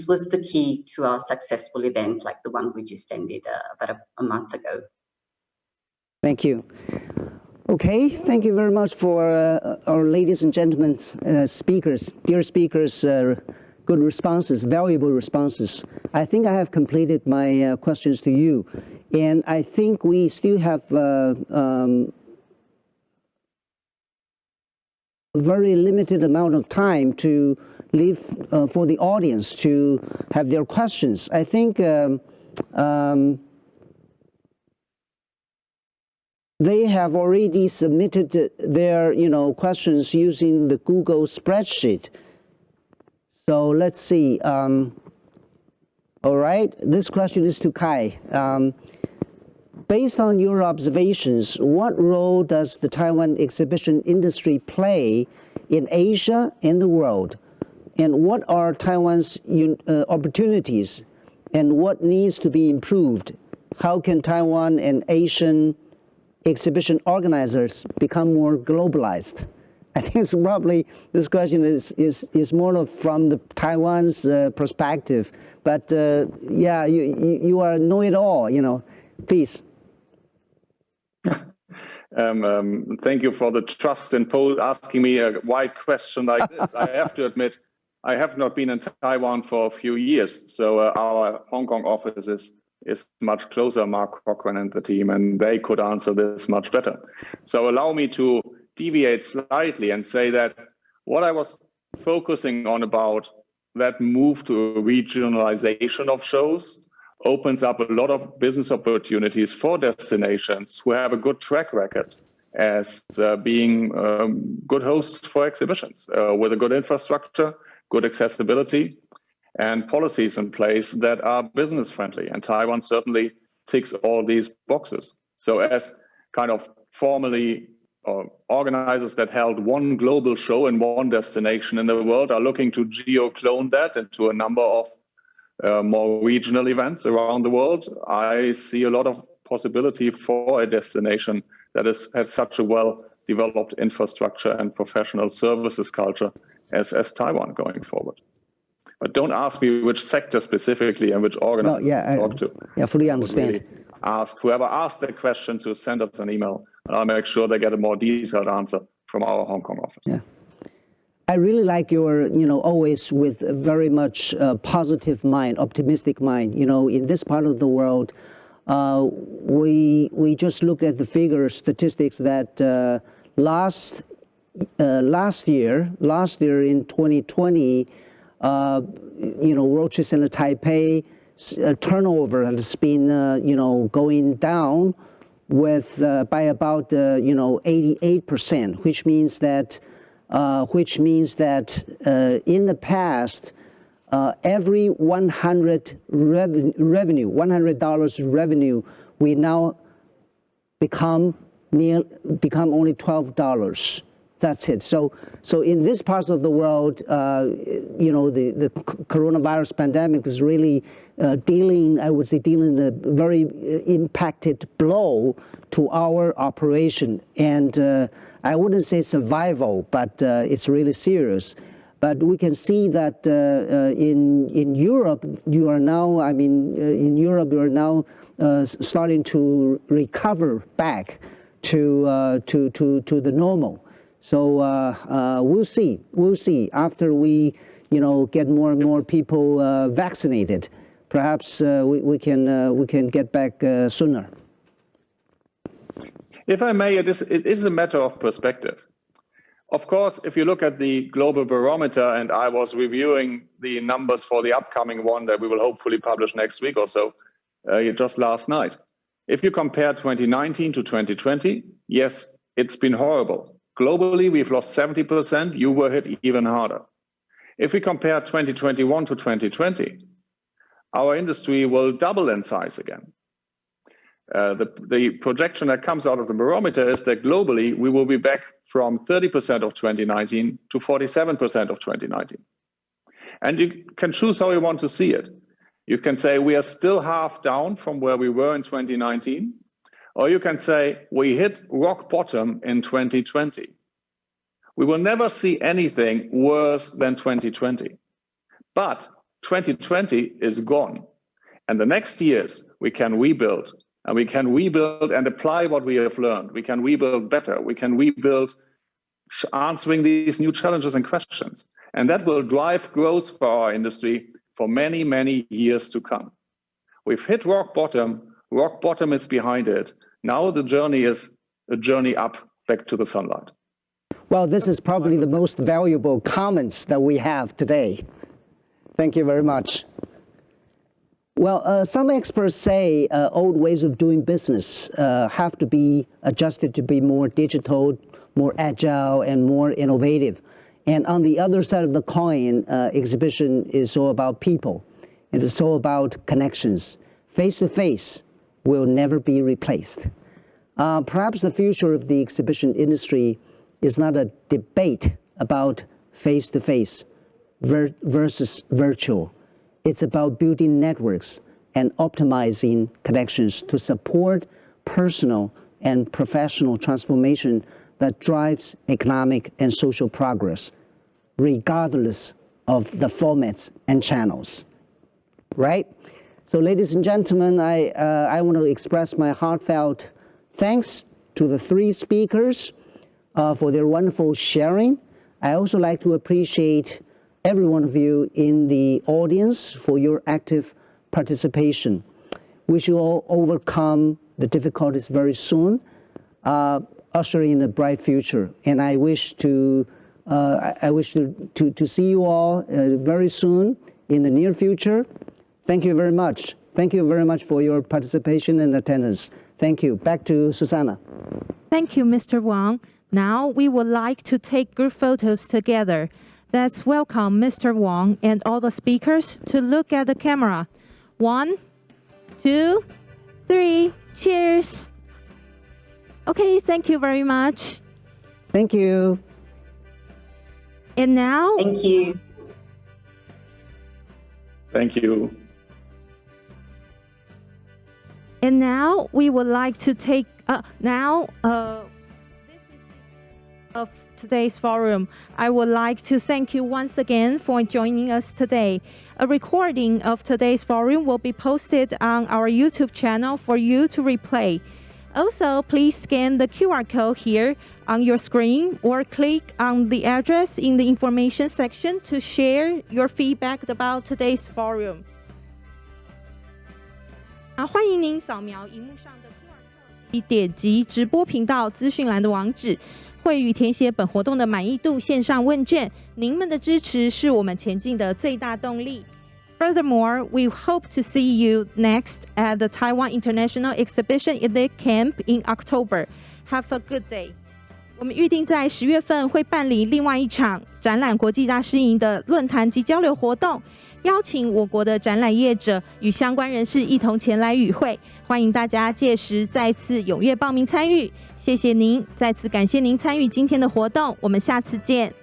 H: was the key to our successful event, like the one we just ended about a month ago.
G: Thank you. Okay, thank you very much for our ladies and gentlemen speakers, dear speakers, good responses, valuable responses. I think I have completed my questions to you, and I think we still have very limited amount of time to leave for the audience to have their questions. I think they have already submitted their questions using the Google spreadsheet. So let's see. All right, this question is to Kai. Based on your observations, what role does the Taiwan exhibition industry play in Asia and the world? And what are Taiwan's opportunities and what needs to be improved? How can Taiwan and Asian exhibition organizers become more globalized? I think it's probably, this question is more from the Taiwan's perspective, but yeah, you are know-it-all, please.
F: Thank you for the trust in asking me a wide question like this. I have to admit, I have not been in Taiwan for a few years, so our Hong Kong office is much closer, Mark Cochran and the team, and they could answer this much better. So allow me to deviate slightly and say that what I was focusing on about that move to regionalization of shows opens up a lot of business opportunities for destinations who have a good track record as being good hosts for exhibitions with a good infrastructure, good accessibility, and policies in place that are business friendly. And Taiwan certainly ticks all these boxes. So as kind of formally organizers that held one global show in one destination in the world are looking to geo-clone that into a number of more regional events around the world, I see a lot of possibility for a destination that has such a well-developed infrastructure and professional services culture as Taiwan going forward. But don't ask me which sector specifically and which organization to talk to.
G: Yeah, fully understand.
F: Really ask whoever asked the question to send us an email, and I'll make sure they get a more detailed answer from our Hong Kong office.
G: Yeah. I really like your, always with a very much positive mind, optimistic mind. In this part of the world, we just look at the figures, statistics that last year in 2020, World Trade Center Taipei turnover has been, going down with by about 88%, which means that in the past, every $100 revenue, we now become only $12. That's it. So in this part of the world, the coronavirus pandemic is really dealing a very impacted blow to our operation. And I wouldn't say survival, but it's really serious. But we can see that in Europe, you are now, starting to recover back to the normal. So we'll see after we, get more and more people vaccinated. Perhaps we can get back sooner.
F: If I may, it is a matter of perspective. Of course, if you look at the global barometer, and I was reviewing the numbers for the upcoming one that we will hopefully publish next week or so, just last night. If you compare 2019 to 2020, yes, it's been horrible. Globally, we've lost 70%. You were hit even harder. If we compare 2021 to 2020, our industry will double in size again. The projection that comes out of the barometer is that globally, we will be back from 30% of 2019 to 47% of 2019. And you can choose how you want to see it. You can say we are still half down from where we were in 2019, or you can say we hit rock bottom in 2020. We will never see anything worse than 2020. But 2020 is gone. And the next years, we can rebuild. And we can rebuild and apply what we have learned. We can rebuild better. We can rebuild answering these new challenges and questions. And that will drive growth for our industry for many, many years to come. We've hit rock bottom. Rock bottom is behind it. Now the journey is a journey up back to the sunlight.
G: Well, this is probably the most valuable comments that we have today. Thank you very much. Well, some experts say old ways of doing business have to be adjusted to be more digital, more agile, and more innovative. And on the other side of the coin, exhibition is all about people. It is all about connections. Face-to-face will never be replaced. Perhaps the future of the exhibition industry is not a debate about face-to-face versus virtual. It's about building networks and optimizing connections to support personal and professional transformation that drives economic and social progress, regardless of the formats and channels, right? So ladies and gentlemen, I want to express my heartfelt thanks to the three speakers for their wonderful sharing. I also like to appreciate every one of you in the audience for your active participation. Wish you all overcome the difficulties very soon, ushering in a bright future. And I wish to see you all very soon in the near future. Thank you very much. Thank you very much for your participation and attendance. Thank you. Back to Susanna.
A: Thank you, Mr. Wang. Now we would like to take group photos together. Let's welcome Mr. Wang and all the speakers to look at the camera. 1, 2, 3, cheers. Okay, thank you very much.
G: Thank you.
A: And now,
H: Thank you.
F: Thank you.
A: And now we would like to take of today's forum. I would like to thank you once again for joining us today. A recording of today's forum will be posted on our YouTube channel for you to replay. Also, please scan the QR code here on your screen or click on the address in the information section to share your feedback about today's forum. 欢迎您扫描荧幕上的 QR code， 点击直播频道资讯栏的网址。会与填写本活动的满意度线上问卷，您们的支持是我们前进的最大动力。Furthermore, we hope to see you next at the Taiwan International Exhibition Elite Camp in October. Have a good day. 我们预定在10月份会办理另外一场展览国际大师营的论坛及交流活动，邀请我国的展览业者与相关人士一同前来与会，欢迎大家届时再次踊跃报名参与。谢谢您，再次感谢您参与今天的活动，我们下次见。